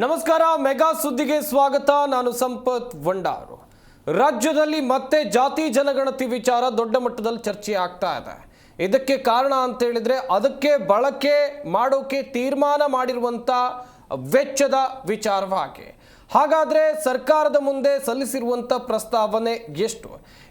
ನಮಸ್ಕಾರ, ಮೆಗಾ ಸುದ್ದಿಗೆ ಸ್ವಾಗತ. ನಾನು ಸಂಪತ್ ವಂಡಾರು. ರಾಜ್ಯದಲ್ಲಿ ಮತ್ತೆ ಜಾತಿ ಜನಗಣತಿ ವಿಚಾರ ದೊಡ್ಡ ಮಟ್ಟದಲ್ಲಿ ಚರ್ಚೆ ಆಗ್ತಾ ಇದೆ. ಇದಕ್ಕೆ ಕಾರಣ ಅಂತ ಹೇಳಿದ್ರೆ ಅದಕ್ಕೆ ಬಳಕೆ ಮಾಡೋಕೆ ತೀರ್ಮಾನ ಮಾಡಿರುವಂತ ವೆಚ್ಚದ ವಿಚಾರವಾಗಿ. ಹಾಗಾದ್ರೆ ಸರ್ಕಾರದ ಮುಂದೆ ಸಲ್ಲಿಸಿರುವಂತ ಪ್ರಸ್ತಾವನೆ ಎಷ್ಟು?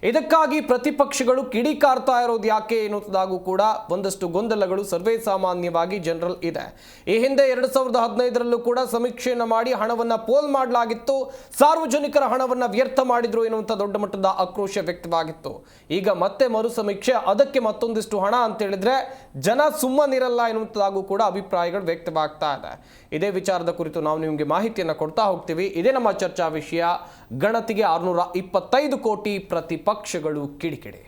ಇದಕ್ಕಾಗಿ ಪ್ರತಿಪಕ್ಷಗಳು ಕಿಡಿಕಾರ್ತಾ ಇರೋದು ಯಾಕೆ ಎನ್ನುವುದಾಗೂ ಕೂಡ ಒಂದಷ್ಟು ಗೊಂದಲಗಳು ಸರ್ವೇ ಸಾಮಾನ್ಯವಾಗಿ ಜನರಲ್ ಇದೆ. ಈ ಹಿಂದೆ 2015ರಲ್ಲೂ ಕೂಡ ಸಮೀಕ್ಷೆಯನ್ನು ಮಾಡಿ ಹಣವನ್ನ ಪೋಲ್ ಮಾಡಲಾಗಿತ್ತು. ಸಾರ್ವಜನಿಕರ ಹಣವನ್ನ ವ್ಯರ್ಥ ಮಾಡಿದ್ರು ಎನ್ನುವಂತ ದೊಡ್ಡ ಮಟ್ಟದ ಆಕ್ರೋಶ ವ್ಯಕ್ತವಾಗಿತ್ತು. ಈಗ ಮತ್ತೆ ಮರು ಸಮೀಕ್ಷೆ, ಅದಕ್ಕೆ ಮತ್ತೊಂದಿಷ್ಟು ಹಣ ಅಂತ ಹೇಳಿದ್ರೆ ಜನ ಸುಮ್ಮನಿರಲ್ಲ ಎನ್ನುವಂತದಾಗೂ ಕೂಡ ಅಭಿಪ್ರಾಯಗಳು ವ್ಯಕ್ತವಾಗ್ತಾ ಇದೆ. ಇದೇ ವಿಚಾರದ ಕುರಿತು ನಾವು ನಿಮಗೆ ಮಾಹಿತಿಯನ್ನು ಕೊಡ್ತಾ ಹೋಗ್ತೀವಿ. ಇದೇ ನಮ್ಮ ಚರ್ಚಾ ವಿಷಯ. ಗಣತಿಗೆ 625 ಕೋಟಿ, ಪ್ರತಿಪಕ್ಷಗಳು ಕಿಡಿಕಿಡಿ.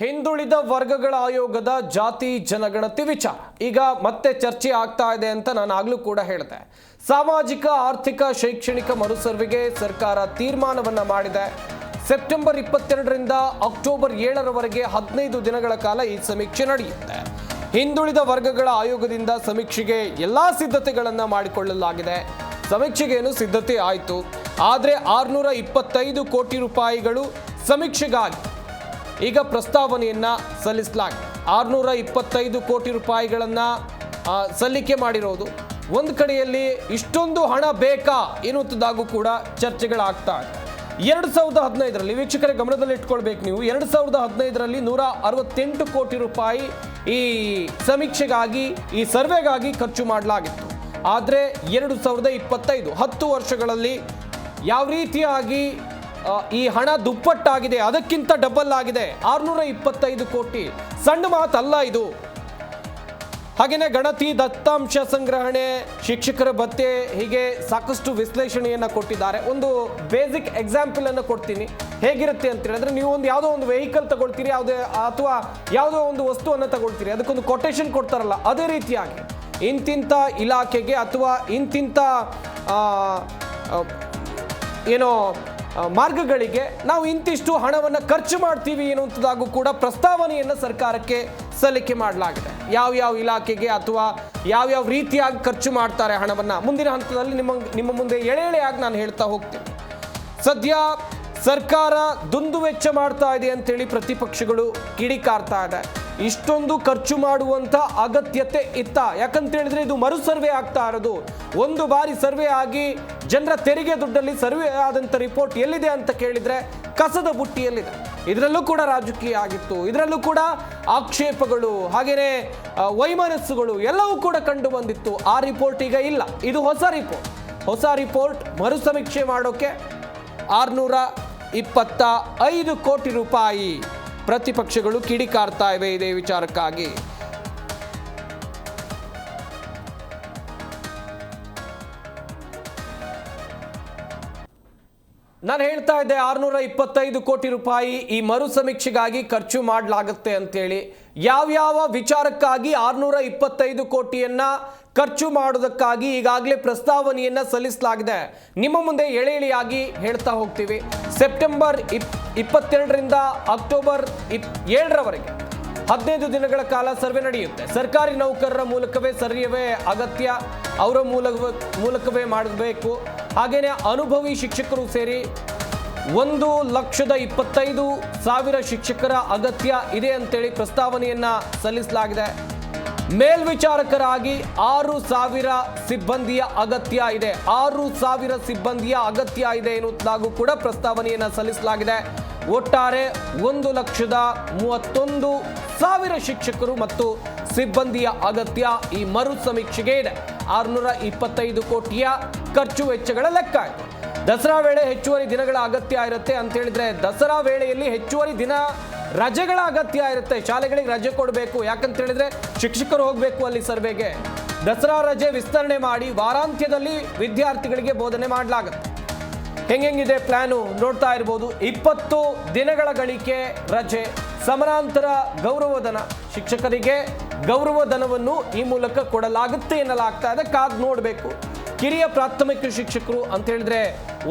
ಹಿಂದುಳಿದ ವರ್ಗಗಳ ಆಯೋಗದ ಜಾತಿ ಜನಗಣತಿ ವಿಚಾರ ಈಗ ಮತ್ತೆ ಚರ್ಚೆ ಆಗ್ತಾ ಇದೆ ಅಂತ ನಾನು ಆಗ್ಲೂ ಕೂಡ ಹೇಳಿದೆ. ಸಾಮಾಜಿಕ, ಆರ್ಥಿಕ, ಶೈಕ್ಷಣಿಕ ಮರುಸರ್ವೆಗೆ ಸರ್ಕಾರ ತೀರ್ಮಾನವನ್ನ ಮಾಡಿದೆ. ಸೆಪ್ಟೆಂಬರ್ 22ರಿಂದ ಅಕ್ಟೋಬರ್ 7ರವರೆಗೆ 15 ದಿನಗಳ ಕಾಲ ಈ ಸಮೀಕ್ಷೆ ನಡೆಯುತ್ತೆ. ಹಿಂದುಳಿದ ವರ್ಗಗಳ ಆಯೋಗದಿಂದ ಸಮೀಕ್ಷೆಗೆ ಎಲ್ಲಾ ಸಿದ್ಧತೆಗಳನ್ನ ಮಾಡಿಕೊಳ್ಳಲಾಗಿದೆ. ಸಮೀಕ್ಷೆಗೇನು ಸಿದ್ಧತೆ ಆಯಿತು, ಆದರೆ 625 ಕೋಟಿ ರೂಪಾಯಿಗಳು ಸಮೀಕ್ಷೆಗಾಗಿ ಈಗ ಪ್ರಸ್ತಾವನೆಯನ್ನ ಸಲ್ಲಿಸಲಾಗಿದೆ. 625 ಕೋಟಿ ರೂಪಾಯಿಗಳನ್ನ ಸಲ್ಲಿಕೆ ಮಾಡಿರೋದು. ಒಂದು ಕಡೆಯಲ್ಲಿ ಇಷ್ಟೊಂದು ಹಣ ಬೇಕಾ ಎನ್ನುವುದಾಗೂ ಕೂಡ ಚರ್ಚೆಗಳಾಗ್ತಾ ಇದೆ. 2015ರಲ್ಲಿ ವೀಕ್ಷಕರ ಗಮನದಲ್ಲಿ ಇಟ್ಕೊಳ್ಬೇಕು ನೀವು, 2015ರಲ್ಲಿ 168 ಕೋಟಿ ರೂಪಾಯಿ ಈ ಸಮೀಕ್ಷೆಗಾಗಿ, ಈ ಸರ್ವೆಗಾಗಿ ಖರ್ಚು ಮಾಡಲಾಗಿತ್ತು. ಆದರೆ 2025 10 ವರ್ಷಗಳಲ್ಲಿ ಯಾವ ರೀತಿಯಾಗಿ ಈ ಹಣ ದುಪ್ಪಟ್ಟಾಗಿದೆ, ಅದಕ್ಕಿಂತ ಡಬಲ್ ಆಗಿದೆ. 625 ಕೋಟಿ ಸಣ್ಣ ಮಾತಲ್ಲ ಇದು. ಹಾಗೇನೆ ಗಣತಿ, ದತ್ತಾಂಶ ಸಂಗ್ರಹಣೆ, ಶಿಕ್ಷಕರ ಭತ್ಯೆ, ಹೀಗೆ ಸಾಕಷ್ಟು ವಿಶ್ಲೇಷಣೆಯನ್ನು ಕೊಟ್ಟಿದ್ದಾರೆ. ಒಂದು ಬೇಸಿಕ್ ಎಕ್ಸಾಂಪಲ್ ಅನ್ನು ಕೊಡ್ತೀನಿ. ಹೇಗಿರುತ್ತೆ ಅಂತ ಹೇಳಿದ್ರೆ, ನೀವು ಯಾವುದೋ ಒಂದು ವೆಹಿಕಲ್ ತಗೊಳ್ತೀರಿ, ಅಥವಾ ಯಾವುದೋ ಒಂದು ವಸ್ತುವನ್ನು ತಗೊಳ್ತೀರಿ, ಅದಕ್ಕೊಂದು ಕೊಟೇಶನ್ ಕೊಡ್ತಾರಲ್ಲ, ಅದೇ ರೀತಿಯಾಗಿ ಇಂತಿಂಥ ಇಲಾಖೆಗೆ ಅಥವಾ ಇಂತಿಂಥ ಏನೋ ಮಾರ್ಗಗಳಿಗೆ ನಾವು ಇಂತಿಷ್ಟು ಹಣವನ್ನು ಖರ್ಚು ಮಾಡ್ತೀವಿ ಎನ್ನುವಂಥದ್ದಾಗೂ ಕೂಡ ಪ್ರಸ್ತಾವನೆಯನ್ನು ಸರ್ಕಾರಕ್ಕೆ ಸಲ್ಲಿಕೆ ಮಾಡಲಾಗಿದೆ. ಯಾವ ಇಲಾಖೆಗೆ ಅಥವಾ ಯಾವ್ಯಾವ ರೀತಿಯಾಗಿ ಖರ್ಚು ಮಾಡ್ತಾರೆ ಹಣವನ್ನು ಮುಂದಿನ ಹಂತದಲ್ಲಿ ನಿಮ್ಮ ಮುಂದೆ ಎಳೆಯಾಗಿ ನಾನು ಹೇಳ್ತಾ ಹೋಗ್ತೀನಿ. ಸದ್ಯ ಸರ್ಕಾರ ದುಂದು ವೆಚ್ಚ ಮಾಡ್ತಾ ಇದೆ ಅಂತೇಳಿ ಪ್ರತಿಪಕ್ಷಗಳು ಕಿಡಿಕಾರ್ತಾ ಇದೆ. ಇಷ್ಟೊಂದು ಖರ್ಚು ಮಾಡುವಂಥ ಅಗತ್ಯತೆ ಇತ್ತ? ಯಾಕಂತ ಹೇಳಿದ್ರೆ ಇದು ಮರು ಸರ್ವೆ ಆಗ್ತಾ ಇರೋದು. ಒಂದು ಬಾರಿ ಸರ್ವೆ ಆಗಿ ಜನರ ತೆರಿಗೆ ದುಡ್ಡಲ್ಲಿ ಸರ್ವೆ ಆದಂಥ ರಿಪೋರ್ಟ್ ಎಲ್ಲಿದೆ ಅಂತ ಕೇಳಿದ್ರೆ ಕಸದ ಬುಟ್ಟಿಯಲ್ಲಿದೆ. ಇದರಲ್ಲೂ ಕೂಡ ರಾಜಕೀಯ ಆಗಿತ್ತು, ಇದರಲ್ಲೂ ಕೂಡ ಆಕ್ಷೇಪಗಳು, ಹಾಗೇನೆ ವೈಮನಸ್ಸುಗಳು ಎಲ್ಲವೂ ಕೂಡ ಕಂಡು ಬಂದಿತ್ತು. ಆ ರಿಪೋರ್ಟ್ ಈಗ ಇಲ್ಲ. ಇದು ಹೊಸ ರಿಪೋರ್ಟ್ ಮರು ಸಮೀಕ್ಷೆ ಮಾಡೋಕೆ 625 ಕೋಟಿ ರೂಪಾಯಿ ಪ್ರತಿಪಕ್ಷಗಳು ಕಿಡಿಕಾರ್ತಾ ಇವೆ ಇದೇ ವಿಚಾರಕ್ಕಾಗಿ. ನಾನು ಹೇಳ್ತಾ ಇದ್ದೆ 625 ಕೋಟಿ ರೂಪಾಯಿ ಈ ಮರು ಸಮೀಕ್ಷೆಗಾಗಿ ಖರ್ಚು ಮಾಡಲಾಗುತ್ತೆ ಅಂತೇಳಿ. ಯಾವ್ಯಾವ ವಿಚಾರಕ್ಕಾಗಿ 625 ಕೋಟಿಯನ್ನ ಖರ್ಚು ಮಾಡೋದಕ್ಕಾಗಿ ಈಗಾಗಲೇ ಪ್ರಸ್ತಾವನೆಯನ್ನ ಸಲ್ಲಿಸಲಾಗಿದೆ. ನಿಮ್ಮ ಮುಂದೆ ಎಳೆಯಾಗಿ ಹೇಳ್ತಾ ಹೋಗ್ತೀವಿ. ಸೆಪ್ಟೆಂಬರ್ 22ರಿಂದ ಅಕ್ಟೋಬರ್ 7ರವರೆಗೆ 15 ದಿನಗಳ ಕಾಲ ಸರ್ವೆ ನಡೆಯುತ್ತೆ. ಸರ್ಕಾರಿ ನೌಕರರ ಮೂಲಕವೇ ಸರ್ವೆ ಅಗತ್ಯ, ಅವರ ಮೂಲಕವೇ ಮಾಡಬೇಕು. ಹಾಗೇನೆ ಅನುಭವಿ ಶಿಕ್ಷಕರು ಸೇರಿ 1,25,000 ಶಿಕ್ಷಕರ ಅಗತ್ಯ ಇದೆ ಅಂತೇಳಿ ಪ್ರಸ್ತಾವನೆಯನ್ನ ಸಲ್ಲಿಸಲಾಗಿದೆ. ಮೇಲ್ವಿಚಾರಕರಾಗಿ 6,000 ಸಿಬ್ಬಂದಿಯ ಅಗತ್ಯ ಇದೆ. 6,000 ಸಿಬ್ಬಂದಿಯ ಅಗತ್ಯ ಇದೆ ಎನ್ನುವುದಾಗೂ ಕೂಡ ಪ್ರಸ್ತಾವನೆಯನ್ನ ಸಲ್ಲಿಸಲಾಗಿದೆ. ಒಟ್ಟಾರೆ 1,31,000 ಶಿಕ್ಷಕರು ಮತ್ತು ಸಿಬ್ಬಂದಿಯ ಅಗತ್ಯ ಈ ಮರು ಸಮೀಕ್ಷೆಗೆ ಇದೆ. 625 ಕೋಟಿಯ ಖರ್ಚು ವೆಚ್ಚಗಳ ಲೆಕ್ಕ ಇದೆ. ದಸರಾ ವೇಳೆ ಹೆಚ್ಚುವರಿ ದಿನಗಳ ಅಗತ್ಯ ಇರುತ್ತೆ ಅಂತ ಹೇಳಿದ್ರೆ, ದಸರಾ ವೇಳೆಯಲ್ಲಿ ಹೆಚ್ಚುವರಿ ದಿನ ರಜೆಗಳ ಅಗತ್ಯ ಇರುತ್ತೆ. ಶಾಲೆಗಳಿಗೆ ರಜೆ ಕೊಡಬೇಕು, ಯಾಕಂತ ಹೇಳಿದ್ರೆ ಶಿಕ್ಷಕರು ಹೋಗಬೇಕು ಅಲ್ಲಿ ಸರ್ವೆಗೆ. ದಸರಾ ರಜೆ ವಿಸ್ತರಣೆ ಮಾಡಿ ವಾರಾಂತ್ಯದಲ್ಲಿ ವಿದ್ಯಾರ್ಥಿಗಳಿಗೆ ಬೋಧನೆ ಮಾಡಲಾಗುತ್ತೆ. ಹೆಂಗಿದೆ ಪ್ಲಾನು ನೋಡ್ತಾ ಇರ್ಬೋದು. 20 ದಿನಗಳ ಗಳಿಕೆ ರಜೆ, ಸಮಾನಾಂತರ ಗೌರವಧನ, ಶಿಕ್ಷಕರಿಗೆ ಗೌರವಧನವನ್ನು ಈ ಮೂಲಕ ಕೊಡಲಾಗುತ್ತೆ ಎನ್ನಲಾಗ್ತಾ ಇದೆ. ಕಾದ್ ನೋಡಬೇಕು. ಕಿರಿಯ ಪ್ರಾಥಮಿಕ ಶಿಕ್ಷಕರು ಅಂತ ಹೇಳಿದ್ರೆ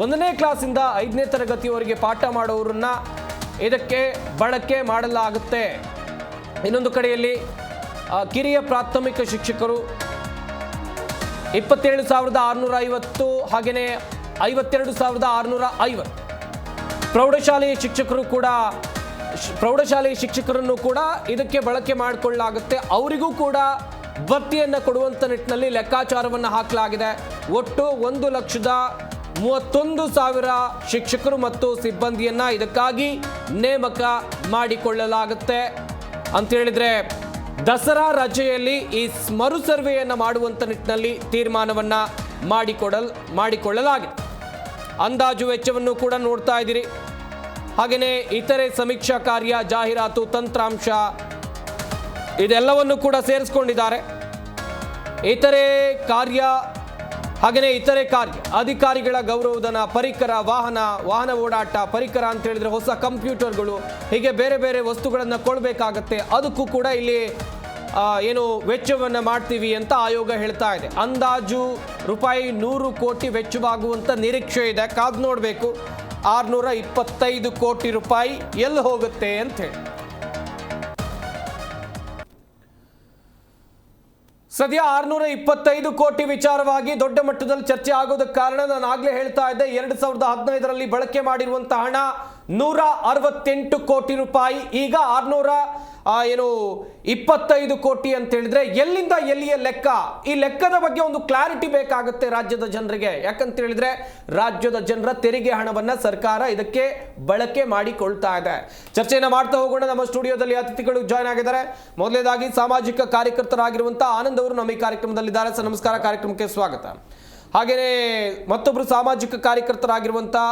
1ನೇ ಕ್ಲಾಸಿಂದ 5ನೇ ತರಗತಿಯವರೆಗೆ ಪಾಠ ಮಾಡೋರನ್ನ ಇದಕ್ಕೆ ಬಳಕೆ ಮಾಡಲಾಗುತ್ತೆ. ಇನ್ನೊಂದು ಕಡೆಯಲ್ಲಿ ಕಿರಿಯ ಪ್ರಾಥಮಿಕ ಶಿಕ್ಷಕರು 27,650 ಹಾಗೆಯೇ 52,650. ಪ್ರೌಢಶಾಲೆಯ ಶಿಕ್ಷಕರನ್ನು ಕೂಡ ಇದಕ್ಕೆ ಬಳಕೆ ಮಾಡಿಕೊಳ್ಳಲಾಗುತ್ತೆ. ಅವರಿಗೂ ಕೂಡ ಭತ್ಯೆಯನ್ನು ಕೊಡುವಂಥ ನಿಟ್ಟಿನಲ್ಲಿ ಲೆಕ್ಕಾಚಾರವನ್ನು ಹಾಕಲಾಗಿದೆ. ಒಟ್ಟು 1,31,000 ಶಿಕ್ಷಕರು ಮತ್ತು ಸಿಬ್ಬಂದಿಯನ್ನ ಇದಕ್ಕಾಗಿ ನೇಮಕ ಮಾಡಿಕೊಳ್ಳಲಾಗುತ್ತೆ ಅಂತ ಹೇಳಿದ್ರೆ ದಸರಾ ರಜೆಯಲ್ಲಿ ಈ ಮರು ಸರ್ವೆಯನ್ನು ಮಾಡುವಂಥ ನಿಟ್ಟಿನಲ್ಲಿ ತೀರ್ಮಾನವನ್ನ ಮಾಡಿಕೊಳ್ಳಲಾಗಿದೆ. ಅಂದಾಜು ವೆಚ್ಚವನ್ನು ಕೂಡ ನೋಡ್ತಾ ಇದ್ದೀರಿ. ಹಾಗೆಯೇ ಇತರೆ ಸಮೀಕ್ಷಾ ಕಾರ್ಯ, ಜಾಹೀರಾತು, ತಂತ್ರಾಂಶ ಇದೆಲ್ಲವನ್ನು ಕೂಡ ಸೇರಿಸ್ಕೊಂಡಿದ್ದಾರೆ. ಇತರೆ ಕಾರ್ಯ ಅಧಿಕಾರಿಗಳ ಗೌರವಧನ, ಪರಿಕರ, ವಾಹನ ಓಡಾಟ, ಪರಿಕರ ಅಂತ ಹೇಳಿದ್ರೆ ಹೊಸ ಕಂಪ್ಯೂಟರ್ಗಳು, ಹೀಗೆ ಬೇರೆ ಬೇರೆ ವಸ್ತುಗಳನ್ನು ಕೊಡಬೇಕಾಗತ್ತೆ. ಅದಕ್ಕೂ ಕೂಡ ಇಲ್ಲಿ ವೆಚ್ಚವನ್ನು ಮಾಡ್ತೀವಿ ಅಂತ ಆಯೋಗ ಹೇಳ್ತಾ ಇದೆ. ಅಂದಾಜು ರೂಪಾಯಿ 100 ಕೋಟಿ ವೆಚ್ಚವಾಗುವಂತ ನಿರೀಕ್ಷೆ ಇದೆ. ಕಾದು ನೋಡಬೇಕು 625 ಕೋಟಿ ರೂಪಾಯಿ ಎಲ್ಲಿ ಹೋಗುತ್ತೆ ಅಂತ ಹೇಳಿ. ಸದ್ಯ 625 ಕೋಟಿ ವಿಚಾರವಾಗಿ ದೊಡ್ಡ ಮಟ್ಟದಲ್ಲಿ ಚರ್ಚೆ ಆಗೋದಕ್ಕೆ ಕಾರಣ ನಾನು ಆಗ್ಲೇ ಹೇಳ್ತಾ ಇದ್ದೆ, 2015ರಲ್ಲಿ ಬಳಕೆ ಮಾಡಿರುವಂತಹ ಹಣ 168 ಕೋಟಿ ರೂಪಾಯಿ. ಈಗ 625 ಕೋಟಿ ಅಂತ ಹೇಳಿದ್ರೆ ಎಲ್ಲಿಂದ ಎಲ್ಲಿಯ ಲೆಕ್ಕ? ಈ ಲೆಕ್ಕದ ಬಗ್ಗೆ ಒಂದು ಕ್ಲಾರಿಟಿ ಬೇಕಾಗುತ್ತೆ ರಾಜ್ಯದ ಜನರಿಗೆ. ಯಾಕಂತ ಹೇಳಿದ್ರೆ ರಾಜ್ಯದ ಜನರ ತೆರಿಗೆ ಹಣವನ್ನ ಸರ್ಕಾರ ಇದಕ್ಕೆ ಬಳಕೆ ಮಾಡಿಕೊಳ್ತಾ ಇದೆ. ಚರ್ಚೆಯನ್ನ ಮಾಡ್ತಾ ಹೋಗೋಣ. ನಮ್ಮ ಸ್ಟುಡಿಯೋದಲ್ಲಿ ಅತಿಥಿಗಳು ಜಾಯ್ನ್ ಆಗಿದ್ದಾರೆ. ಮೊದಲನೇದಾಗಿ ಸಾಮಾಜಿಕ ಕಾರ್ಯಕರ್ತರಾಗಿರುವಂತಹ ಆನಂದ್ ಅವರು ನಮ್ಮ ಈ ಕಾರ್ಯಕ್ರಮದಲ್ಲಿದ್ದಾರೆ. ಸರ್ ನಮಸ್ಕಾರ, ಕಾರ್ಯಕ್ರಮಕ್ಕೆ ಸ್ವಾಗತ. ಹಾಗೆಯೇ ಮತ್ತೊಬ್ಬರು ಸಾಮಾಜಿಕ ಕಾರ್ಯಕರ್ತರಾಗಿರುವಂತಹ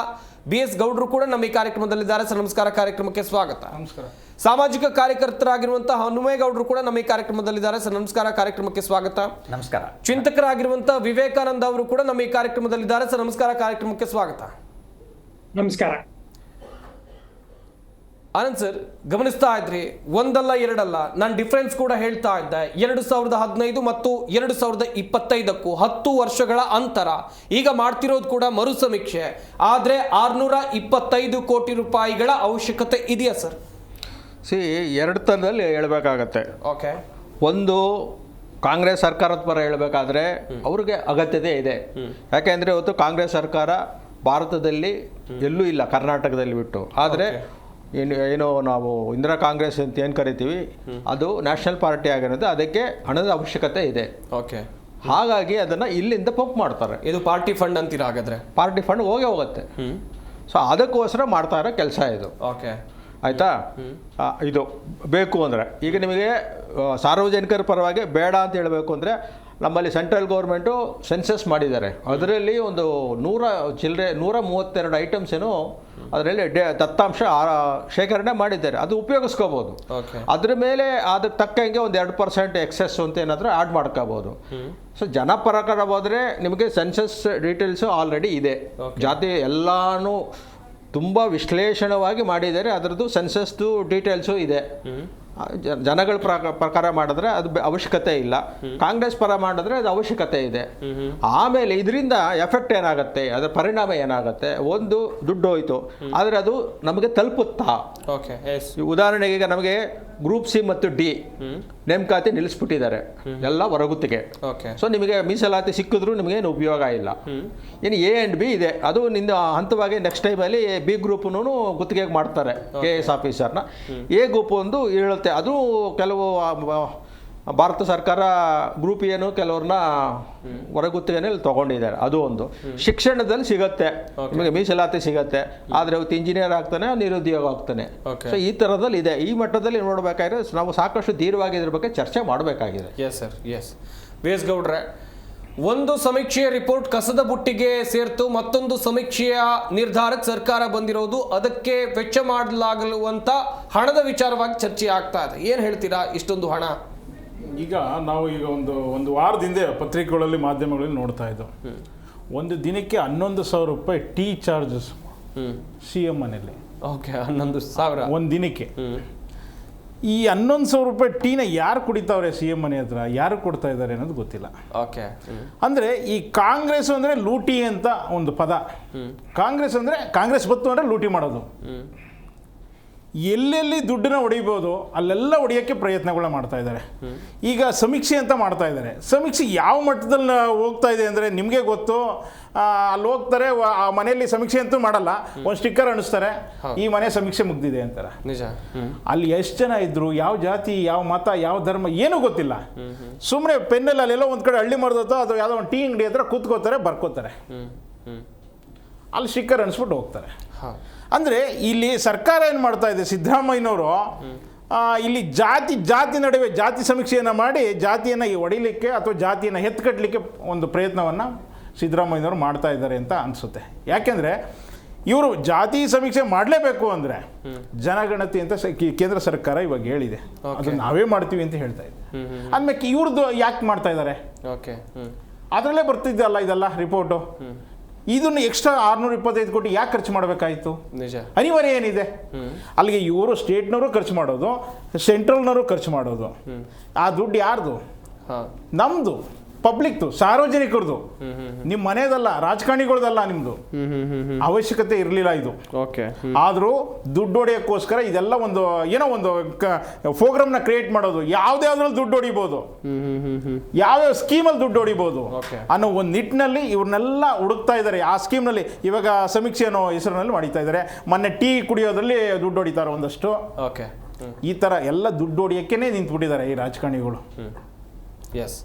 BS ಗೌಡ್ರು ಕೂಡ ನಮ್ಮ ಈ ಕಾರ್ಯಕ್ರಮದಲ್ಲಿದ್ದಾರೆ. ಸರ್ ನಮಸ್ಕಾರ, ಕಾರ್ಯಕ್ರಮಕ್ಕೆ ಸ್ವಾಗತ. ನಮಸ್ಕಾರ. ಸಾಮಾಜಿಕ ಕಾರ್ಯಕರ್ತರಾಗಿರುವಂತಹ ಹನುಮೇಗೌಡರು ಕೂಡ ನಮ್ಮ ಈ ಕಾರ್ಯಕ್ರಮದಲ್ಲಿದ್ದಾರೆ. ಸರ್ ನಮಸ್ಕಾರ, ಕಾರ್ಯಕ್ರಮಕ್ಕೆ ಸ್ವಾಗತ. ನಮಸ್ಕಾರ. ಚಿಂತಕರಾಗಿರುವಂತಹ ವಿವೇಕಾನಂದ ಅವರು ಕೂಡ ನಮ್ಮ ಈ ಕಾರ್ಯಕ್ರಮದಲ್ಲಿದ್ದಾರೆ. ಸರ್ ನಮಸ್ಕಾರ, ಕಾರ್ಯಕ್ರಮಕ್ಕೆ ಸ್ವಾಗತ. ನಮಸ್ಕಾರ. ಆನಂದ್ ಸರ್, ಗಮನಿಸ್ತಾ ಇದ್ರಿ, ಒಂದಲ್ಲ ಎರಡಲ್ಲ, ನಾನು ಡಿಫರೆನ್ಸ್ ಕೂಡ ಹೇಳ್ತಾ ಇದ್ದೆ. 2015 ಮತ್ತು 2025ಕ್ಕೂ 10 ವರ್ಷಗಳ ಅಂತರ. ಈಗ ಮಾಡ್ತಿರೋದು ಕೂಡ ಮರು ಸಮೀಕ್ಷೆ. ಆದ್ರೆ 625 ಕೋಟಿ ರೂಪಾಯಿಗಳ ಅವಶ್ಯಕತೆ ಇದೆಯಾ ಸರ್? ಎರಡು ಥರದಲ್ಲಿ ಹೇಳ್ಬೇಕಾಗತ್ತೆ. ಓಕೆ, ಒಂದು ಕಾಂಗ್ರೆಸ್ ಸರ್ಕಾರದ ಪರ ಹೇಳಬೇಕಾದ್ರೆ ಅವ್ರಿಗೆ ಅಗತ್ಯತೆ ಇದೆ. ಯಾಕೆಂದರೆ ಇವತ್ತು ಕಾಂಗ್ರೆಸ್ ಸರ್ಕಾರ ಭಾರತದಲ್ಲಿ ಎಲ್ಲೂ ಇಲ್ಲ, ಕರ್ನಾಟಕದಲ್ಲಿ ಬಿಟ್ಟು. ಆದರೆ ಏನು ನಾವು ಇಂದಿರಾ ಕಾಂಗ್ರೆಸ್ ಅಂತ ಏನು ಕರಿತೀವಿ, ಅದು ನ್ಯಾಷನಲ್ ಪಾರ್ಟಿ ಆಗಿರೋದು, ಅದಕ್ಕೆ ಹಣದ ಅವಶ್ಯಕತೆ ಇದೆ. ಓಕೆ, ಹಾಗಾಗಿ ಅದನ್ನು ಇಲ್ಲಿಂದ ಪಂಪ್ ಮಾಡ್ತಾರೆ. ಇದು ಪಾರ್ಟಿ ಫಂಡ್ ಅಂತೀರಾ? ಹಾಗಾದ್ರೆ ಪಾರ್ಟಿ ಫಂಡ್ ಹೋಗುತ್ತೆ. ಸೊ ಅದಕ್ಕೋಸ್ಕರ ಮಾಡ್ತಾ ಇರೋ ಕೆಲಸ ಇದು. ಓಕೆ, ಆಯಿತಾ? ಇದು ಬೇಕು ಅಂದರೆ ಈಗ ನಿಮಗೆ ಸಾರ್ವಜನಿಕರ ಪರವಾಗಿ ಬೇಡ ಅಂತ ಹೇಳಬೇಕು ಅಂದರೆ ನಮ್ಮಲ್ಲಿ ಸೆಂಟ್ರಲ್ ಗೌರ್ಮೆಂಟು ಸೆನ್ಸಸ್ ಮಾಡಿದ್ದಾರೆ. ಅದರಲ್ಲಿ ಒಂದು 132 ಐಟಮ್ಸ್ ಏನು ಅದರಲ್ಲಿ ದತ್ತಾಂಶ ಶೇಖರಣೆ ಮಾಡಿದ್ದಾರೆ. ಅದು ಉಪಯೋಗಿಸ್ಕೋಬೋದು. ಅದ್ರ ಮೇಲೆ ಅದಕ್ಕೆ ತಕ್ಕಂಗೆ ಒಂದು 2% ಎಕ್ಸೆಸ್ ಅಂತ ಏನಾದರೂ ಆ್ಯಡ್ ಮಾಡ್ಕೋಬೋದು. ಸೊ ಜನಪರಕರ ಹೋದರೆ ನಿಮಗೆ ಸೆನ್ಸಸ್ ಡೀಟೇಲ್ಸು ಆಲ್ರೆಡಿ ಇದೆ. ಜಾತಿ ಎಲ್ಲಾನು ತುಂಬ ವಿಶ್ಲೇಷಣವಾಗಿ ಮಾಡಿದ್ದಾರೆ. ಅದರದ್ದು ಸೆನ್ಸಸ್ದು ಡೀಟೇಲ್ಸು ಇದೆ. ಜನಗಳ ಪ್ರಕಾರ ಮಾಡಿದ್ರೆ ಅದು ಅವಶ್ಯಕತೆ ಇಲ್ಲ. ಕಾಂಗ್ರೆಸ್ ಪರ ಮಾಡಿದ್ರೆ ಅದು ಅವಶ್ಯಕತೆ ಇದೆ. ಆಮೇಲೆ ಇದರಿಂದ ಎಫೆಕ್ಟ್ ಏನಾಗುತ್ತೆ, ಅದರ ಪರಿಣಾಮ ಏನಾಗುತ್ತೆ? ಒಂದು, ದುಡ್ಡು ಹೋಯ್ತು, ಆದರೆ ಅದು ನಮಗೆ ತಲುಪುತ್ತಾ? ಉದಾಹರಣೆಗೆ ಈಗ ನಮಗೆ ಗ್ರೂಪ್ C ಮತ್ತು D ನೇಮಕಾತಿ ನಿಲ್ಲಿಸ್ಬಿಟ್ಟಿದ್ದಾರೆ, ಎಲ್ಲ ಹೊರಗುತ್ತಿಗೆ. ಸೊ ನಿಮಗೆ ಮೀಸಲಾತಿ ಸಿಕ್ಕಿದ್ರು ನಿಮಗೇನು ಉಪಯೋಗ ಇಲ್ಲ. ಇನ್ನು A and B ಇದೆ, ಅದು ನಿಂದ ಹಂತವಾಗಿ ನೆಕ್ಸ್ಟ್ ಟೈಮಲ್ಲಿ B ಗ್ರೂಪ್ನೂ ಗುತ್ತಿಗೆಗೆ ಮಾಡ್ತಾರೆ. KS ಆಫೀಸರ್ನ A ಗ್ರೂಪ್ ಒಂದು ಹೇಳುತ್ತೆ. ಅದು ಕೆಲವು ಭಾರತ ಸರ್ಕಾರ ಗ್ರೂಪ್ ಏನು ಕೆಲವ್ರನ್ನ ಹೊರಗುತ್ತಿಗೆನಲ್ಲಿ ತಗೊಂಡಿದ್ದಾರೆ. ಅದು ಒಂದು. ಶಿಕ್ಷಣದಲ್ಲಿ ಸಿಗತ್ತೆ, ನಿಮಗೆ ಮೀಸಲಾತಿ ಸಿಗತ್ತೆ, ಆದರೆ ಅವತ್ತು ಇಂಜಿನಿಯರ್ ಆಗ್ತಾನೆ, ನಿರುದ್ಯೋಗ ಆಗ್ತಾನೆ. ಸೊ ಈ ಥರದಲ್ಲಿ ಇದೆ. ಈ ಮಟ್ಟದಲ್ಲಿ ನೋಡಬೇಕಾದ್ರೆ ನಾವು ಸಾಕಷ್ಟು ಧೀರವಾಗಿ ಇದ್ರ ಬಗ್ಗೆ ಚರ್ಚೆ ಮಾಡಬೇಕಾಗಿದೆ. Yes sir, S. BS ಗೌಡ್ರೆ, ಒಂದು ಸಮೀಕ್ಷೆಯ ರಿಪೋರ್ಟ್ ಕಸದ ಬುಟ್ಟಿಗೆ ಸೇರ್ತು, ಮತ್ತೊಂದು ಸಮೀಕ್ಷೆಯ ನಿರ್ಧಾರಕ್ಕೆ ಸರ್ಕಾರ ಬಂದಿರೋದು, ಅದಕ್ಕೆ ವೆಚ್ಚ ಮಾಡಲಾಗಲುವಂತ ಹಣದ ವಿಚಾರವಾಗಿ ಚರ್ಚೆ ಆಗ್ತಾ ಇದೆ. ಏನು ಹೇಳ್ತೀರಾ ಇಷ್ಟೊಂದು ಹಣ? ಈಗ ನಾವು ಒಂದು ವಾರದ ಹಿಂದೆ ಪತ್ರಿಕೆಗಳಲ್ಲಿ, ಮಾಧ್ಯಮಗಳಲ್ಲಿ ನೋಡ್ತಾ ಇದ್ದೋ, ಒಂದು ದಿನಕ್ಕೆ 11,000 ರೂಪಾಯಿ ಟೀ ಚಾರ್ಜಸ್ CM ಮನೆಯಲ್ಲಿ. ಓಕೆ, 11,000 ಒಂದು ದಿನಕ್ಕೆ. ಈ 11,000 ರೂಪಾಯಿ ಟೀನ ಯಾರು ಕುಡಿತಾವ್ರೆ CM ಮನೆ ಹತ್ರ, ಯಾರು ಕೊಡ್ತಾ ಇದ್ದಾರೆ ಅನ್ನೋದು ಗೊತ್ತಿಲ್ಲ. ಓಕೆ. ಅಂದರೆ ಈ ಕಾಂಗ್ರೆಸ್ ಅಂದರೆ ಲೂಟಿ ಅಂತ ಒಂದು ಪದ. ಕಾಂಗ್ರೆಸ್ ಅಂದರೆ ಕಾಂಗ್ರೆಸ್ ಬತ್ತು ಅಂದರೆ ಲೂಟಿ ಮಾಡೋದು. ಎಲ್ಲೆಲ್ಲಿ ದುಡ್ಡನ್ನ ಹೊಡಿಬೋದು ಅಲ್ಲೆಲ್ಲ ಹೊಡಿಯೋಕ್ಕೆ ಪ್ರಯತ್ನಗಳನ್ನ ಮಾಡ್ತಾ ಇದ್ದಾರೆ. ಈಗ ಸಮೀಕ್ಷೆ ಅಂತ ಮಾಡ್ತಾ ಇದ್ದಾರೆ. ಸಮೀಕ್ಷೆ ಯಾವ ಮಟ್ಟದಲ್ಲಿ ಹೋಗ್ತಾ ಇದೆ ಅಂದರೆ ನಿಮಗೆ ಗೊತ್ತು. ಅಲ್ಲಿ ಹೋಗ್ತಾರೆ, ಆ ಮನೆಯಲ್ಲಿ ಸಮೀಕ್ಷೆ ಅಂತೂ ಮಾಡಲ್ಲ, ಒಂದು ಸ್ಟಿಕ್ಕರ್ ಅಣಿಸ್ತಾರೆ, ಈ ಮನೆ ಸಮೀಕ್ಷೆ ಮುಗ್ದಿದೆ ಅಂತಾರೆ. ನಿಜ. ಅಲ್ಲಿ ಎಷ್ಟು ಜನ ಇದ್ರು, ಯಾವ ಜಾತಿ, ಯಾವ ಮತ, ಯಾವ ಧರ್ಮ ಏನೂ ಗೊತ್ತಿಲ್ಲ. ಸುಮ್ಮನೆ ಪೆನ್ನಲ್ಲಿ ಅಲ್ಲೆಲ್ಲೋ ಒಂದು ಕಡೆ ಹಳ್ಳಿ ಮರದತ್ತೋ ಅಥವಾ ಯಾವುದೋ ಒಂದು ಟೀ ಅಂಗಡಿ ಹತ್ರ ಕೂತ್ಕೋತಾರೆ, ಬರ್ಕೋತಾರೆ, ಅಲ್ಲಿ ಸ್ಟಿಕ್ಕರ್ ಅಣಿಸ್ಬಿಟ್ಟು ಹೋಗ್ತಾರೆ. ಅಂದರೆ ಇಲ್ಲಿ ಸರ್ಕಾರ ಏನು ಮಾಡ್ತಾ ಇದೆ, ಸಿದ್ದರಾಮಯ್ಯನವರು ಇಲ್ಲಿ ಜಾತಿ ನಡುವೆ ಜಾತಿ ಸಮೀಕ್ಷೆಯನ್ನು ಮಾಡಿ ಜಾತಿಯನ್ನು ಹೊಡಿಲಿಕ್ಕೆ ಅಥವಾ ಜಾತಿಯನ್ನು ಎತ್ಕಟ್ಟಲಿಕ್ಕೆ ಒಂದು ಪ್ರಯತ್ನವನ್ನು ಸಿದ್ದರಾಮಯ್ಯನವರು ಮಾಡ್ತಾ ಇದ್ದಾರೆ ಅಂತ ಅನಿಸುತ್ತೆ. ಯಾಕೆಂದರೆ ಇವರು ಜಾತಿ ಸಮೀಕ್ಷೆ ಮಾಡಲೇಬೇಕು ಅಂದರೆ ಜನಗಣತಿ ಅಂತ ಕೇಂದ್ರ ಸರ್ಕಾರ ಇವಾಗ ಹೇಳಿದೆ, ಅದನ್ನು ನಾವೇ ಮಾಡ್ತೀವಿ ಅಂತ ಹೇಳ್ತಾ ಇದೆ. ಅಂದಮೇಲೆ ಇವ್ರದ್ದು ಯಾಕೆ ಮಾಡ್ತಾ ಇದ್ದಾರೆ? ಅದರಲ್ಲೇ ಬರ್ತಿದ್ದಲ್ಲ ಇದೆಲ್ಲ ರಿಪೋರ್ಟು. ಇದನ್ನು ಎಕ್ಸ್ಟ್ರಾ 625 ಕೋಟಿ ಯಾಕೆ ಖರ್ಚು ಮಾಡಬೇಕಾಯಿತು? ಅನಿವಾರ್ಯ ಏನಿದೆ? ಅಲ್ಲಿಗೆ ಇವರು ಸ್ಟೇಟ್ನವರು ಖರ್ಚು ಮಾಡೋದು, ಸೆಂಟ್ರಲ್ನವರು ಖರ್ಚು ಮಾಡೋದು. ಆ ದುಡ್ಡು ಯಾರ್ದು? ನಮ್ಮದು, ಪಬ್ಲಿಕ್ದು, ಸಾರ್ವಜನಿಕರದು. ನಿಮ್ಮ ಮನೆಯದಲ್ಲ, ರಾಜಕಾರಣಿಗಳದಲ್ಲ, ನಿಮ್ಮದು. ಅವಶ್ಯಕತೆ ಇರಲಿಲ್ಲ ಇದು. ಆದರೂ ದುಡ್ಡು ಹೊಡೆಯೋಕ್ಕೋಸ್ಕರ ಇದೆಲ್ಲ ಒಂದು ಏನೋ ಒಂದು ಪ್ರೋಗ್ರಾಮ್ನ ಕ್ರಿಯೇಟ್ ಮಾಡೋದು. ಯಾವ್ದ್ಯಾವ್ದ್ರಲ್ಲಿ ದುಡ್ಡು ಹೊಡಿಬೋದು, ಯಾವ್ಯಾವ ಸ್ಕೀಮಲ್ಲಿ ದುಡ್ಡು ಹೊಡಿಬೋದು ಅನ್ನೋ ಒಂದು ನಿಟ್ಟಿನಲ್ಲಿ ಇವ್ರನ್ನೆಲ್ಲ ಹುಡುಕ್ತಾ ಇದ್ದಾರೆ. ಆ ಸ್ಕೀಮ್ನಲ್ಲಿ ಇವಾಗ ಸಮೀಕ್ಷೆ ಅನ್ನೋ ಹೆಸರಿನಲ್ಲಿ ಮಾಡಿತಾ ಇದ್ದಾರೆ. ಮೊನ್ನೆ ಟೀ ಕುಡಿಯೋದ್ರಲ್ಲಿ ದುಡ್ಡು ಹೊಡಿತಾರೆ ಒಂದಷ್ಟು. ಈ ಥರ ಎಲ್ಲ ದುಡ್ಡು ಹೊಡಿಯೋಕ್ಕೇ ನಿಂತ್ಬಿಟ್ಟಿದ್ದಾರೆ ಈ ರಾಜಕಾರಣಿಗಳು. ಎಸ್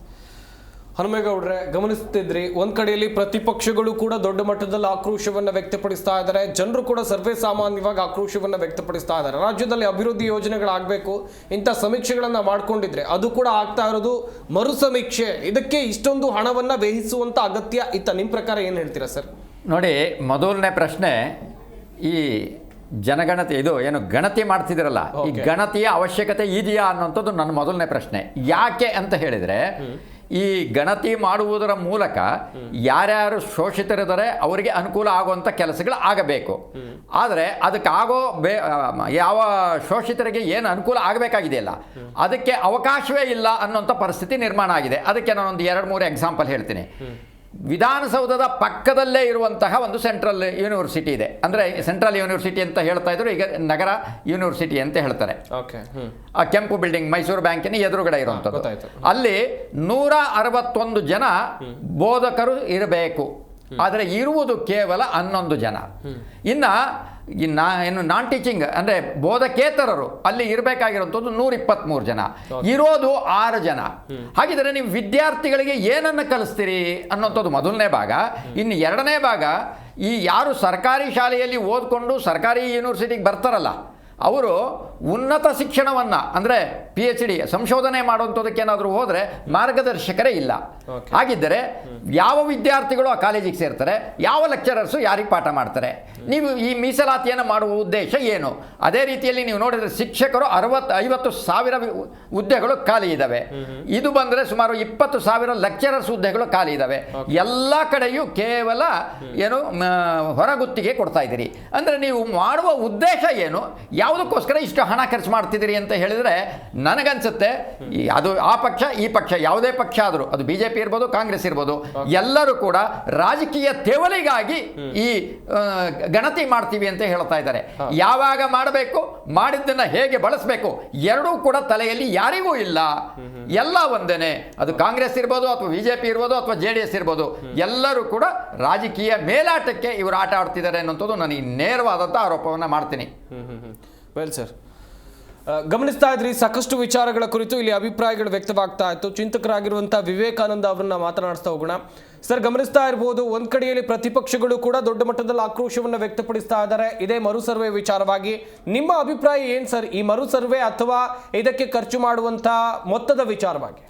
ಹನುಮೇಗೌಡ್ರೆ, ಗಮನಿಸ್ತಿದ್ರಿ, ಒಂದ್ ಕಡೆಯಲ್ಲಿ ಪ್ರತಿಪಕ್ಷಗಳು ಕೂಡ ದೊಡ್ಡ ಮಟ್ಟದಲ್ಲಿ ಆಕ್ರೋಶವನ್ನ ವ್ಯಕ್ತಪಡಿಸ್ತಾ ಇದ್ದಾರೆ, ಜನರು ಕೂಡ ಸರ್ವೇ ಸಾಮಾನ್ಯವಾಗಿ ಆಕ್ರೋಶವನ್ನ ವ್ಯಕ್ತಪಡಿಸ್ತಾ ಇದ್ದಾರೆ. ರಾಜ್ಯದಲ್ಲಿ ಅಭಿವೃದ್ಧಿ ಯೋಜನೆಗಳಾಗಬೇಕು, ಇಂಥ ಸಮೀಕ್ಷೆಗಳನ್ನ ಮಾಡ್ಕೊಂಡಿದ್ರೆ ಅದು ಕೂಡ ಆಗ್ತಾ ಇರೋದು ಮರು ಸಮೀಕ್ಷೆ. ಇದಕ್ಕೆ ಇಷ್ಟೊಂದು ಹಣವನ್ನ ವ್ಯಯಿಸುವಂತ ಅಗತ್ಯ ಇತ್ತ? ನಿಮ್ಮ ಪ್ರಕಾರ ಏನು ಹೇಳ್ತೀರಾ ಸರ್? ನೋಡಿ, ಮೊದಲನೇ ಪ್ರಶ್ನೆ, ಈ ಜನಗಣತಿ ಇದು ಏನು ಗಣತಿ ಮಾಡ್ತಿದ್ದೀರಲ್ಲ, ಈ ಗಣತಿಯ ಅವಶ್ಯಕತೆ ಇದೆಯಾ ಅನ್ನೋಂಥದ್ದು ನನ್ನ ಮೊದಲನೇ ಪ್ರಶ್ನೆ. ಯಾಕೆ ಅಂತ ಹೇಳಿದರೆ, ಈ ಗಣತಿ ಮಾಡುವುದರ ಮೂಲಕ ಯಾರ್ಯಾರು ಶೋಷಿತರಿದ್ದಾರೆ ಅವರಿಗೆ ಅನುಕೂಲ ಆಗುವಂಥ ಕೆಲಸಗಳು ಆಗಬೇಕು. ಆದರೆ ಅದಕ್ಕಾಗೋ ಯಾವ ಶೋಷಿತರಿಗೆ ಏನು ಅನುಕೂಲ ಆಗಬೇಕಾಗಿದೆಯಲ್ಲ ಅದಕ್ಕೆ ಅವಕಾಶವೇ ಇಲ್ಲ ಅನ್ನೋಂಥ ಪರಿಸ್ಥಿತಿ ನಿರ್ಮಾಣ ಆಗಿದೆ. ಅದಕ್ಕೆ ನಾನೊಂದು 2-3 ಎಕ್ಸಾಂಪಲ್ ಹೇಳ್ತೀನಿ. ವಿಧಾನಸೌಧದ ಪಕ್ಕದಲ್ಲೇ ಇರುವಂತಹ ಒಂದು ಸೆಂಟ್ರಲ್ ಯೂನಿವರ್ಸಿಟಿ ಇದೆ. ಅಂದರೆ ಸೆಂಟ್ರಲ್ ಯೂನಿವರ್ಸಿಟಿ ಅಂತ ಹೇಳ್ತಾ ಇದ್ರು, ಈಗ ನಗರ ಯೂನಿವರ್ಸಿಟಿ ಅಂತ ಹೇಳ್ತಾರೆ. ಆ ಕೆಂಪು ಬಿಲ್ಡಿಂಗ್ ಮೈಸೂರು ಬ್ಯಾಂಕಿನ ಎದುರುಗಡೆ ಇರುವಂಥದ್ದು. ಅಲ್ಲಿ 161 ಜನ ಬೋಧಕರು ಇರಬೇಕು, ಆದರೆ ಇರುವುದು ಕೇವಲ 11 ಜನ. ಇನ್ನು ನಾನ್ ಟೀಚಿಂಗ್ ಅಂದರೆ ಬೋಧಕೇತರರು ಅಲ್ಲಿ ಇರಬೇಕಾಗಿರುವಂಥದ್ದು 123 ಜನ, ಇರೋದು 6 ಜನ. ಹಾಗಿದ್ರೆ ನೀವು ವಿದ್ಯಾರ್ಥಿಗಳಿಗೆ ಏನನ್ನು ಕಲಿಸ್ತೀರಿ ಅನ್ನೋಂಥದ್ದು ಮೊದಲನೇ ಭಾಗ. ಇನ್ನು ಎರಡನೇ ಭಾಗ, ಈ ಯಾರು ಸರ್ಕಾರಿ ಶಾಲೆಯಲ್ಲಿ ಓದ್ಕೊಂಡು ಸರ್ಕಾರಿ ಯೂನಿವರ್ಸಿಟಿಗೆ ಬರ್ತಾರಲ್ಲ ಅವರು ಉನ್ನತ ಶಿಕ್ಷಣವನ್ನು ಅಂದರೆ PhD ಸಂಶೋಧನೆ ಮಾಡುವಂಥದಕ್ಕೇನಾದರೂ ಹೋದರೆ ಮಾರ್ಗದರ್ಶಕರೇ ಇಲ್ಲ. ಹಾಗಿದ್ದರೆ ಯಾವ ವಿದ್ಯಾರ್ಥಿಗಳು ಆ ಕಾಲೇಜಿಗೆ ಸೇರ್ತಾರೆ, ಯಾವ ಲೆಕ್ಚರರ್ಸು ಯಾರಿಗೆ ಪಾಠ ಮಾಡ್ತಾರೆ? ನೀವು ಈ ಮೀಸಲಾತಿಯನ್ನು ಮಾಡುವ ಉದ್ದೇಶ ಏನು? ಅದೇ ರೀತಿಯಲ್ಲಿ ನೀವು ನೋಡಿದರೆ ಶಿಕ್ಷಕರು 50 ಸಾವಿರ ಹುದ್ದೆಗಳು ಖಾಲಿ ಇದ್ದಾವೆ. ಇದು ಬಂದರೆ ಸುಮಾರು 20 ಸಾವಿರ ಲೆಕ್ಚರರ್ಸ್ ಹುದ್ದೆಗಳು ಖಾಲಿ ಇದ್ದಾವೆ. ಎಲ್ಲ ಕಡೆಯೂ ಕೇವಲ ಏನು ಹೊರಗುತ್ತಿಗೆ ಕೊಡ್ತಾ ಇದ್ದೀರಿ. ಅಂದರೆ ನೀವು ಮಾಡುವ ಉದ್ದೇಶ ಏನು? ಯಾವುದಕ್ಕೋಸ್ಕರ ಇಷ್ಟು ಹಣ ಖರ್ಚು ಮಾಡ್ತಿದ್ದೀರಿ ಅಂತ ಹೇಳಿದರೆ ನನಗನ್ಸುತ್ತೆ ಅದು ಆ ಪಕ್ಷ ಈ ಪಕ್ಷ ಯಾವುದೇ ಪಕ್ಷ ಆದರೂ, ಅದು BJP ಇರ್ಬೋದು, ಕಾಂಗ್ರೆಸ್ ಇರ್ಬೋದು, ಎಲ್ಲರೂ ಕೂಡ ರಾಜಕೀಯ ತೆವಲಿಗಾಗಿ ಈ ಗಣತಿ ಮಾಡ್ತೀವಿ ಅಂತ ಹೇಳ್ತಾ ಇದ್ದಾರೆ. ಯಾವಾಗ ಮಾಡಬೇಕು, ಮಾಡಿದ್ದನ್ನು ಹೇಗೆ ಬಳಸಬೇಕು, ಎರಡೂ ಕೂಡ ತಲೆಯಲ್ಲಿ ಯಾರಿಗೂ ಇಲ್ಲ. ಎಲ್ಲ ಒಂದೇನೆ, ಅದು ಕಾಂಗ್ರೆಸ್ ಇರ್ಬೋದು ಅಥವಾ BJP ಇರ್ಬೋದು ಅಥವಾ JDS ಇರ್ಬೋದು, ಎಲ್ಲರೂ ಕೂಡ ರಾಜಕೀಯ ಮೇಲಾಟಕ್ಕೆ ಇವರು ಆಟ ಆಡ್ತಿದ್ದಾರೆ ಅನ್ನೋಂಥದ್ದು ನನಗೆ ನೇರವಾದಂಥ ಆರೋಪವನ್ನು ಮಾಡ್ತೀನಿ. ವೆಲ್ ಸರ್, ಗಮನಿಸ್ತಾ ಇದ್ರಿ, ಸಾಕಷ್ಟು ವಿಚಾರಗಳ ಕುರಿತು ಇಲ್ಲಿ ಅಭಿಪ್ರಾಯಗಳು ವ್ಯಕ್ತವಾಗ್ತಾ ಇತ್ತು. ಚಿಂತಕರಾಗಿರುವಂತಹ ವಿವೇಕಾನಂದ ಅವರನ್ನ ಮಾತನಾಡಿಸ್ತಾ ಹೋಗೋಣ. ಸರ್, ಗಮನಿಸ್ತಾ ಇರಬಹುದು, ಒಂದ್ ಕಡೆಯಲ್ಲಿ ಪ್ರತಿಪಕ್ಷಗಳು ಕೂಡ ದೊಡ್ಡ ಮಟ್ಟದಲ್ಲಿ ಆಕ್ರೋಶವನ್ನು ವ್ಯಕ್ತಪಡಿಸ್ತಾ ಇದ್ದಾರೆ ಇದೇ ಮರು ಸರ್ವೆ ವಿಚಾರವಾಗಿ. ನಿಮ್ಮ ಅಭಿಪ್ರಾಯ ಏನ್ ಸರ್, ಈ ಮರು ಸರ್ವೆ ಅಥವಾ ಇದಕ್ಕೆ ಖರ್ಚು ಮಾಡುವಂತಹ ಮೊತ್ತದ ವಿಚಾರವಾಗಿ?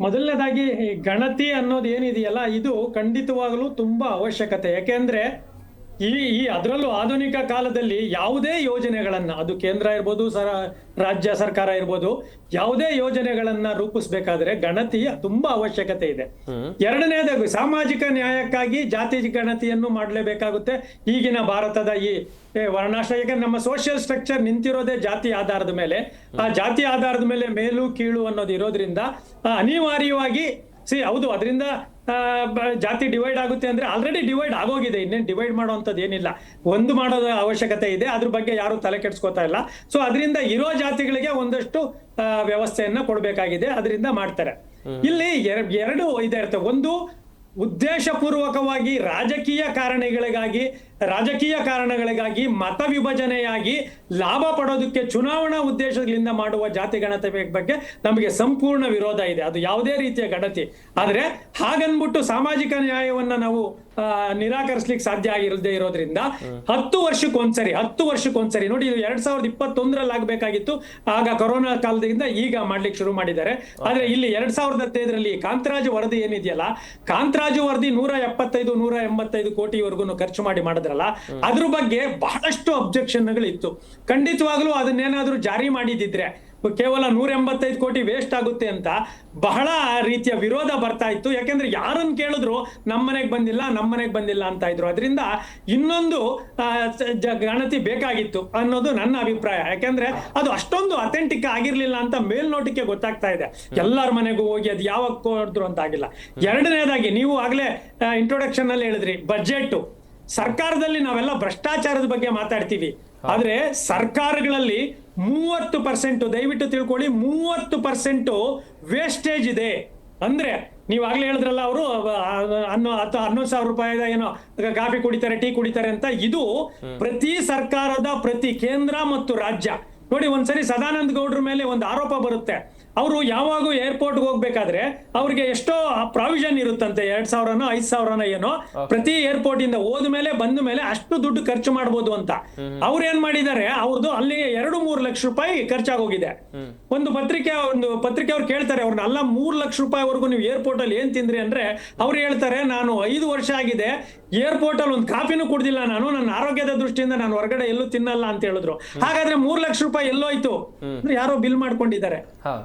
ಮೊದಲನೇದಾಗಿ ಈ ಗಣತಿ ಅನ್ನೋದು ಏನಿದೆಯಲ್ಲ, ಇದು ಖಂಡಿತವಾಗಲೂ ತುಂಬಾ ಅವಶ್ಯಕತೆ. ಯಾಕೆಂದ್ರೆ ಈ ಅದರಲ್ಲೂ ಆಧುನಿಕ ಕಾಲದಲ್ಲಿ ಯಾವುದೇ ಯೋಜನೆಗಳನ್ನ, ಅದು ಕೇಂದ್ರ ಇರ್ಬೋದು, ರಾಜ್ಯ ಸರ್ಕಾರ ಇರ್ಬೋದು, ಯಾವುದೇ ಯೋಜನೆಗಳನ್ನ ರೂಪಿಸ್ಬೇಕಾದ್ರೆ ಗಣತಿಯ ತುಂಬಾ ಅವಶ್ಯಕತೆ ಇದೆ. ಎರಡನೇದಾಗಿ ಸಾಮಾಜಿಕ ನ್ಯಾಯಕ್ಕಾಗಿ ಜಾತಿ ಗಣತಿಯನ್ನು ಮಾಡಲೇಬೇಕಾಗುತ್ತೆ. ಈಗಿನ ಭಾರತದ ಈ ವರ್ಣಾಶ್ರಮ, ಯಾಕಂದ್ರೆ ನಮ್ಮ ಸೋಷಿಯಲ್ ಸ್ಟ್ರಕ್ಚರ್ ನಿಂತಿರೋದೇ ಜಾತಿ ಆಧಾರದ ಮೇಲೆ. ಆ ಜಾತಿ ಆಧಾರದ ಮೇಲೆ ಮೇಲು ಕೀಳು ಅನ್ನೋದು ಇರೋದ್ರಿಂದ ಅನಿವಾರ್ಯವಾಗಿ ಹೌದು, ಅದರಿಂದ ಜಾತಿ ಡಿವೈಡ್ ಆಗುತ್ತೆ ಅಂದ್ರೆ ಆಲ್ರೆಡಿ ಡಿವೈಡ್ ಆಗೋಗಿದೆ, ಇನ್ನೇನು ಡಿವೈಡ್ ಮಾಡುವಂಥದ್ದು ಏನಿಲ್ಲ, ಒಂದು ಮಾಡೋದ ಅವಶ್ಯಕತೆ ಇದೆ, ಅದ್ರ ಬಗ್ಗೆ ಯಾರು ತಲೆ ಕೆಡಿಸ್ಕೋತಾ ಇಲ್ಲ. ಸೊ ಅದರಿಂದ ಇರೋ ಜಾತಿಗಳಿಗೆ ಒಂದಷ್ಟು ವ್ಯವಸ್ಥೆಯನ್ನ ಕೊಡಬೇಕಾಗಿದೆ, ಅದರಿಂದ ಮಾಡ್ತಾರೆ. ಇಲ್ಲಿ ಎರಡು ಇದೆ ಇರ್ತವೆ. ಒಂದು, ಉದ್ದೇಶಪೂರ್ವಕವಾಗಿ ರಾಜಕೀಯ ಕಾರಣಗಳಿಗಾಗಿ ಮತ ವಿಭಜನೆಯಾಗಿ ಲಾಭ ಪಡೋದಕ್ಕೆ ಚುನಾವಣಾ ಉದ್ದೇಶಗಳಿಂದ ಮಾಡುವ ಜಾತಿ ಗಣತಿ ಬಗ್ಗೆ ನಮಗೆ ಸಂಪೂರ್ಣ ವಿರೋಧ ಇದೆ. ಅದು ಯಾವುದೇ ರೀತಿಯ ಗಣತಿ. ಆದ್ರೆ ಹಾಗನ್ಬಿಟ್ಟು ಸಾಮಾಜಿಕ ನ್ಯಾಯವನ್ನ ನಾವು ನಿರಾಕರಿಸ್ಲಿಕ್ಕೆ ಸಾಧ್ಯ ಆಗಿರದೇ ಇರೋದ್ರಿಂದ 10 ವರ್ಷಕ್ಕೊಂದ್ಸರಿ ನೋಡಿ, ಇದು 2021ರಲ್ಲಿ ಆಗ್ಬೇಕಾಗಿತ್ತು, ಆಗ ಕೊರೋನಾ ಕಾಲದಿಂದ ಈಗ ಮಾಡ್ಲಿಕ್ಕೆ ಶುರು ಮಾಡಿದ್ದಾರೆ. ಆದ್ರೆ ಇಲ್ಲಿ 2015ರಲ್ಲಿ ಕಾಂತರಾಜು ವರದಿ ಏನಿದೆಯಲ್ಲ, ಕಾಂತರಾಜು ವರದಿ 175-185 ಕೋಟಿವರೆಗೂ ಖರ್ಚು ಮಾಡಿದ್ರಲ್ಲ, ಅದ್ರ ಬಗ್ಗೆ ಬಹಳಷ್ಟು ಅಬ್ಜೆಕ್ಷನ್ಗಳು ಇತ್ತು. ಖಂಡಿತವಾಗ್ಲೂ ಅದನ್ನೇನಾದ್ರೂ ಜಾರಿ ಮಾಡಿದಿದ್ರೆ ಕೇವಲ 185 ಕೋಟಿ ವೇಸ್ಟ್ ಆಗುತ್ತೆ ಅಂತ ಬಹಳ ರೀತಿಯ ವಿರೋಧ ಬರ್ತಾ ಇತ್ತು. ಯಾಕೆಂದ್ರೆ ಯಾರನ್ನು ಕೇಳಿದ್ರು ನಮ್ಮನೆಗೆ ಬಂದಿಲ್ಲ ಅಂತ ಇದ್ರು. ಅದರಿಂದ ಇನ್ನೊಂದು ಗಣತಿ ಬೇಕಾಗಿತ್ತು ಅನ್ನೋದು ನನ್ನ ಅಭಿಪ್ರಾಯ. ಯಾಕೆಂದ್ರೆ ಅದು ಅಷ್ಟೊಂದು ಅಥೆಂಟಿಕ್ ಆಗಿರ್ಲಿಲ್ಲ ಅಂತ ಮೇಲ್ನೋಟಕ್ಕೆ ಗೊತ್ತಾಗ್ತಾ ಇದೆ. ಎಲ್ಲರ ಮನೆಗೂ ಹೋಗಿ ಅದು ಯಾವಾಗ ಕೊಡ್ರು ಅಂತ ಆಗಿಲ್ಲ. ಎರಡನೇದಾಗಿ, ನೀವು ಆಗ್ಲೇ ಇಂಟ್ರೊಡಕ್ಷನ್ ಅಲ್ಲಿ ಹೇಳಿದ್ರಿ ಬಜೆಟ್. ಸರ್ಕಾರದಲ್ಲಿ ನಾವೆಲ್ಲ ಭ್ರಷ್ಟಾಚಾರದ ಬಗ್ಗೆ ಮಾತಾಡ್ತೀವಿ, ಆದ್ರೆ ಸರ್ಕಾರಗಳಲ್ಲಿ 30%, ದಯವಿಟ್ಟು ತಿಳ್ಕೊಳ್ಳಿ, 30% ವೇಸ್ಟೇಜ್ ಇದೆ. ಅಂದ್ರೆ ನೀವಾಗ್ಲೇ ಹೇಳಿದ್ರಲ್ಲ, ಅವರು 11,000 ರೂಪಾಯಿದ ಏನೋ ಕಾಫಿ ಕುಡಿತಾರೆ, ಟೀ ಕುಡಿತಾರೆ ಅಂತ. ಇದು ಪ್ರತಿ ಸರ್ಕಾರದ, ಪ್ರತಿ ಕೇಂದ್ರ ಮತ್ತು ರಾಜ್ಯ. ನೋಡಿ, ಒಂದ್ಸರಿ ಸದಾನಂದ ಗೌಡ್ರ ಮೇಲೆ ಒಂದು ಆರೋಪ ಬರುತ್ತೆ. ಅವರು ಯಾವಾಗ ಏರ್ಪೋರ್ಟ್ ಹೋಗ್ಬೇಕಾದ್ರೆ ಅವ್ರಿಗೆ ಎಷ್ಟೋ ಪ್ರಾವಿಷನ್ ಇರುತ್ತಂತೆ, 2,000ನೋ 5,000ನೋ ಏನೋ, ಪ್ರತಿ ಏರ್ಪೋರ್ಟ್ ಇಂದ ಹೋದ್ಮೇಲೆ ಬಂದ ಮೇಲೆ ಅಷ್ಟು ದುಡ್ಡು ಖರ್ಚು ಮಾಡ್ಬೋದು ಅಂತ. ಅವ್ರು ಏನ್ ಮಾಡಿದ್ದಾರೆ, ಅವ್ರದ್ದು ಅಲ್ಲಿಗೆ 2-3 ಲಕ್ಷ ರೂಪಾಯಿ ಖರ್ಚಾಗೋಗಿದೆ. ಒಂದು ಪತ್ರಿಕೆ ಅವ್ರು ಕೇಳ್ತಾರೆ ಅವ್ರನ್ನ, ಅಲ್ಲ 3 ಲಕ್ಷ ರೂಪಾಯಿವರೆಗೂ ನೀವು ಏರ್ಪೋರ್ಟ್ ಅಲ್ಲಿ ಏನ್ ತಿಂದ್ರಿ ಅಂದ್ರೆ, ಅವ್ರು ಹೇಳ್ತಾರೆ, ನಾನು 5 ವರ್ಷ ಆಗಿದೆ ಏರ್ಪೋರ್ಟ್ ಅಲ್ಲಿ ಒಂದು ಕಾಫಿನೂ ಕುಡ್ದಿಲ್ಲ, ನನ್ನ ಆರೋಗ್ಯದ ದೃಷ್ಟಿಯಿಂದ ನಾನು ಹೊರಗಡೆ ಎಲ್ಲೂ ತಿನ್ನಲ್ಲ ಅಂತ ಹೇಳಿದ್ರು. ಹಾಗಾದ್ರೆ 3 ಲಕ್ಷ ರೂಪಾಯಿ ಎಲ್ಲೋಯ್ತು? ಯಾರೋ ಬಿಲ್ ಮಾಡ್ಕೊಂಡಿದ್ದಾರೆ.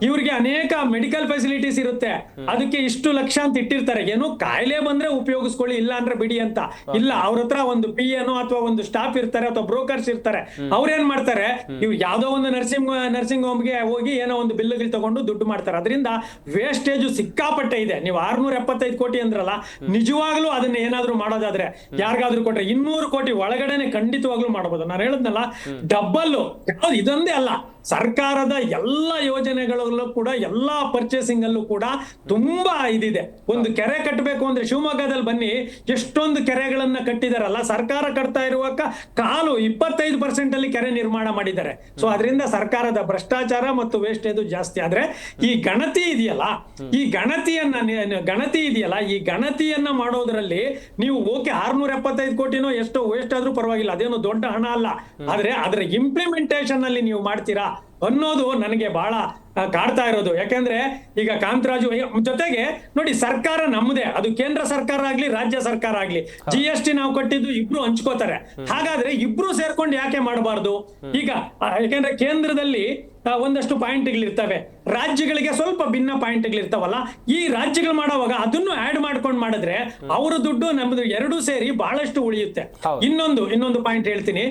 ಇವ್ರಿಗೆ ಅನೇಕ ಮೆಡಿಕಲ್ ಫೆಸಿಲಿಟೀಸ್ ಇರುತ್ತೆ, ಅದಕ್ಕೆ ಇಷ್ಟು ಲಕ್ಷ ಅಂತ ಇಟ್ಟಿರ್ತಾರೆ. ಏನು ಕಾಯಿಲೆ ಬಂದ್ರೆ ಉಪಯೋಗಿಸ್ಕೊಳ್ಳಿ, ಇಲ್ಲ ಅಂದ್ರೆ ಬಿಡಿ ಅಂತ. ಇಲ್ಲ, ಅವ್ರ ಹತ್ರ ಒಂದು PNO ಅಥವಾ ಒಂದು ಸ್ಟಾಫ್ ಇರ್ತಾರೆ, ಅಥವಾ ಬ್ರೋಕರ್ಸ್ ಇರ್ತಾರೆ. ಅವ್ರೇನ್ ಮಾಡ್ತಾರೆ, ಇವ್ರು ಯಾವ್ದೋ ಒಂದು ನರ್ಸಿಂಗ್ ಹೋಮ್ಗೆ ಹೋಗಿ ಏನೋ ಒಂದು ಬಿಲ್ಗಳು ತಗೊಂಡು ದುಡ್ಡು ಮಾಡ್ತಾರೆ. ಅದರಿಂದ ವೇಸ್ಟೇಜ್ ಸಿಕ್ಕಾಪಟ್ಟೆ ಇದೆ. ನೀವು 675 ಕೋಟಿ ಅಂದ್ರಲ್ಲ, ನಿಜವಾಗ್ಲೂ ಅದನ್ನ ಏನಾದ್ರೂ ಮಾಡೋದಾದ್ರೆ, ಯಾರಿಗಾದ್ರೂ ಕೊಟ್ರೆ 200 ಕೋಟಿ ಒಳಗಡೆನೆ ಖಂಡಿತವಾಗ್ಲೂ ಮಾಡಬಹುದು. ನಾನು ಹೇಳದ್ನಲ್ಲ, ಡಬ್ಬಲ್. ಇದೊಂದೇ ಅಲ್ಲ, ಸರ್ಕಾರದ ಎಲ್ಲ ಯೋಜನೆಗಳಲ್ಲೂ ಕೂಡ, ಎಲ್ಲಾ ಪರ್ಚೇಸಿಂಗ್ ಅಲ್ಲೂ ಕೂಡ ತುಂಬಾ ಇದಿದೆ. ಒಂದು ಕೆರೆ ಕಟ್ಟಬೇಕು ಅಂದ್ರೆ ಶಿವಮೊಗ್ಗದಲ್ಲಿ ಬನ್ನಿ, ಎಷ್ಟೊಂದು ಕೆರೆಗಳನ್ನ ಕಟ್ಟಿದಾರಲ್ಲ. ಸರ್ಕಾರ ಕಟ್ತಾ ಇರುವಾಗ 25% ಅಲ್ಲಿ ಕೆರೆ ನಿರ್ಮಾಣ ಮಾಡಿದ್ದಾರೆ. ಸೊ ಅದರಿಂದ ಸರ್ಕಾರದ ಭ್ರಷ್ಟಾಚಾರ ಮತ್ತು ವೇಸ್ಟೇಜ್ ಜಾಸ್ತಿ. ಆದ್ರೆ ಈ ಗಣತಿ ಇದೆಯಲ್ಲ, ಈ ಗಣತಿಯನ್ನ ಮಾಡೋದ್ರಲ್ಲಿ ನೀವು ಓಕೆ 675 ಕೋಟಿನೋ ಎಷ್ಟೋ ವೇಸ್ಟ್ ಆದ್ರೂ ಪರವಾಗಿಲ್ಲ, ಅದೇನು ದೊಡ್ಡ ಹಣ ಅಲ್ಲ. ಆದ್ರೆ ಅದರ ಇಂಪ್ಲಿಮೆಂಟೇಷನ್ ಅಲ್ಲಿ ನೀವು ಮಾಡ್ತೀರಾ ಅನ್ನೋದು ನನಗೆ ಬಹಳ ಕಾಡ್ತಾ ಇರೋದು. ಯಾಕೆಂದ್ರೆ ಈಗ ಕಾಂತರಾಜು ಜೊತೆಗೆ ನೋಡಿ, ಸರ್ಕಾರ ನಮ್ಮದೇ, ಅದು ಕೇಂದ್ರ ಸರ್ಕಾರ ಆಗ್ಲಿ ರಾಜ್ಯ ಸರ್ಕಾರ ಆಗ್ಲಿ, GST ನಾವು ಕಟ್ಟಿದ್ದು ಇಬ್ರು ಹಂಚ್ಕೋತಾರೆ. ಹಾಗಾದ್ರೆ ಇಬ್ರು ಸೇರ್ಕೊಂಡು ಯಾಕೆ ಮಾಡಬಾರ್ದು? ಈಗ ಯಾಕೆಂದ್ರೆ ಕೇಂದ್ರದಲ್ಲಿ ಒಂದಷ್ಟು ಪಾಯಿಂಟ್ಗಳಿರ್ತವೆ, ರಾಜ್ಯಗಳಿಗೆ ಸ್ವಲ್ಪ ಭಿನ್ನ ಪಾಯಿಂಟ್ಗಳಿರ್ತಾವಲ್ಲ. ಈ ರಾಜ್ಯಗಳು ಮಾಡುವಾಗ ಅದನ್ನು ಆಡ್ ಮಾಡ್ಕೊಂಡು ಮಾಡಿದ್ರೆ ಅವರ ದುಡ್ಡು ನಮ್ದು ಎರಡೂ ಸೇರಿ ಬಹಳಷ್ಟು ಉಳಿಯುತ್ತೆ. ಇನ್ನೊಂದು ಪಾಯಿಂಟ್ ಹೇಳ್ತೀನಿ.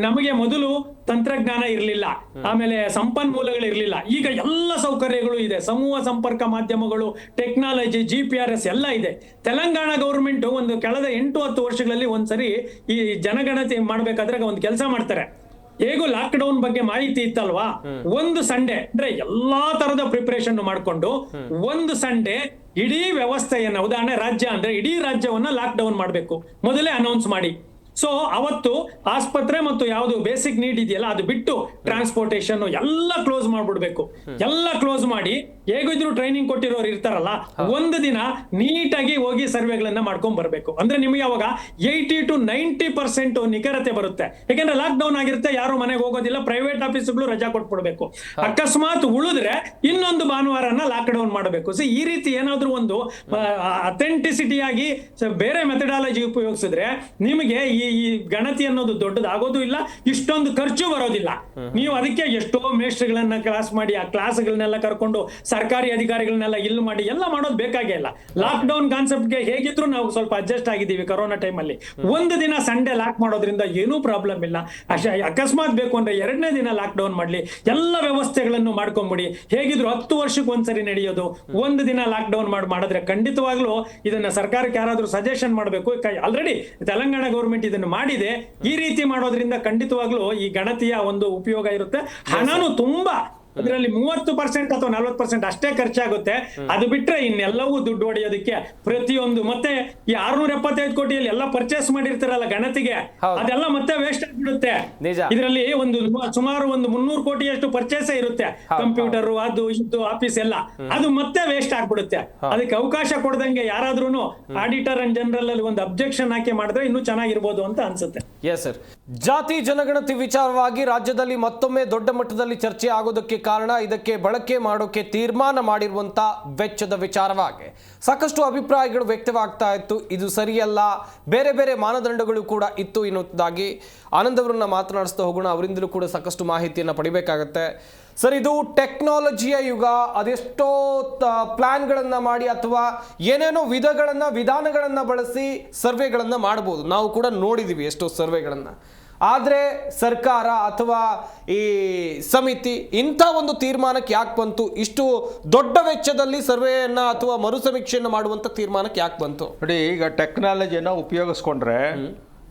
ನಮಗೆ ಮೊದಲು ತಂತ್ರಜ್ಞಾನ ಇರಲಿಲ್ಲ, ಆಮೇಲೆ ಸಂಪನ್ಮೂಲಗಳು ಇರಲಿಲ್ಲ. ಈಗ ಎಲ್ಲ ಸೌಕರ್ಯಗಳು ಇದೆ, ಸಮೂಹ ಸಂಪರ್ಕ ಮಾಧ್ಯಮಗಳು, ಟೆಕ್ನಾಲಜಿ, GPRS ಎಲ್ಲ ಇದೆ. ತೆಲಂಗಾಣ ಗೌರ್ಮೆಂಟ್ ಒಂದು ಕಳೆದ 8-10 ವರ್ಷಗಳಲ್ಲಿ ಒಂದ್ಸರಿ ಈ ಜನಗಣತಿ ಮಾಡ್ಬೇಕಾದ್ರೆ ಒಂದು ಕೆಲಸ ಮಾಡ್ತಾರೆ. ಹೇಗೂ ಲಾಕ್ ಡೌನ್ ಬಗ್ಗೆ ಮಾಹಿತಿ ಇತ್ತಲ್ವಾ, ಒಂದು ಸಂಡೇ ಅಂದ್ರೆ ಎಲ್ಲಾ ತರದ ಪ್ರಿಪರೇಷನ್ ಮಾಡ್ಕೊಂಡು ಒಂದು ಸಂಡೇ ಇಡೀ ವ್ಯವಸ್ಥೆಯನ್ನ, ಉದಾಹರಣೆ ರಾಜ್ಯ ಅಂದ್ರೆ ಇಡೀ ರಾಜ್ಯವನ್ನ ಲಾಕ್ ಡೌನ್ ಮಾಡ್ಬೇಕು, ಮೊದಲೇ ಅನೌನ್ಸ್ ಮಾಡಿ. ಸೊ ಅವತ್ತು ಆಸ್ಪತ್ರೆ ಮತ್ತು ಯಾವುದು ಬೇಸಿಕ್ ನೀಡ್ ಇದೆಯಲ್ಲ ಅದು ಬಿಟ್ಟು ಟ್ರಾನ್ಸ್ಪೋರ್ಟೇಷನ್ ಎಲ್ಲ ಕ್ಲೋಸ್ ಮಾಡ್ಬಿಡ್ಬೇಕು. ಎಲ್ಲ ಕ್ಲೋಸ್ ಮಾಡಿ ಹೇಗಿದ್ರು ಟ್ರೈನಿಂಗ್ ಕೊಟ್ಟಿರೋರು ಇರ್ತಾರಲ್ಲ, ಒಂದು ದಿನ ನೀಟಾಗಿ ಹೋಗಿ ಸರ್ವೆಗಳನ್ನ ಮಾಡ್ಕೊಂಡ್ ಬರ್ಬೇಕು. ಅಂದ್ರೆ ನಿಮಗೆ ಅವಾಗ 80 to 90% ನಿಖರತೆ ಬರುತ್ತೆ. ಯಾಕಂದ್ರೆ ಲಾಕ್ ಡೌನ್ ಆಗಿರುತ್ತೆ, ಯಾರು ಮನೆಗೆ ಹೋಗೋದಿಲ್ಲ, ಪ್ರೈವೇಟ್ ಆಫೀಸ್ಗಳು ರಜಾ ಕೊಟ್ಬಿಡ್ಬೇಕು. ಅಕಸ್ಮಾತ್ ಉಳಿದ್ರೆ ಇನ್ನೊಂದು ಭಾನುವಾರನ ಲಾಕ್ ಡೌನ್ ಮಾಡಬೇಕು. ಸೊ ಈ ರೀತಿ ಏನಾದ್ರೂ ಒಂದು ಅಥೆಂಟಿಸಿಟಿ ಆಗಿ ಬೇರೆ ಮೆಥಡಾಲಜಿ ಉಪಯೋಗಿಸಿದ್ರೆ ನಿಮಗೆ ಈ ಗಣತಿ ಅನ್ನೋದು ದೊಡ್ಡದಾಗೋದು ಇಲ್ಲ, ಇಷ್ಟೊಂದು ಖರ್ಚು ಬರೋದಿಲ್ಲ. ನೀವು ಅದಕ್ಕೆ ಎಷ್ಟೋ ಮೇಸ್ಟ್ರಿಗಳನ್ನ ಕ್ಲಾಸ್ ಮಾಡಿ ಆ ಕ್ಲಾಸ್ಗಳನ್ನೆಲ್ಲ ಕರ್ಕೊಂಡು ಸರ್ಕಾರಿ ಅಧಿಕಾರಿಗಳನ್ನೆಲ್ಲ ಇಲ್ಲಿ ಮಾಡಿ ಎಲ್ಲ ಮಾಡೋದು ಬೇಕಾಗೇ ಇಲ್ಲ. ಲಾಕ್ ಡೌನ್ ಕಾನ್ಸೆಪ್ಟ್ಗೆ ಹೇಗಿದ್ರು ನಾವು ಸ್ವಲ್ಪ ಅಡ್ಜಸ್ಟ್ ಆಗಿದ್ದೀವಿ ಕೊರೋನಾ ಟೈಮಲ್ಲಿ. ಒಂದು ದಿನ ಸಂಡೇ ಲಾಕ್ ಮಾಡೋದ್ರಿಂದ ಏನೂ ಪ್ರಾಬ್ಲಮ್ ಇಲ್ಲ. ಅಕಸ್ಮಾತ್ ಬೇಕು ಅಂದ್ರೆ 2ನೇ ದಿನ ಲಾಕ್ ಡೌನ್ ಮಾಡ್ಲಿ, ಎಲ್ಲ ವ್ಯವಸ್ಥೆಗಳನ್ನು ಮಾಡ್ಕೊಂಬಿಡಿ. ಹೇಗಿದ್ರು 10 ವರ್ಷಕ್ಕೆ ಒಂದ್ಸರಿ ನಡೆಯೋದು, ಒಂದು ದಿನ ಲಾಕ್ ಡೌನ್ ಮಾಡಿದ್ರೆ ಖಂಡಿತವಾಗ್ಲೂ ಇದನ್ನ ಸರ್ಕಾರಕ್ಕೆ ಯಾರಾದ್ರೂ ಸಜೆಷನ್ ಮಾಡಬೇಕು. ಆಲ್ರೆಡಿ ತೆಲಂಗಾಣ ಗೌರ್ಮೆಂಟ್ ಇದನ್ನು ಮಾಡಿದೆ. ಈ ರೀತಿ ಮಾಡೋದ್ರಿಂದ ಖಂಡಿತವಾಗ್ಲೂ ಈ ಗಣತಿಯ ಒಂದು ಉಪಯೋಗ ಇರುತ್ತೆ. ಹಣನು ತುಂಬಾ ಅದರಲ್ಲಿ 30% ಅಥವಾ 40% ಅಷ್ಟೇ ಖರ್ಚಾಗುತ್ತೆ. ಅದು ಬಿಟ್ರೆ ಇನ್ನೆಲ್ಲವೂ ದುಡ್ಡು ಹೊಡೆಯೋದಕ್ಕೆ ಪ್ರತಿಯೊಂದು ಮತ್ತೆ ಈ 675 ಕೋಟಿಯಲ್ಲಿ ಎಲ್ಲ ಪರ್ಚೇಸ್ ಮಾಡಿರ್ತಾರಲ್ಲ ಗಣತಿಗೆ, ಅದೆಲ್ಲ ಮತ್ತೆ ವೇಸ್ಟ್ ಆಗಿಬಿಡುತ್ತೆ. ಇದರಲ್ಲಿ ಸುಮಾರು 300 ಕೋಟಿಯಷ್ಟು ಪರ್ಚೇಸ್ ಇರುತ್ತೆ, ಕಂಪ್ಯೂಟರ್ ಅದು ಇದು ಆಫೀಸ್ ಎಲ್ಲ, ಅದು ಮತ್ತೆ ವೇಸ್ಟ್ ಆಗ್ಬಿಡುತ್ತೆ. ಅದಕ್ಕೆ ಅವಕಾಶ ಕೊಡದಂಗೆ ಯಾರಾದ್ರೂ ಆಡಿಟರ್ ಅಂಡ್ ಜನರಲ್ ಅಲ್ಲಿ ಒಂದು ಅಬ್ಜೆಕ್ಷನ್ ಹಾಕಿ ಮಾಡಿದ್ರೆ ಇನ್ನೂ ಚೆನ್ನಾಗಿರ್ಬೋದು ಅಂತ ಅನ್ಸುತ್ತೆ. ಎಸ್ ಸರ್, ಜಾತಿ ಜನಗಣತಿ ವಿಚಾರವಾಗಿ ರಾಜ್ಯದಲ್ಲಿ ಮತ್ತೊಮ್ಮೆ ದೊಡ್ಡ ಮಟ್ಟದಲ್ಲಿ ಚರ್ಚೆ ಆಗೋದಕ್ಕೆ ಕಾರಣ ಇದಕ್ಕೆ ಬಳಕೆ ಮಾಡೋಕೆ ತೀರ್ಮಾನ ಮಾಡಿರುವಂತ ವೆಚ್ಚದ ವಿಚಾರವಾಗಿ ಸಾಕಷ್ಟು ಅಭಿಪ್ರಾಯಗಳು ವ್ಯಕ್ತವಾಗ್ತಾ ಇತ್ತು. ಇದು ಸರಿಯಲ್ಲ, ಬೇರೆ ಬೇರೆ ಮಾನದಂಡಗಳು ಕೂಡ ಇತ್ತು ಎನ್ನುವುದಾಗಿ ಆನಂದ್ ಅವರನ್ನ ಮಾತನಾಡಿಸ್ತಾ ಹೋಗೋಣ. ಅವರಿಂದಲೂ ಕೂಡ ಸಾಕಷ್ಟು ಮಾಹಿತಿಯನ್ನು ಪಡಿಬೇಕಾಗತ್ತೆ. ಸರ್, ಇದು ಟೆಕ್ನಾಲಜಿಯ ಯುಗ. ಅದೆಷ್ಟೋ ಪ್ಲಾನ್ಗಳನ್ನು ಮಾಡಿ ಅಥವಾ ಏನೇನೋ ವಿಧಾನಗಳನ್ನು ಬಳಸಿ ಸರ್ವೆಗಳನ್ನು ಮಾಡ್ಬೋದು. ನಾವು ಕೂಡ ನೋಡಿದ್ದೀವಿ ಎಷ್ಟೋ ಸರ್ವೆಗಳನ್ನು. ಆದರೆ ಸರ್ಕಾರ ಅಥವಾ ಈ ಸಮಿತಿ ಇಂಥ ಒಂದು ತೀರ್ಮಾನಕ್ಕೆ ಯಾಕೆ ಬಂತು? ಇಷ್ಟು ದೊಡ್ಡ ವೆಚ್ಚದಲ್ಲಿ ಸರ್ವೆಯನ್ನು ಅಥವಾ ಮರುಸಮೀಕ್ಷೆಯನ್ನು ಮಾಡುವಂಥ ತೀರ್ಮಾನಕ್ಕೆ ಯಾಕೆ ಬಂತು? ನೋಡಿ, ಈಗ ಟೆಕ್ನಾಲಜಿಯನ್ನು ಉಪಯೋಗಿಸ್ಕೊಂಡ್ರೆ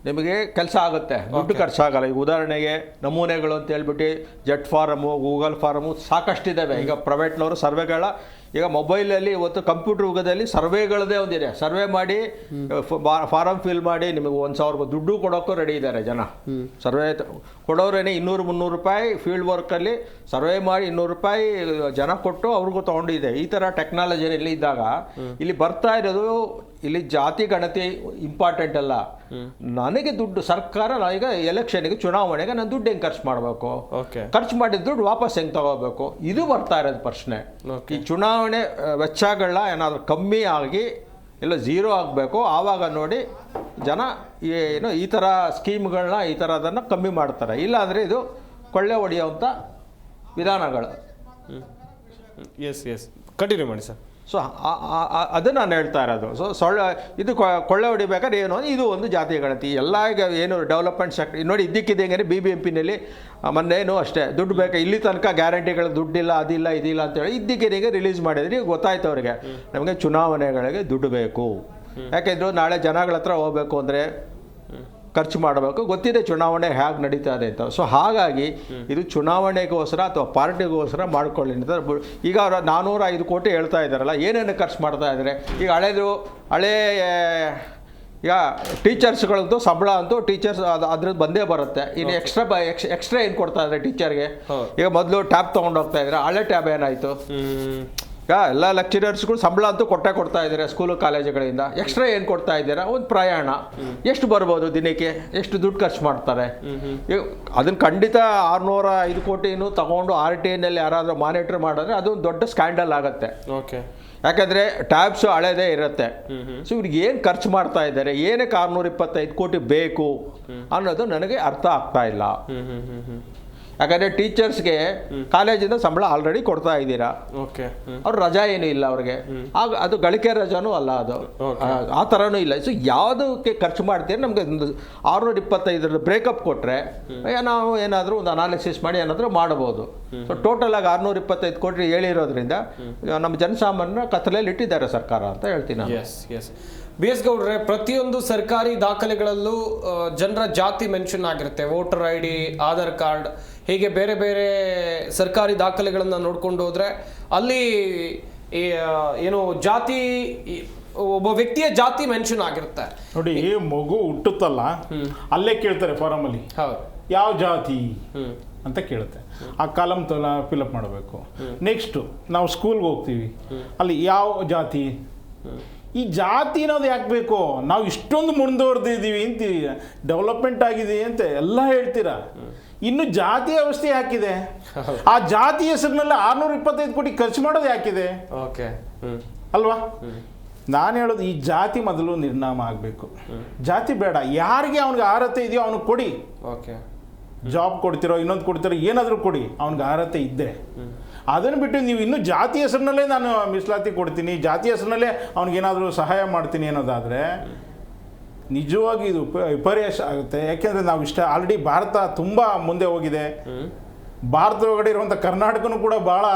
ನಿಮಗೆ ಕೆಲಸ ಆಗುತ್ತೆ, ದುಡ್ಡು ಖರ್ಚಾಗಲ್ಲ. ಈಗ ಉದಾಹರಣೆಗೆ ನಮೂನೆಗಳು ಅಂತ ಹೇಳ್ಬಿಟ್ಟು ಜೆಟ್ ಫಾರಮು, ಗೂಗಲ್ ಫಾರಮು ಸಾಕಷ್ಟಿದ್ದಾವೆ. ಈಗ ಪ್ರೈವೇಟ್ನವರು ಸರ್ವೆಗಳ ಈಗ ಮೊಬೈಲಲ್ಲಿ ಇವತ್ತು ಕಂಪ್ಯೂಟರ್ ಯುಗದಲ್ಲಿ ಸರ್ವೆಗಳದೇ ಒಂದಿದೆ. ಸರ್ವೆ ಮಾಡಿ ಫಾರಮ್ ಫಿಲ್ ಮಾಡಿ ನಿಮಗೆ 1,000 ದುಡ್ಡು ಕೊಡೋಕ್ಕೂ ರೆಡಿ ಇದ್ದಾರೆ ಜನ. ಸರ್ವೆ ಕೊಡೋರೇನೆ 200-300 ರೂಪಾಯಿ ಫೀಲ್ಡ್ ವರ್ಕಲ್ಲಿ ಸರ್ವೆ ಮಾಡಿ 200 ರೂಪಾಯಿ ಜನ ಕೊಟ್ಟು ಅವ್ರಿಗೂ ತೊಗೊಂಡಿದೆ. ಈ ಥರ ಟೆಕ್ನಾಲಜಿ ಇಲ್ಲಿ ಇದ್ದಾಗ ಇಲ್ಲಿ ಬರ್ತಾ ಇರೋದು, ಇಲ್ಲಿ ಜಾತಿ ಗಣತಿ ಇಂಪಾರ್ಟೆಂಟ್ ಅಲ್ಲ. ನನಗೆ ದುಡ್ಡು ಸರ್ಕಾರ ಈಗ ಎಲೆಕ್ಷನ್ಗೆ ಚುನಾವಣೆಗೆ ನಾನು ದುಡ್ಡು ಹೆಂಗೆ ಖರ್ಚು ಮಾಡಬೇಕು, ಖರ್ಚು ಮಾಡಿದ ದುಡ್ಡು ವಾಪಸ್ ಹೆಂಗೆ ತಗೋಬೇಕು, ಇದು ಬರ್ತಾ ಇರೋದು ಪ್ರಶ್ನೆ. ಈ ಚುನಾವಣೆ ವೆಚ್ಚಗಳನ್ನ ಏನಾದರೂ ಕಮ್ಮಿ ಆಗಿ ಇಲ್ಲ ಝೀರೋ ಆಗಬೇಕು, ಆವಾಗ ನೋಡಿ ಜನ ಏನು ಈ ಥರ ಸ್ಕೀಮ್ಗಳನ್ನ ಈ ಥರದನ್ನು ಕಮ್ಮಿ ಮಾಡ್ತಾರೆ. ಇಲ್ಲಾಂದರೆ ಇದು ಕೊಳ್ಳೆ ಹೊಡೆಯುವಂಥ ವಿಧಾನಗಳು. ಎಸ್ ಎಸ್ ಕಂಟಿನ್ಯೂ ಮಾಡಿ ಸರ್. ಸೊ ಅದು ನಾನು ಹೇಳ್ತಾ ಇರೋದು. ಸೊ ಇದು ಕೊಳ್ಳೆ ಹೊಡಿಬೇಕಾದ್ರೆ ಏನು, ಇದು ಒಂದು ಜಾತಿ ಗಣತಿ. ಎಲ್ಲ ಈಗ ಏನು ಡೆವಲಪ್ಮೆಂಟ್ ಸೆಕ್ಟರ್ ನೋಡಿ, ಇದ್ದಕ್ಕಿದ್ದಂಗೆ BBMPನಲ್ಲಿ ಮೊನ್ನೇನು ಅಷ್ಟೇ ದುಡ್ಡು ಬೇಕಾ, ಇಲ್ಲಿ ತನಕ ಗ್ಯಾರಂಟಿಗಳು ದುಡ್ಡಿಲ್ಲ, ಅದಿಲ್ಲ ಇದಿಲ್ಲ ಅಂತೇಳಿ ಇದ್ದಕ್ಕಿದ್ದಂಗೆ ರಿಲೀಸ್ ಮಾಡಿದ್ರಿ. ಗೊತ್ತಾಯ್ತು ಅವರಿಗೆ ನಮಗೆ ಚುನಾವಣೆಗಳಿಗೆ ದುಡ್ಡು ಬೇಕು. ಯಾಕೆಂದ್ರೆ ನಾಳೆ ಜನಗಳ ಹತ್ರ ಹೋಗ್ಬೇಕು ಅಂದರೆ ಖರ್ಚು ಮಾಡಬೇಕು, ಗೊತ್ತಿದೆ ಚುನಾವಣೆ ಹೇಗೆ ನಡೀತಾ ಇದೆ ಅಂತ. ಸೊ ಹಾಗಾಗಿ ಇದು ಚುನಾವಣೆಗೋಸ್ಕರ ಅಥವಾ ಪಾರ್ಟಿಗೋಸ್ಕರ ಮಾಡ್ಕೊಳ್ಳಿ ಅಂತ. ಈಗ ಅವ್ರು 405 ಕೋಟಿ ಹೇಳ್ತಾ ಇದ್ದಾರಲ್ಲ, ಏನೇನು ಖರ್ಚು ಮಾಡ್ತಾ ಇದ್ದಾರೆ. ಈಗ ಹಳೇ ಈಗ ಟೀಚರ್ಸ್ಗಳಂತೂ ಸಂಬಳ ಅಂತೂ ಟೀಚರ್ಸ್ ಅದ್ರದ್ದು ಬಂದೇ ಬರುತ್ತೆ. ಇನ್ನು ಎಕ್ಸ್ಟ್ರಾ ಏನು ಕೊಡ್ತಾ ಇದ್ದಾರೆ ಟೀಚರ್ಗೆ? ಈಗ ಮೊದಲು ಟ್ಯಾಬ್ ತೊಗೊಂಡು ಹೋಗ್ತಾ ಇದ್ದಾರೆ, ಹಳೆ ಟ್ಯಾಬ್ ಏನಾಯಿತು? ಈಗ ಎಲ್ಲ ಲೆಕ್ಚರರ್ಸ್ಗಳು ಸಂಬಳ ಅಂತೂ ಕೊಡ್ತಾ ಇದ್ದಾರೆ ಸ್ಕೂಲು ಕಾಲೇಜುಗಳಿಂದ. ಎಕ್ಸ್ಟ್ರಾ ಏನು ಕೊಡ್ತಾ ಇದ್ದೀರಾ? ಒಂದು ಪ್ರಯಾಣ ಎಷ್ಟು ಬರ್ಬೋದು ದಿನಕ್ಕೆ, ಎಷ್ಟು ದುಡ್ಡು ಖರ್ಚು ಮಾಡ್ತಾರೆ? ಅದನ್ನು ಖಂಡಿತ 605 ಕೋಟಿನೂ ತಗೊಂಡು RTIನಲ್ಲಿ ಯಾರಾದರೂ ಮಾನಿಟರ್ ಮಾಡಿದ್ರೆ ಅದೊಂದು ದೊಡ್ಡ ಸ್ಕ್ಯಾಂಡಲ್ ಆಗುತ್ತೆ. ಓಕೆ, ಯಾಕಂದರೆ ಟ್ಯಾಬ್ಸು ಹಳೇದೇ ಇರುತ್ತೆ. ಸೊ ಇವ್ರಿಗೆ ಏನು ಖರ್ಚು ಮಾಡ್ತಾ ಇದ್ದಾರೆ, ಏನಕ್ಕೆ 625 ಕೋಟಿ ಬೇಕು ಅನ್ನೋದು ನನಗೆ ಅರ್ಥ ಆಗ್ತಾ ಇಲ್ಲ. ಯಾಕಂದರೆ ಟೀಚರ್ಸ್ಗೆ ಕಾಲೇಜಿಂದ ಸಂಬಳ ಆಲ್ರೆಡಿ ಕೊಡ್ತಾ ಇದ್ದೀರಾ, ಅವ್ರು ರಜಾ ಏನೂ ಇಲ್ಲ ಅವ್ರಿಗೆ, ಆಗ ಅದು ಗಳಿಕೆ ರಜಾನೂ ಅಲ್ಲ, ಅದು ಆ ಥರನೂ ಇಲ್ಲ. ಸೊ ಯಾವುದಕ್ಕೆ ಖರ್ಚು ಮಾಡ್ತೀರಿ? ನಮಗೆ ಒಂದು 625 ಬ್ರೇಕಪ್ ಕೊಟ್ಟರೆ ನಾವು ಏನಾದರೂ ಒಂದು ಅನಾಲಿಸಿಸ್ ಮಾಡಿ ಏನಾದರೂ ಮಾಡ್ಬೋದು. ಸೊ ಟೋಟಲಾಗಿ 625 ಕೋಟಿ ಹೇಳಿರೋದ್ರಿಂದ ನಮ್ಮ ಜನಸಾಮಾನ್ಯನ ಕತ್ತಲೆಯಲ್ಲಿ ಇಟ್ಟಿದ್ದಾರೆ ಸರ್ಕಾರ ಅಂತ ಹೇಳ್ತೀನಿ ನಾನು. BS ಗೌಡ್ರೆ, ಪ್ರತಿಯೊಂದು ಸರ್ಕಾರಿ ದಾಖಲೆಗಳಲ್ಲೂ ಜನರ ಜಾತಿ ಮೆನ್ಷನ್ ಆಗಿರುತ್ತೆ. ವೋಟರ್ ID, ಆಧಾರ್ ಕಾರ್ಡ್, ಹೀಗೆ ಬೇರೆ ಬೇರೆ ಸರ್ಕಾರಿ ದಾಖಲೆಗಳನ್ನು ನೋಡ್ಕೊಂಡು ಹೋದರೆ ಅಲ್ಲಿ ಏನು ಜಾತಿ ಒಬ್ಬ ವ್ಯಕ್ತಿಯ ಜಾತಿ ಮೆನ್ಷನ್ ಆಗಿರುತ್ತೆ. ನೋಡಿ, ಮಗು ಹುಟ್ಟುತ್ತಲ್ಲ ಅಲ್ಲೇ ಕೇಳ್ತಾರೆ ಫಾರಮ್ ಅಲ್ಲಿ ಹೌದು, ಯಾವ ಜಾತಿ ಅಂತ ಕೇಳುತ್ತೆ. ಆ ಕಾಲಮ್ ಫಿಲಪ್ ಮಾಡಬೇಕು. ನೆಕ್ಸ್ಟು ನಾವು ಸ್ಕೂಲ್ಗೆ ಹೋಗ್ತೀವಿ, ಅಲ್ಲಿ ಯಾವ ಜಾತಿ, ಈ ಜಾತಿ ಅನ್ನೋದು ಯಾಕೆ ಬೇಕು? ನಾವು ಇಷ್ಟೊಂದು ಮುಂದುವರೆದಿದ್ದೀವಿ ಅಂತೀವಿ, ಡೆವಲಪ್ಮೆಂಟ್ ಆಗಿದೆ ಅಂತ ಎಲ್ಲ ಹೇಳ್ತೀರಾ, ಇನ್ನು ಜಾತಿ ವ್ಯವಸ್ಥೆ ಯಾಕಿದೆ? ಆ ಜಾತಿ ಹೆಸರಿನಲ್ಲಿ 625 ಕೋಟಿ ಖರ್ಚು ಮಾಡೋದು ಯಾಕಿದೆ? ಓಕೆ, ಅಲ್ವಾ? ನಾನು ಹೇಳೋದು ಈ ಜಾತಿ ಮೊದಲು ನಿರ್ನಾಮ ಆಗಬೇಕು. ಜಾತಿ ಬೇಡ, ಯಾರಿಗೆ ಅವನಿಗೆ ಅರ್ಹತೆ ಇದೆಯೋ ಅವನಿಗೆ ಕೊಡಿ. ಓಕೆ, ಜಾಬ್ ಕೊಡ್ತಿರೋ ಇನ್ನೊಂದು ಕೊಡ್ತಿರೋ ಏನಾದರೂ ಕೊಡಿ, ಅವ್ನಿಗೆ ಅರ್ಹತೆ ಇದ್ದರೆ. ಅದನ್ನು ಬಿಟ್ಟು ನೀವು ಇನ್ನೂ ಜಾತಿ ಹೆಸರಿನಲ್ಲೇ ನಾನು ಮೀಸಲಾತಿ ಕೊಡ್ತೀನಿ, ಜಾತಿ ಹೆಸರಿನಲ್ಲೇ ಅವ್ನಿಗೇನಾದರೂ ಸಹಾಯ ಮಾಡ್ತೀನಿ ಅನ್ನೋದಾದರೆ ನಿಜವಾಗಿ ಇದು ವಿಪರ್ಯಾಸ ಆಗುತ್ತೆ. ಯಾಕೆಂದರೆ ನಾವು ಆಲ್ರೆಡಿ ಭಾರತ ತುಂಬ ಮುಂದೆ ಹೋಗಿದೆ. ಭಾರತ ಒಳಗಡೆ ಇರುವಂಥ ಕರ್ನಾಟಕನೂ ಕೂಡ ಭಾಳ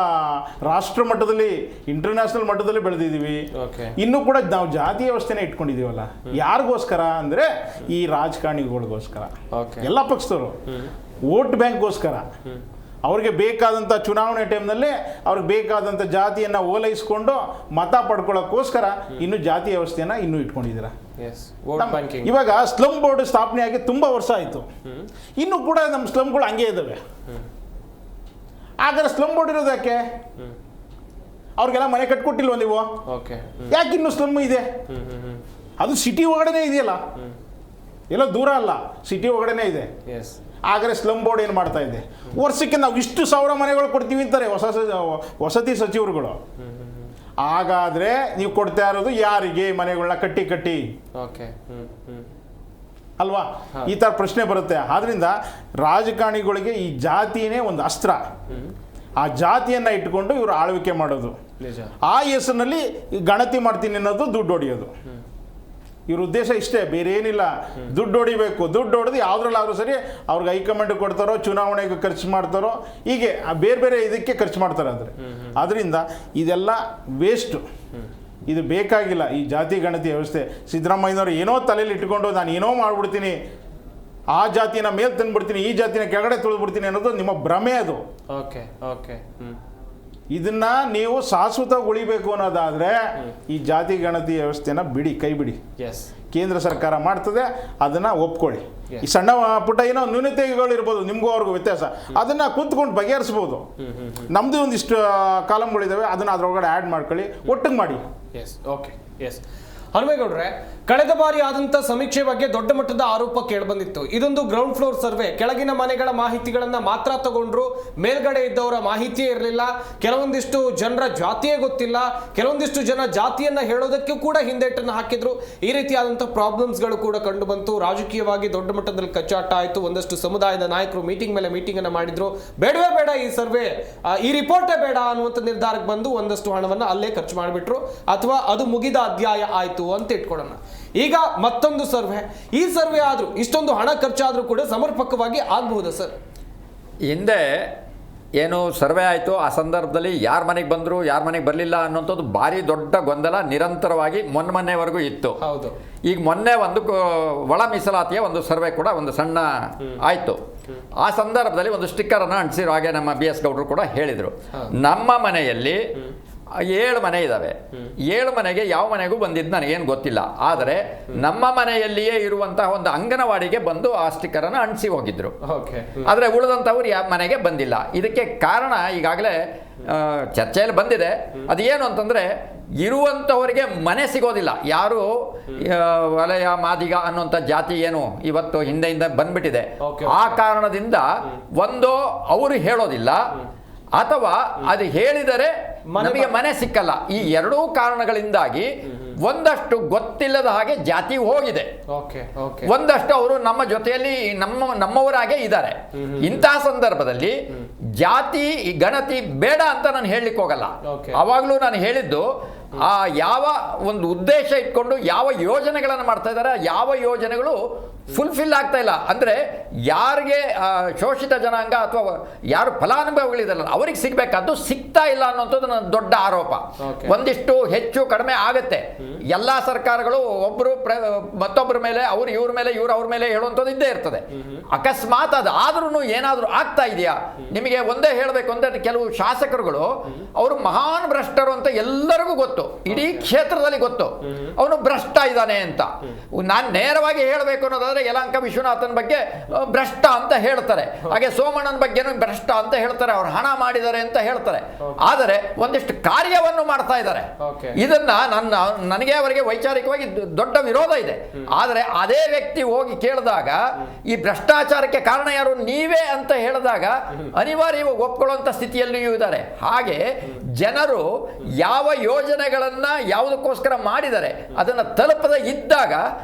ರಾಷ್ಟ್ರ ಮಟ್ಟದಲ್ಲಿ, ಇಂಟರ್ನ್ಯಾಷನಲ್ ಮಟ್ಟದಲ್ಲಿ ಬೆಳೆದಿದ್ದೀವಿ. ಇನ್ನೂ ಕೂಡ ನಾವು ಜಾತಿ ವ್ಯವಸ್ಥೆನೇ ಇಟ್ಕೊಂಡಿದ್ದೀವಲ್ಲ. ಯಾರಿಗೋಸ್ಕರ ಅಂದರೆ ಈ ರಾಜಕಾರಣಿಗಳಿಗೋಸ್ಕರ, ಎಲ್ಲ ಪಕ್ಷದವರು ವೋಟ್ ಬ್ಯಾಂಕ್ಗೋಸ್ಕರ. ಅವ್ರಿಗೆ ಬೇಕಾದಂಥ ಚುನಾವಣೆ ಟೈಮ್ನಲ್ಲಿ ಅವ್ರಿಗೆ ಬೇಕಾದಂಥ ಜಾತಿಯನ್ನು ಓಲೈಸ್ಕೊಂಡು ಮತ ಪಡ್ಕೊಳ್ಳೋಕ್ಕೋಸ್ಕರ ಇನ್ನೂ ಜಾತಿ ವ್ಯವಸ್ಥೆಯನ್ನು ಇನ್ನೂ ಇಟ್ಕೊಂಡಿದ್ದೀರಾ. ಇವಾಗ ಸ್ಲಮ್ ಬೋರ್ಡ್ ಸ್ಥಾಪನೆ ಆಗಿ ತುಂಬ ವರ್ಷ ಆಯಿತು, ಇನ್ನೂ ಕೂಡ ನಮ್ಮ ಸ್ಲಮ್ಗಳು ಹಂಗೆ ಇದ್ದಾವೆ. ಹಾಗಾದ್ರೆ ಸ್ಲಮ್ ಬೋರ್ಡ್ ಇರೋದು ಯಾಕೆ? ಅವ್ರಿಗೆಲ್ಲ ಮನೆ ಕಟ್ಕೊಟ್ಟಿಲ್ವ ನೀವು? ಯಾಕೆ ಇನ್ನೂ ಸ್ಲಮ್ ಇದೆ? ಅದು ಸಿಟಿ ಒಳಗಡೆ ಇದೆಯಲ್ಲ, ಎಲ್ಲ ದೂರ ಅಲ್ಲ, ಸಿಟಿ ಒಳಗಡೆ ಇದೆ. ಆದರೆ ಸ್ಲಮ್ ಬೋರ್ಡ್ ಏನು ಮಾಡ್ತಾ ಇದೆ? ವರ್ಷಕ್ಕೆ ನಾವು ಇಷ್ಟು 1000 ಮನೆಗಳು ಕೊಡ್ತೀವಿ ಅಂತಾರೆ ವಸತಿ ಸಚಿವರುಗಳು. ಹಾಗಾದರೆ ನೀವು ಕೊಡ್ತಾ ಇರೋದು ಯಾರಿಗೆ? ಮನೆಗಳನ್ನ ಕಟ್ಟಿ ಅಲ್ವಾ? ಈ ಥರ ಪ್ರಶ್ನೆ ಬರುತ್ತೆ. ಆದ್ರಿಂದ ರಾಜಕಾರಣಿಗಳಿಗೆ ಈ ಜಾತಿನೇ ಒಂದು ಅಸ್ತ್ರ. ಆ ಜಾತಿಯನ್ನು ಇಟ್ಕೊಂಡು ಇವರು ಆಳ್ವಿಕೆ ಮಾಡೋದು, ಆ ಹೆಸರಿನಲ್ಲಿ ಗಣತಿ ಮಾಡ್ತೀನಿ ಅನ್ನೋದು, ದುಡ್ಡು ಹೊಡೆಯೋದು. ಇವ್ರ ಉದ್ದೇಶ ಇಷ್ಟೇ, ಬೇರೆ ಏನಿಲ್ಲ. ದುಡ್ಡು ಹೊಡಿಬೇಕು, ದುಡ್ಡು ಹೊಡೆದು ಯಾವುದ್ರಲ್ಲಾದರೂ ಸರಿ ಅವ್ರಿಗೆ ಹೈಕಮಾಂಡ್ ಕೊಡ್ತಾರೋ, ಚುನಾವಣೆಗೆ ಖರ್ಚು ಮಾಡ್ತಾರೋ, ಹೀಗೆ ಬೇರೆ ಬೇರೆ ಇದಕ್ಕೆ ಖರ್ಚು ಮಾಡ್ತಾರೆ. ಅದರಿಂದ ಇದೆಲ್ಲ ವೇಸ್ಟು, ಇದು ಬೇಕಾಗಿಲ್ಲ. ಈ ಜಾತಿ ಗಣತಿ ವ್ಯವಸ್ಥೆ ಸಿದ್ದರಾಮಯ್ಯನವರು ಏನೋ ತಲೆಯಲ್ಲಿ ಇಟ್ಕೊಂಡು ನಾನು ಏನೋ ಮಾಡಿಬಿಡ್ತೀನಿ, ಆ ಜಾತಿನ ಮೇಲೆ ತಂದುಬಿಡ್ತೀನಿ, ಈ ಜಾತಿನ ಕೆಳಗಡೆ ತುಳಿದ್ಬಿಡ್ತೀನಿ ಅನ್ನೋದು ನಿಮ್ಮ ಭ್ರಮೆ. ಅದು ಇದನ್ನ ನೀವು ಶಾಶ್ವತವಾಗಿ ಉಳಿಬೇಕು ಅನ್ನೋದಾದರೆ ಈ ಜಾತಿ ಗಣತಿ ವ್ಯವಸ್ಥೆನ ಬಿಡಿ, ಕೈ ಬಿಡಿ. ಕೇಂದ್ರ ಸರ್ಕಾರ ಮಾಡ್ತದೆ, ಅದನ್ನು ಒಪ್ಕೊಳ್ಳಿ. ಈ ಸಣ್ಣ ಪುಟ್ಟ ಏನೋ ನ್ಯೂನತೆಗಳು ಇರ್ಬೋದು ನಿಮಗೂ ಅವ್ರಿಗೂ ವ್ಯತ್ಯಾಸ, ಅದನ್ನು ಕೂತ್ಕೊಂಡು ಬಗೆಹರಿಸ್ಬೋದು. ನಮ್ಮದು ಒಂದಿಷ್ಟು ಕಾಲಮ್ಗಳಿದ್ದಾವೆ, ಅದನ್ನು ಅದರೊಳಗಡೆ ಆ್ಯಡ್ ಮಾಡ್ಕೊಳ್ಳಿ, ಒಟ್ಟಿಗೆ ಮಾಡಿ. ಹನುಮೇಗೌಡ್ರೆ, ಕಳೆದ ಬಾರಿ ಆದಂತ ಸಮೀಕ್ಷೆ ಬಗ್ಗೆ ದೊಡ್ಡ ಮಟ್ಟದ ಆರೋಪ ಕೇಳಿಬಂದಿತ್ತು. ಇದೊಂದು ಗ್ರೌಂಡ್ ಫ್ಲೋರ್ ಸರ್ವೆ, ಕೆಳಗಿನ ಮನೆಗಳ ಮಾಹಿತಿಗಳನ್ನ ಮಾತ್ರ ತಗೊಂಡ್ರು, ಮೇಲ್ಗಡೆ ಇದ್ದವರ ಮಾಹಿತಿಯೇ ಇರಲಿಲ್ಲ. ಕೆಲವೊಂದಿಷ್ಟು ಜನರ ಜಾತಿಯೇ ಗೊತ್ತಿಲ್ಲ, ಕೆಲವೊಂದಿಷ್ಟು ಜನ ಜಾತಿಯನ್ನ ಹೇಳೋದಕ್ಕೂ ಕೂಡ ಹಿಂದೇಟನ್ನು ಹಾಕಿದ್ರು. ಈ ರೀತಿಯಾದಂಥ ಪ್ರಾಬ್ಲಮ್ಸ್ಗಳು ಕೂಡ ಕಂಡು ಬಂತು. ರಾಜಕೀಯವಾಗಿ ದೊಡ್ಡ ಮಟ್ಟದಲ್ಲಿ ಕಚ್ಚಾಟ ಆಯಿತು. ಒಂದಷ್ಟು ಸಮುದಾಯದ ನಾಯಕರು ಮೀಟಿಂಗ್ ಮೇಲೆ ಮೀಟಿಂಗ್ ಅನ್ನು ಮಾಡಿದ್ರು. ಬೇಡವೇ ಬೇಡ ಈ ಸರ್ವೆ, ಈ ರಿಪೋರ್ಟೇ ಬೇಡ ಅನ್ನುವಂಥ ನಿರ್ಧಾರಕ್ಕೆ ಬಂದು ಒಂದಷ್ಟು ಹಣವನ್ನು ಅಲ್ಲೇ ಖರ್ಚು ಮಾಡಿಬಿಟ್ರು, ಅಥವಾ ಅದು ಮುಗಿದ ಅಧ್ಯಾಯ ಆಯಿತು ಅಂತ ಇಟ್ಕೊಳ್ಳೋಣ. ಈಗ ಮತ್ತೊಂದು ಸರ್ವೆ, ಈ ಸರ್ವೆ ಆದ್ರೂ ಇಷ್ಟೊಂದು ಹಣ ಖರ್ಚಾದ್ರೂ ಕೂಡ ಸಮರ್ಪಕವಾಗಿ ಆಗಬಹುದಾ ಸರ್? ಹಿಂದೆ ಏನು ಸರ್ವೆ ಆಯಿತು, ಆ ಸಂದರ್ಭದಲ್ಲಿ ಯಾರ ಮನೆಗೆ ಬಂದರು, ಯಾರ ಮನೆಗೆ ಬರಲಿಲ್ಲ ಅನ್ನೋಂಥದ್ದು ಭಾರಿ ದೊಡ್ಡ ಗೊಂದಲ ನಿರಂತರವಾಗಿ ಮೊನ್ನೆವರೆಗೂ ಇತ್ತು. ಹೌದು. ಈಗ ಮೊನ್ನೆ ಒಂದು ಒಳ ಮೀಸಲಾತಿಯ ಒಂದು ಸರ್ವೆ ಕೂಡ ಒಂದು ಸಣ್ಣ ಆಯಿತು. ಆ ಸಂದರ್ಭದಲ್ಲಿ ಒಂದು ಸ್ಟಿಕ್ಕರನ್ನು ಅಂಟಿಸಿರೋ ಹಾಗೆ ನಮ್ಮ BS ಗೌಡರು ಕೂಡ ಹೇಳಿದರು. ನಮ್ಮ ಮನೆಯಲ್ಲಿ 7 ಮನೆ ಇದ್ದಾವೆ, 7 ಮನೆಗೆ ಯಾವ ಮನೆಗೂ ಬಂದಿದ್ದು ನನಗೇನು ಗೊತ್ತಿಲ್ಲ. ಆದರೆ ನಮ್ಮ ಮನೆಯಲ್ಲಿಯೇ ಇರುವಂತಹ ಒಂದು ಅಂಗನವಾಡಿಗೆ ಬಂದು ಆ ಸ್ಟಿಕ್ಕರನ್ನು ಅಂಟಿಸಿ ಹೋಗಿದ್ರು. ಆದರೆ ಉಳಿದಂಥವ್ರು ಯಾವ ಮನೆಗೆ ಬಂದಿಲ್ಲ. ಇದಕ್ಕೆ ಕಾರಣ ಈಗಾಗಲೇ ಚರ್ಚೆಯಲ್ಲಿ ಬಂದಿದೆ. ಅದು ಏನು ಅಂತಂದರೆ, ಇರುವಂಥವರಿಗೆ ಮನೆ ಸಿಗೋದಿಲ್ಲ. ಯಾರು ವಲಯ ಮಾದಿಗ ಅನ್ನುವಂಥ ಜಾತಿ ಏನು ಇವತ್ತು ಹಿಂದೆಯಿಂದ ಬಂದ್ಬಿಟ್ಟಿದೆ. ಆ ಕಾರಣದಿಂದ ಒಂದು ಅವರು ಹೇಳೋದಿಲ್ಲ, ಅಥವಾ ಅದು ಹೇಳಿದರೆ ನಮಗೆ ಮನೆ ಸಿಕ್ಕಲ್ಲ. ಈ ಎರಡೂ ಕಾರಣಗಳಿಂದಾಗಿ ಒಂದಷ್ಟು ಗೊತ್ತಿಲ್ಲದ ಹಾಗೆ ಜಾತಿ ಹೋಗಿದೆ, ಒಂದಷ್ಟು ಅವರು ನಮ್ಮ ಜೊತೆಯಲ್ಲಿ ನಮ್ಮವರಾಗೆ ಇದ್ದಾರೆ. ಇಂತಹ ಸಂದರ್ಭದಲ್ಲಿ ಜಾತಿ ಗಣತಿ ಬೇಡ ಅಂತ ನಾನು ಹೇಳಲಿಕ್ಕೆ ಹೋಗಲ್ಲ. ಅವಾಗಲೂ ನಾನು ಹೇಳಿದ್ದು, ಯಾವ ಒಂದು ಉದ್ದೇಶ ಇಟ್ಕೊಂಡು ಯಾವ ಯೋಜನೆಗಳನ್ನು ಮಾಡ್ತಾ ಇದ್ದಾರೆ, ಯಾವ ಯೋಜನೆಗಳು ಫುಲ್ಫಿಲ್ ಆಗ್ತಾ ಇಲ್ಲ. ಅಂದರೆ ಯಾರಿಗೆ ಶೋಷಿತ ಜನಾಂಗ ಅಥವಾ ಯಾರು ಫಲಾನುಭವಿಗಳಿದಾರಲ್ಲ ಅವ್ರಿಗೆ ಸಿಗಬೇಕಾದ್ದು ಸಿಗ್ತಾ ಇಲ್ಲ ಅನ್ನೋಂಥದ್ದು ನನ್ನ ದೊಡ್ಡ ಆರೋಪ. ಒಂದಿಷ್ಟು ಹೆಚ್ಚು ಕಡಿಮೆ ಆಗುತ್ತೆ. ಎಲ್ಲ ಸರ್ಕಾರಗಳು ಒಬ್ಬರು ಮತ್ತೊಬ್ಬರ ಮೇಲೆ, ಅವ್ರು ಇವ್ರ ಮೇಲೆ, ಇವ್ರು ಅವ್ರ ಮೇಲೆ ಹೇಳುವಂಥದ್ದು ಇದ್ದೇ ಇರ್ತದೆ. ಅಕಸ್ಮಾತ್ ಅದು ಆದ್ರೂ ಏನಾದರೂ ಆಗ್ತಾ ಇದೆಯಾ? ನಿಮಗೆ ಒಂದೇ ಹೇಳಬೇಕು ಅಂದರೆ, ಕೆಲವು ಶಾಸಕರುಗಳು ಅವರು ಮಹಾನ್ ಭ್ರಷ್ಟರು ಅಂತ ಎಲ್ಲರಿಗೂ ಗೊತ್ತು. ಗೊತ್ತು, ಇಡೀ ಕ್ಷೇತ್ರದಲ್ಲಿ ಗೊತ್ತು ಅವನು ಭ್ರಷ್ಟ ಇದ್ದಾನೆ ಅಂತ. ನಾನು ನೇರವಾಗಿ ಹೇಳಬೇಕು ಅನ್ನೋದಾದ್ರೆ ಯಲಹಂಕ ವಿಶ್ವನಾಥನ್ ಬಗ್ಗೆ ಭ್ರಷ್ಟ ಅಂತ ಹೇಳ್ತಾರೆ, ಹಾಗೆ ಸೋಮಣ್ಣನ ಬಗ್ಗೆನೂ ಭ್ರಷ್ಟ ಅಂತ ಹೇಳ್ತಾರೆ, ಅವ್ರು ಹಣ ಮಾಡಿದ್ದಾರೆ ಅಂತ ಹೇಳ್ತಾರೆ. ಆದರೆ ಒಂದಿಷ್ಟು ಕಾರ್ಯವನ್ನು ಮಾಡ್ತಾ ಇದ್ದಾರೆ. ಇದನ್ನ ನನಗೆ ಅವರಿಗೆ ವೈಚಾರಿಕವಾಗಿ ದೊಡ್ಡ ವಿರೋಧ ಇದೆ. ಆದರೆ ಅದೇ ವ್ಯಕ್ತಿ ಹೋಗಿ ಕೇಳಿದಾಗ ಈ ಭ್ರಷ್ಟಾಚಾರಕ್ಕೆ ಕಾರಣ ಯಾರು, ನೀವೇ ಅಂತ ಹೇಳಿದಾಗ ಅನಿವಾರ್ಯವಾಗಿ ಒಪ್ಕೊಳ್ಳುವಂತ ಸ್ಥಿತಿಯಲ್ಲಿಯೂ ಇದ್ದಾರೆ. ಹಾಗೆ ಜನರು ಯಾವ ಯೋಜನೆಗಳನ್ನ ಯಾವುದಕ್ಕೋಸ್ಕರ ಮಾಡಿದರೆ ಅದನ್ನ ತಲುಪದ ಇದ್ದಾಗ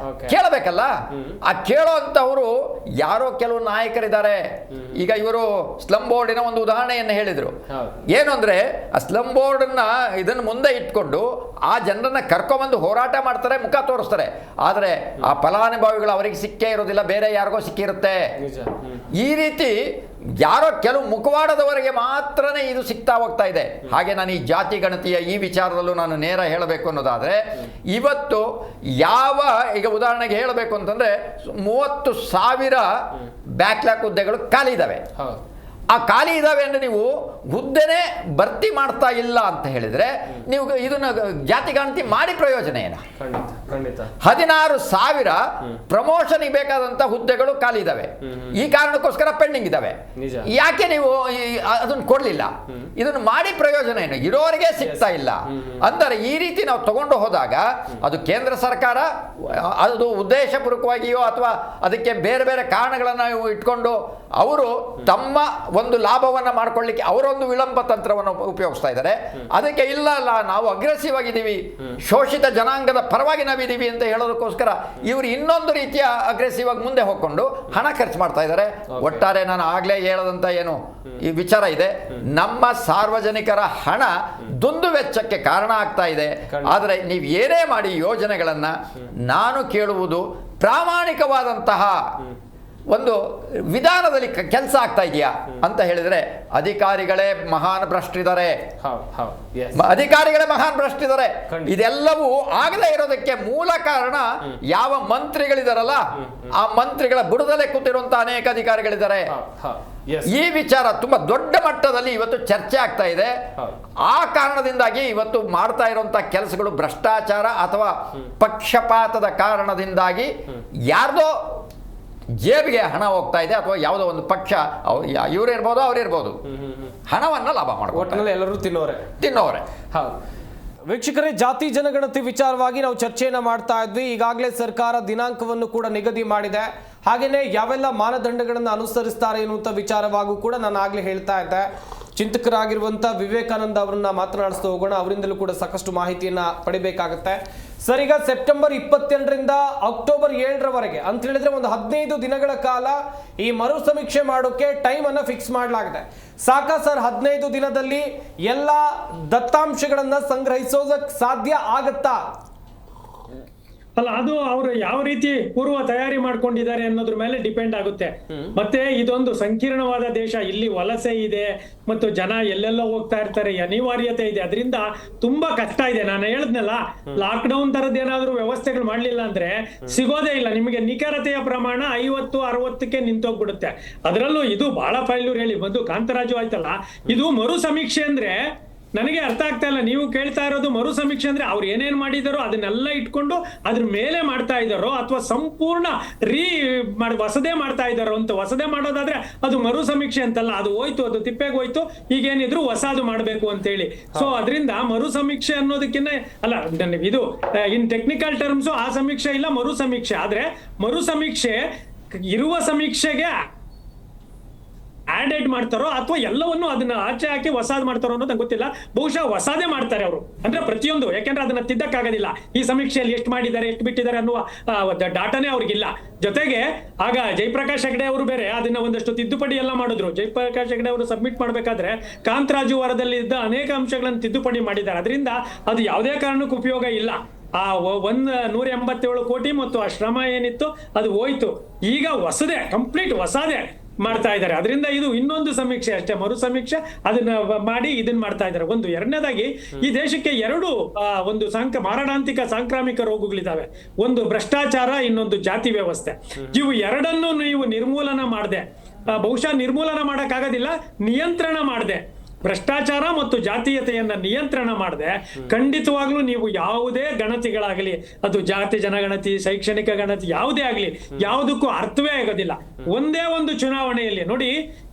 ಕೇಳಬೇಕಲ್ಲ. ಆ ಕೇಳೋಂಥವರು ಯಾರೋ ಕೆಲವು ನಾಯಕರಿದ್ದಾರೆ. ಈಗ ಇವರು ಸ್ಲಮ್ ಬೋರ್ಡಿನ ಒಂದು ಉದಾಹರಣೆಯನ್ನು ಹೇಳಿದ್ರು. ಏನು ಅಂದ್ರೆ ಆ ಸ್ಲಮ್ ಬೋರ್ಡ್ ಇದನ್ನು ಮುಂದೆ ಇಟ್ಕೊಂಡು ಆ ಜನರನ್ನ ಕರ್ಕೊಂಬಂದು ಹೋರಾಟ ಮಾಡ್ತಾರೆ, ಮುಖ ತೋರಿಸ್ತಾರೆ. ಆದರೆ ಆ ಫಲಾನುಭವಿಗಳು ಅವರಿಗೆ ಸಿಕ್ಕೇ ಇರೋದಿಲ್ಲ, ಬೇರೆ ಯಾರಿಗೋ ಸಿಕ್ಕಿರುತ್ತೆ. ಈ ರೀತಿ ಯಾರೋ ಕೆಲವು ಮುಖವಾಡದವರಿಗೆ ಮಾತ್ರನೇ ಇದು ಸಿಗ್ತಾ ಹೋಗ್ತಾ ಇದೆ. ಹಾಗೆ ನಾನು ಈ ಜಾತಿ ಗಣತಿಯ ಈ ವಿಚಾರದಲ್ಲೂ ನಾನು ನೇರ ಹೇಳಬೇಕು ಅನ್ನೋದಾದ್ರೆ, ಇವತ್ತು ಈಗ ಉದಾಹರಣೆಗೆ ಹೇಳಬೇಕು ಅಂತಂದ್ರೆ 30,000 ಬ್ಯಾಕ್ಲಾಗ್ ಹುದ್ದೆಗಳು ಖಾಲಿ ಇದ್ದಾವೆ. ಆ ಖಾಲಿ ಇದಾವೆ ಅಂದ್ರೆ ನೀವು ಹುದ್ದೆನೇ ಭರ್ತಿ ಮಾಡ್ತಾ ಇಲ್ಲ ಅಂತ ಹೇಳಿದ್ರೆ ನೀವು ಇದನ್ನ ಜಾತಿ ಗಣತಿ ಮಾಡಿ ಪ್ರಯೋಜನ ಏನು? 16,000 ಪ್ರಮೋಷನ್ಗೆ ಬೇಕಾದಂತ ಹುದ್ದೆಗಳು ಖಾಲಿ ಇದಾವೆ. ಈ ಕಾರಣಕ್ಕೋಸ್ಕರ ಪೆಂಡಿಂಗ್ ಇದಾವೆ. ಯಾಕೆ ನೀವು ಅದನ್ನು ಕೊಡ್ಲಿಲ್ಲ? ಇದನ್ನು ಮಾಡಿ ಪ್ರಯೋಜನ ಏನು? ಇರೋರಿಗೆ ಸಿಗ್ತಾ ಇಲ್ಲ ಅಂದರೆ ಈ ರೀತಿ ನಾವು ತಗೊಂಡು ಹೋದಾಗ ಅದು ಕೇಂದ್ರ ಸರ್ಕಾರ ಅದು ಉದ್ದೇಶಪೂರ್ವಕವಾಗಿಯೋ ಅಥವಾ ಅದಕ್ಕೆ ಬೇರೆ ಬೇರೆ ಕಾರಣಗಳನ್ನ ಇಟ್ಕೊಂಡು ಅವರು ತಮ್ಮ ಒಂದು ಲಾಭವನ್ನು ಮಾಡ್ಕೊಳ್ಳಿಕ್ಕೆ ಅವರೊಂದು ವಿಳಂಬ ತಂತ್ರವನ್ನು ಉಪಯೋಗಿಸ್ತಾ ಇದ್ದಾರೆ. ಅದಕ್ಕೆ ಇಲ್ಲ ನಾವು ಅಗ್ರೆಸಿವ್ ಆಗಿದ್ದೀವಿ, ಶೋಷಿತ ಜನಾಂಗದ ಪರವಾಗಿ ನಾವಿದ್ದೀವಿ ಅಂತ ಹೇಳೋದಕ್ಕೋಸ್ಕರ ಇವರು ಇನ್ನೊಂದು ರೀತಿಯ ಅಗ್ರೆಸಿವ್ ಆಗಿ ಮುಂದೆ ಹೋಗ್ಕೊಂಡು ಹಣ ಖರ್ಚು ಮಾಡ್ತಾ ಇದ್ದಾರೆ. ಒಟ್ಟಾರೆ ನಾನು ಆಗ್ಲೇ ಹೇಳದಂತ ಏನು ಈ ವಿಚಾರ ಇದೆ, ನಮ್ಮ ಸಾರ್ವಜನಿಕರ ಹಣ ದುಂದು ವೆಚ್ಚಕ್ಕೆ ಕಾರಣ ಆಗ್ತಾ ಇದೆ. ಆದರೆ ನೀವು ಏನೇ ಮಾಡಿ ಯೋಜನೆಗಳನ್ನ ನಾನು ಕೇಳುವುದು ಪ್ರಾಮಾಣಿಕವಾದಂತಹ ಒಂದು ವಿಧಾನದಲ್ಲಿ ಕೆಲಸ ಆಗ್ತಾ ಇದೆಯಾ ಅಂತ ಹೇಳಿದ್ರೆ ಅಧಿಕಾರಿಗಳೇ ಮಹಾನ್ ಭ್ರಷ್ಟಿದ್ದಾರೆ. ಇದೆಲ್ಲವೂ ಆಗದೇ ಇರೋದಕ್ಕೆ ಮೂಲ ಕಾರಣ ಯಾವ ಮಂತ್ರಿಗಳಿದಾರಲ್ಲ ಆ ಮಂತ್ರಿಗಳ ಬುಡದಲ್ಲೇ ಕೂತಿರುವಂತಹ ಅನೇಕ ಅಧಿಕಾರಿಗಳಿದ್ದಾರೆ. ಈ ವಿಚಾರ ತುಂಬಾ ದೊಡ್ಡ ಮಟ್ಟದಲ್ಲಿ ಇವತ್ತು ಚರ್ಚೆ ಆಗ್ತಾ ಇದೆ. ಆ ಕಾರಣದಿಂದಾಗಿ ಇವತ್ತು ಮಾಡ್ತಾ ಇರುವಂತಹ ಕೆಲಸಗಳು ಭ್ರಷ್ಟಾಚಾರ ಅಥವಾ ಪಕ್ಷಪಾತದ ಕಾರಣದಿಂದಾಗಿ ಯಾರ್ದೋ ಜೇಬಿಗೆ ಹಣ ಹೋಗ್ತಾ ಇದೆ ಅಥವಾ ಯಾವುದೋ ಒಂದು ಪಕ್ಷ ಇವರಿರ್ಬೋದು ಅವರಿರ್ಬೋದು ಹಣವನ್ನ ಲಾಭ ಮಾಡ್ತಾರೆ. ಎಲ್ಲರೂ ತಿನ್ನೋರೆ. ವೀಕ್ಷಕರೇ, ಜಾತಿ ಜನಗಣತಿ ವಿಚಾರವಾಗಿ ನಾವು ಚರ್ಚೆಯನ್ನ ಮಾಡ್ತಾ ಇದ್ವಿ. ಈಗಾಗಲೇ ಸರ್ಕಾರ ದಿನಾಂಕವನ್ನು ಕೂಡ ನಿಗದಿ ಮಾಡಿದೆ. ಹಾಗೇನೆ ಯಾವೆಲ್ಲ ಮಾನದಂಡಗಳನ್ನು ಅನುಸರಿಸ್ತಾರೆ ಎನ್ನುವಂಥ ವಿಚಾರವಾಗೂ ಕೂಡ ನಾನು ಆಗ್ಲೇ ಹೇಳ್ತಾ ಇದ್ದೆ. ಚಿಂತಕರಾಗಿರುವಂಥ ವಿವೇಕಾನಂದ ಅವರನ್ನ ಮಾತನಾಡಿಸ್ತಾ ಹೋಗೋಣ. ಅವರಿಂದಲೂ ಕೂಡ ಸಾಕಷ್ಟು ಮಾಹಿತಿಯನ್ನ ಪಡಿಬೇಕಾಗತ್ತೆ. ಸರ್, ಈಗ ಸೆಪ್ಟೆಂಬರ್ 22ರಿಂದ ಅಕ್ಟೋಬರ್ 7ರವರೆಗೆ ಅಂತ ಹೇಳಿದ್ರೆ ಒಂದು 15 ದಿನಗಳ ಕಾಲ ಈ ಮರು ಸಮೀಕ್ಷೆ ಮಾಡೋಕೆ ಟೈಮ್ ಅನ್ನ ಫಿಕ್ಸ್ ಮಾಡಲಾಗಿದೆ. ಸಾಕಾ ಸರ್? 15 ದಿನದಲ್ಲಿ ಎಲ್ಲ ದತ್ತಾಂಶಗಳನ್ನ ಸಂಗ್ರಹಿಸೋದಕ್ಕೆ ಸಾಧ್ಯ ಆಗತ್ತಾ? ಅಲ್ಲ, ಅದು ಅವರು ಯಾವ ರೀತಿ ಪೂರ್ವ ತಯಾರಿ ಮಾಡ್ಕೊಂಡಿದ್ದಾರೆ ಅನ್ನೋದ್ರ ಮೇಲೆ ಡಿಪೆಂಡ್ ಆಗುತ್ತೆ. ಮತ್ತೆ ಇದೊಂದು ಸಂಕೀರ್ಣವಾದ ದೇಶ, ಇಲ್ಲಿ ವಲಸೆ ಇದೆ ಮತ್ತು ಜನ ಎಲ್ಲೆಲ್ಲೋ ಹೋಗ್ತಾ ಇರ್ತಾರೆ, ಅನಿವಾರ್ಯತೆ ಇದೆ. ಅದರಿಂದ ತುಂಬಾ ಕಷ್ಟ ಇದೆ. ನಾನು ಹೇಳಿದ್ನಲ್ಲ, ಲಾಕ್ ಡೌನ್ ತರದ್ ಏನಾದ್ರು ವ್ಯವಸ್ಥೆಗಳು ಮಾಡ್ಲಿಲ್ಲ ಅಂದ್ರೆ ಸಿಗೋದೇ ಇಲ್ಲ. ನಿಮಗೆ ನಿಖರತೆಯ ಪ್ರಮಾಣ 50-60ಕ್ಕೆ ನಿಂತೋಗ್ಬಿಡುತ್ತೆ. ಅದರಲ್ಲೂ ಇದು ಬಹಳ ಫೈಲೂರ್ ಹೇಳಿ ಬಂದು ಕಾಂತರಾಜು ಆಯ್ತಲ್ಲ, ಇದು ಮರು ಸಮೀಕ್ಷೆ ಅಂದ್ರೆ ನನಗೆ ಅರ್ಥ ಆಗ್ತಾ ಇಲ್ಲ. ನೀವು ಕೇಳ್ತಾ ಇರೋದು ಮರು ಸಮೀಕ್ಷೆ ಅಂದ್ರೆ ಅವ್ರು ಏನೇನ್ ಮಾಡಿದಾರೋ ಅದನ್ನೆಲ್ಲ ಇಟ್ಕೊಂಡು ಅದ್ರ ಮೇಲೆ ಮಾಡ್ತಾ ಇದ್ದಾರೋ ಅಥವಾ ಸಂಪೂರ್ಣ ಹೊಸದೇ ಮಾಡ್ತಾ ಇದ್ದಾರೋ ಅಂತ. ಹೊಸದೇ ಮಾಡೋದಾದ್ರೆ ಅದು ಮರು ಸಮೀಕ್ಷೆ ಅಂತಲ್ಲ, ಅದು ಹೋಯ್ತು, ಅದು ತಿಪ್ಪೆಗೆ ಹೋಯ್ತು, ಈಗೇನಿದ್ರು ಹೊಸದು ಮಾಡ್ಬೇಕು ಅಂತ ಹೇಳಿ. ಸೊ ಅದರಿಂದ ಮರು ಸಮೀಕ್ಷೆ ಅನ್ನೋದಕ್ಕಿಂತ ಅಲ್ಲ, ಇದು ಇನ್ ಟೆಕ್ನಿಕಲ್ ಟರ್ಮ್ಸ್ ಆ ಸಮೀಕ್ಷೆ ಇಲ್ಲ, ಮರು ಸಮೀಕ್ಷೆ. ಆದ್ರೆ ಮರು ಸಮೀಕ್ಷೆ ಇರುವ ಸಮೀಕ್ಷೆಗೆ ಆಡೆಡ್ ಮಾಡ್ತಾರೋ ಅಥವಾ ಎಲ್ಲವನ್ನು ಅದನ್ನ ಆಚೆ ಹಾಕಿ ಹೊಸಾದ್ ಮಾಡ್ತಾರೋ ಅನ್ನೋದು ನಂಗೆ ಗೊತ್ತಿಲ್ಲ. ಬಹುಶಃ ಹೊಸಾದೇ ಮಾಡ್ತಾರೆ ಅವರು, ಅಂದ್ರೆ ಪ್ರತಿಯೊಂದು. ಯಾಕೆಂದ್ರೆ ಅದನ್ನ ತಿದ್ದಕ್ಕಾಗೋದಿಲ್ಲ. ಈ ಸಮೀಕ್ಷೆಯಲ್ಲಿ ಎಷ್ಟು ಮಾಡಿದ್ದಾರೆ ಎಷ್ಟು ಬಿಟ್ಟಿದ್ದಾರೆ ಅನ್ನುವ ಡಾಟಾನೇ ಅವ್ರಿಗಿಲ್ಲ. ಜೊತೆಗೆ ಆಗ ಜಯಪ್ರಕಾಶ್ ಹೆಗಡೆ ಅವರು ಬೇರೆ ಅದನ್ನ ಒಂದಷ್ಟು ತಿದ್ದುಪಡಿ ಎಲ್ಲ ಮಾಡಿದ್ರು. ಜಯಪ್ರಕಾಶ್ ಹೆಗಡೆ ಅವರು ಸಬ್ಮಿಟ್ ಮಾಡ್ಬೇಕಾದ್ರೆ ಕಾಂತರಾಜು ವರದಲ್ಲಿ ಇದ್ದ ಅನೇಕ ಅಂಶಗಳನ್ನು ತಿದ್ದುಪಡಿ ಮಾಡಿದ್ದಾರೆ. ಅದರಿಂದ ಅದು ಯಾವುದೇ ಕಾರಣಕ್ಕೂ ಉಪಯೋಗ ಇಲ್ಲ. ಆ 187 ಕೋಟಿ ಮತ್ತು ಆ ಶ್ರಮ ಏನಿತ್ತು ಅದು ಹೋಯ್ತು. ಈಗ ಹೊಸದೇ, ಕಂಪ್ಲೀಟ್ ಹೊಸದೇ ಮಾಡ್ತಾ ಇದ್ದಾರೆ. ಅದರಿಂದ ಇದು ಇನ್ನೊಂದು ಸಮೀಕ್ಷೆ ಅಷ್ಟೇ, ಮರು ಸಮೀಕ್ಷೆ. ಅದನ್ನ ಮಾಡಿ ಇದನ್ನ ಮಾಡ್ತಾ ಇದ್ದಾರೆ. ಒಂದು. ಎರಡನೇದಾಗಿ, ಈ ದೇಶಕ್ಕೆ ಎರಡು ಒಂದು ಮಾರಣಾಂತಿಕ ಸಾಂಕ್ರಾಮಿಕ ರೋಗಗಳಿದಾವೆ. ಒಂದು ಭ್ರಷ್ಟಾಚಾರ, ಇನ್ನೊಂದು ಜಾತಿ ವ್ಯವಸ್ಥೆ. ಇವು ಎರಡನ್ನೂ ನೀವು ನಿರ್ಮೂಲನ ಮಾಡದೆ, ಬಹುಶಃ ನಿರ್ಮೂಲನ ಮಾಡಕ್ಕಾಗೋದಿಲ್ಲ, ನಿಯಂತ್ರಣ ಮಾಡದೆ ಭ್ರಷ್ಟಾಚಾರ ಮತ್ತು ಜಾತೀಯತೆಯನ್ನ ನಿಯಂತ್ರಣ ಮಾಡದೆ ಖಂಡಿತವಾಗ್ಲೂ ನೀವು ಯಾವುದೇ ಗಣತಿಗಳಾಗಲಿ, ಅದು ಜಾತಿ ಜನಗಣತಿ, ಶೈಕ್ಷಣಿಕ ಗಣತಿ ಯಾವುದೇ ಆಗಲಿ, ಯಾವುದಕ್ಕೂ ಅರ್ಥವೇ ಆಗೋದಿಲ್ಲ. ಒಂದೇ ಒಂದು ಚುನಾವಣೆಯಲ್ಲಿ ನೋಡಿ,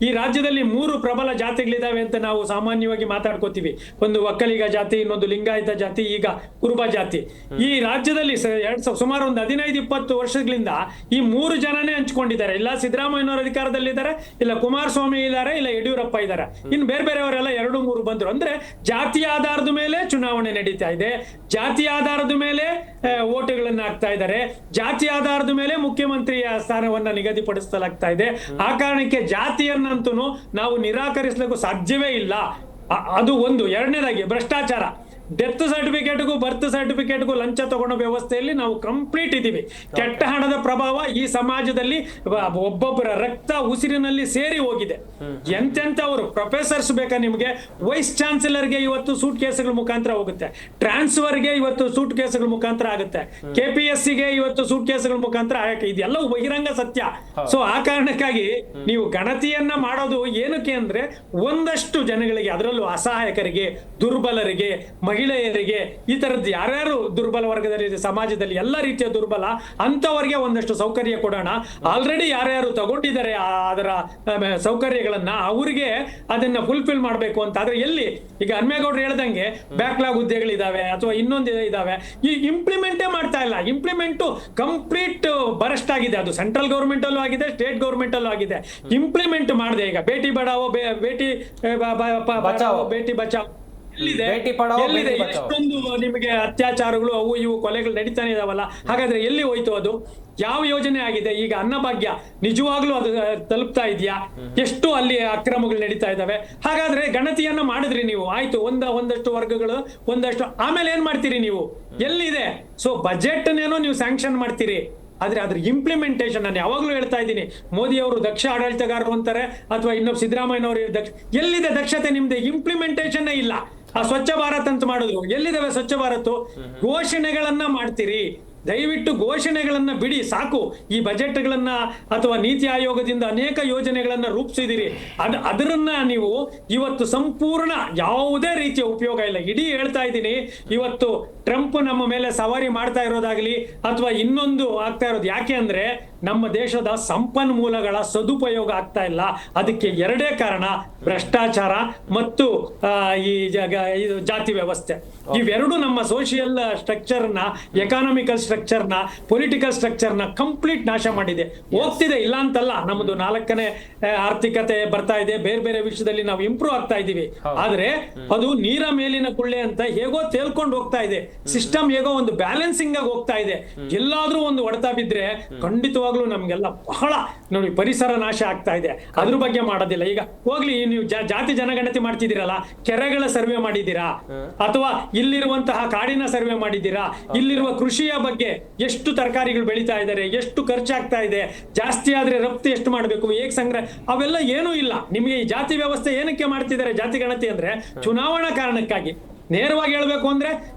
ಈ ರಾಜ್ಯದಲ್ಲಿ 3 ಪ್ರಬಲ ಜಾತಿಗಳಿದಾವೆ ಅಂತ ನಾವು ಸಾಮಾನ್ಯವಾಗಿ ಮಾತಾಡ್ಕೋತೀವಿ. ಒಂದು ಒಕ್ಕಲಿಗ ಜಾತಿ, ಇನ್ನೊಂದು ಲಿಂಗಾಯತ ಜಾತಿ, ಈಗ ಕುರುಬ ಜಾತಿ. ಈ ರಾಜ್ಯದಲ್ಲಿ ಸುಮಾರು ಒಂದು 15-20 ವರ್ಷಗಳಿಂದ ಈ 3 ಜನನೇ ಹಂಚ್ಕೊಂಡಿದ್ದಾರೆ. ಇಲ್ಲ ಸಿದ್ದರಾಮಯ್ಯನವರ ಅಧಿಕಾರದಲ್ಲಿದ್ದಾರೆ, ಇಲ್ಲ ಕುಮಾರಸ್ವಾಮಿ ಇದ್ದಾರೆ, ಇಲ್ಲ ಯಡಿಯೂರಪ್ಪ ಇದ್ದಾರೆ. ಇನ್ನು ಬೇರೆ ಬೇರೆಯವರೆಲ್ಲ 2-3 ಬಂದ್ರು. ಅಂದ್ರೆ ಜಾತಿಯ ಆಧಾರದ ಮೇಲೆ ಚುನಾವಣೆ ನಡೀತಾ ಇದೆ, ಜಾತಿಯ ಆಧಾರದ ಮೇಲೆ ಓಟುಗಳನ್ನ ಹಾಕ್ತಾ ಇದ್ದಾರೆ, ಜಾತಿ ಆಧಾರದ ಮೇಲೆ ಮುಖ್ಯಮಂತ್ರಿಯ ಸ್ಥಾನವನ್ನ ನಿಗದಿಪಡಿಸಲಾಗ್ತಾ ಇದೆ. ಆ ಕಾರಣಕ್ಕೆ ಜಾತಿಯನ್ನಂತೂ ನಾವು ನಿರಾಕರಿಸಲಿಕ್ಕೂ ಸಾಧ್ಯವೇ ಇಲ್ಲ. ಅದು ಒಂದು. ಎರಡನೇದಾಗಿ ಭ್ರಷ್ಟಾಚಾರ. ಡೆತ್ ಸರ್ಟಿಫಿಕೇಟ್ಗೂ ಬರ್ತ್ ಸರ್ಟಿಫಿಕೇಟ್ಗೂ ಲಂಚ ತಗೊಳ್ಳೋ ವ್ಯವಸ್ಥೆಯಲ್ಲಿ ನಾವು ಕಂಪ್ಲೀಟ್ ಇದ್ದೀವಿ. ಕೆಟ್ಟ ಹಣದ ಪ್ರಭಾವ ಈ ಸಮಾಜದಲ್ಲಿ ಒಬ್ಬೊಬ್ಬರ ರಕ್ತ ಉಸಿರಿನಲ್ಲಿ ಸೇರಿ ಹೋಗಿದೆ. ಎಂತೆಂಥವರು ಪ್ರೊಫೆಸರ್ಸ್ ಬೇಕಾ ನಿಮಗೆ? ವೈಸ್ ಚಾನ್ಸಲರ್ಗೆ ಇವತ್ತು ಸೂಟ್ ಕೇಸ್ಗಳ ಮುಖಾಂತರ ಹೋಗುತ್ತೆ, ಟ್ರಾನ್ಸ್ಫರ್ಗೆ ಇವತ್ತು ಸೂಟ್ ಕೇಸ್ಗಳ ಮುಖಾಂತರ ಆಗುತ್ತೆ, KPSCಗೆ ಇವತ್ತು ಸೂಟ್ ಕೇಸ್ಗಳ ಮುಖಾಂತರ ಆಗುತ್ತೆ. ಇದೆಲ್ಲ ಬಹಿರಂಗ ಸತ್ಯ. ಸೊ ಆ ಕಾರಣಕ್ಕಾಗಿ ನೀವು ಗಣತಿಯನ್ನ ಮಾಡೋದು ಏನಕ್ಕೆ ಅಂದ್ರೆ ಒಂದಷ್ಟು ಜನಗಳಿಗೆ, ಅದರಲ್ಲೂ ಅಸಹಾಯಕರಿಗೆ, ದುರ್ಬಲರಿಗೆ, ಮಹಿಳೆಯರಿಗೆ, ಈ ತರದ್ದು ಯಾರ್ಯಾರು ದುರ್ಬಲ ವರ್ಗದಲ್ಲಿ ಸಮಾಜದಲ್ಲಿ ಎಲ್ಲ ರೀತಿಯ ದುರ್ಬಲ ಅಂತವರಿಗೆ ಒಂದಷ್ಟು ಸೌಕರ್ಯ ಕೊಡೋಣ. ಆಲ್ರೆಡಿ ಯಾರ್ಯಾರು ತಗೊಂಡಿದ್ದಾರೆ ಅದರ ಸೌಕರ್ಯಗಳನ್ನ ಅವರಿಗೆ ಅದನ್ನ ಫುಲ್ಫಿಲ್ ಮಾಡಬೇಕು ಅಂತ. ಆದ್ರೆ ಎಲ್ಲಿ ಈಗ ಹನ್ಮೇಗೌಡರು ಹೇಳ್ದಂಗೆ ಬ್ಯಾಕ್ಲಾಗ್ ಹುದ್ದೆಗಳಿದಾವೆ ಅಥವಾ ಇನ್ನೊಂದು ಇದಾವೆ, ಈ ಇಂಪ್ಲಿಮೆಂಟೇ ಮಾಡ್ತಾ ಇಲ್ಲ. ಇಂಪ್ಲಿಮೆಂಟು ಕಂಪ್ಲೀಟ್ ಬರಸ್ಟ್ ಆಗಿದೆ. ಅದು ಸೆಂಟ್ರಲ್ ಗೌರ್ಮೆಂಟ್ ಅಲ್ಲೂ ಆಗಿದೆ, ಸ್ಟೇಟ್ ಗೌರ್ಮೆಂಟ್ ಅಲ್ಲೂ ಆಗಿದೆ. ಇಂಪ್ಲಿಮೆಂಟ್ ಮಾಡದೆ ಈಗ ಬೇಟಿ ಬಚಾವೋ ಬೇಟಿ ಬಚಾವೋ ಎಲ್ಲಿದೆ? ಎಷ್ಟೊಂದು ನಿಮಗೆ ಅತ್ಯಾಚಾರಗಳು, ಅವು ಇವು ಕೊಲೆಗಳು ನಡೀತಾನೆ ಇದಾವಲ್ಲ. ಹಾಗಾದ್ರೆ ಎಲ್ಲಿ ಹೋಯ್ತು ಅದು? ಯಾವ ಯೋಜನೆ ಆಗಿದೆ? ಈಗ ಅನ್ನಭಾಗ್ಯ ನಿಜವಾಗ್ಲೂ ಅದು ತಲುಪ್ತಾ ಇದೆಯಾ? ಎಷ್ಟು ಅಲ್ಲಿ ಅಕ್ರಮಗಳು ನಡೀತಾ ಇದಾವೆ? ಹಾಗಾದ್ರೆ ಗಣತಿಯನ್ನ ಮಾಡಿದ್ರಿ ನೀವು, ಆಯ್ತು, ಒಂದಷ್ಟು ವರ್ಗಗಳು, ಒಂದಷ್ಟು, ಆಮೇಲೆ ಏನ್ ಮಾಡ್ತೀರಿ ನೀವು? ಎಲ್ಲಿದೆ? ಸೊ ಬಜೆಟ್ ನೇನೋ ನೀವು ಸ್ಯಾಂಕ್ಷನ್ ಮಾಡ್ತೀರಿ, ಆದ್ರೆ ಅದ್ರ ಇಂಪ್ಲಿಮೆಂಟೇಷನ್, ನಾನು ಯಾವಾಗ್ಲೂ ಹೇಳ್ತಾ ಇದ್ದೀನಿ, ಮೋದಿ ಅವರು ದಕ್ಷ ಆಡಳಿತಗಾರರು ಅಂತಾರೆ, ಅಥವಾ ಇನ್ನೊಬ್ಬ ಸಿದ್ದರಾಮಯ್ಯನವರು ಎಲ್ಲಿದೆ ದಕ್ಷತೆ ನಿಮ್ದು? ಇಂಪ್ಲಿಮೆಂಟೇಷನ್ ಇಲ್ಲ. ಆ ಸ್ವಚ್ಛ ಭಾರತ್ ಅಂತ ಮಾಡಿದ್ರು, ಎಲ್ಲಿದಾವೆ ಸ್ವಚ್ಛ ಭಾರತ್? ಘೋಷಣೆಗಳನ್ನ ಮಾಡ್ತೀರಿ, ದಯವಿಟ್ಟು ಘೋಷಣೆಗಳನ್ನ ಬಿಡಿ, ಸಾಕು. ಈ ಬಜೆಟ್ಗಳನ್ನ ಅಥವಾ ನೀತಿ ಆಯೋಗದಿಂದ ಅನೇಕ ಯೋಜನೆಗಳನ್ನ ರೂಪಿಸಿದಿರಿ, ಅದರನ್ನ ನೀವು ಇವತ್ತು ಸಂಪೂರ್ಣ ಯಾವುದೇ ರೀತಿಯ ಉಪಯೋಗ ಇಲ್ಲ. ಇಡೀ ಹೇಳ್ತಾ ಇದ್ದೀನಿ, ಇವತ್ತು ಟ್ರಂಪ್ ನಮ್ಮ ಮೇಲೆ ಸವಾರಿ ಮಾಡ್ತಾ ಇರೋದಾಗ್ಲಿ ಅಥವಾ ಇನ್ನೊಂದು ಆಗ್ತಾ ಇರೋದು ಯಾಕೆ ಅಂದ್ರೆ ನಮ್ಮ ದೇಶದ ಸಂಪನ್ಮೂಲಗಳ ಸದುಪಯೋಗ ಆಗ್ತಾ ಇಲ್ಲ. ಅದಕ್ಕೆ ಎರಡೇ ಕಾರಣ, ಭ್ರಷ್ಟಾಚಾರ ಮತ್ತು ಈ ಜಾತಿ ವ್ಯವಸ್ಥೆ. ಇವೆರಡು ನಮ್ಮ ಸೋಷಿಯಲ್ ಸ್ಟ್ರಕ್ಚರ್ನ, ಎಕಾನಮಿಕಲ್ ಸ್ಟ್ರಕ್ಚರ್ನ, ಪೊಲಿಟಿಕಲ್ ಸ್ಟ್ರಕ್ಚರ್ನ ಕಂಪ್ಲೀಟ್ ನಾಶ ಮಾಡಿದೆ. ಹೋಗ್ತಿದೆ, ಇಲ್ಲ ಅಂತಲ್ಲ, ನಮ್ಮದು 4ನೇ ಆರ್ಥಿಕತೆ ಬರ್ತಾ ಇದೆ, ಬೇರೆ ಬೇರೆ ವಿಷಯದಲ್ಲಿ ನಾವು ಇಂಪ್ರೂವ್ ಆಗ್ತಾ ಇದೀವಿ. ಆದ್ರೆ ಅದು ನೀರ ಮೇಲಿನ ಕುಳ್ಳೆ ಅಂತ ಹೇಗೋ ತೇಲ್ಕೊಂಡು ಹೋಗ್ತಾ ಇದೆ. ಸಿಸ್ಟಮ್ ಹೇಗೋ ಒಂದು ಬ್ಯಾಲೆನ್ಸಿಂಗ್ ಆಗಿ ಹೋಗ್ತಾ ಇದೆ. ಎಲ್ಲಾದ್ರೂ ಒಂದು ಹೊಡೆತ ಬಿದ್ರೆ ಖಂಡಿತವಾಗ್ಲೂ ನಮ್ಗೆಲ್ಲ ಬಹಳ ನೋಡಿ ಪರಿಸರ ನಾಶ ಆಗ್ತಾ ಇದೆ. ಅದ್ರ ಬಗ್ಗೆ ಮಾಡೋದಿಲ್ಲ. ಈಗ ಹೋಗ್ಲಿ, ನೀವು ಜಾತಿ ಜನಗಣತಿ ಮಾಡ್ತಿದ್ದೀರಲ್ಲ, ಕೆರೆಗಳ ಸರ್ವೆ ಮಾಡಿದ್ದೀರಾ? ಅಥವಾ ಇಲ್ಲಿರುವಂತಹ ಕಾಡಿನ ಸರ್ವೆ ಮಾಡಿದ್ದೀರಾ? ಇಲ್ಲಿರುವ ಕೃಷಿಯ ಬಗ್ಗೆ ಎಷ್ಟು ತರಕಾರಿಗಳು ಬೆಳೀತಾ ಇದ್ದಾರೆ, ಎಷ್ಟು ಖರ್ಚಾಗ್ತಾ ಇದೆ, ಜಾಸ್ತಿ ಆದ್ರೆ ರಫ್ತು ಎಷ್ಟು ಮಾಡಬೇಕು, ಹೇಗೆ ಸಂಗ್ರಹ, ಅವೆಲ್ಲ ಏನೂ ಇಲ್ಲ. ನಿಮಗೆ ಈ ಜಾತಿ ವ್ಯವಸ್ಥೆ ಏನಕ್ಕೆ ಮಾಡ್ತಿದ್ದಾರೆ ಜಾತಿ ಗಣತಿ ಅಂದ್ರೆ ಚುನಾವಣಾ ಕಾರಣಕ್ಕಾಗಿ. ನೇರವಾಗಿ ಹೇಳ್ಬೇಕು ಅಂದ್ರೆ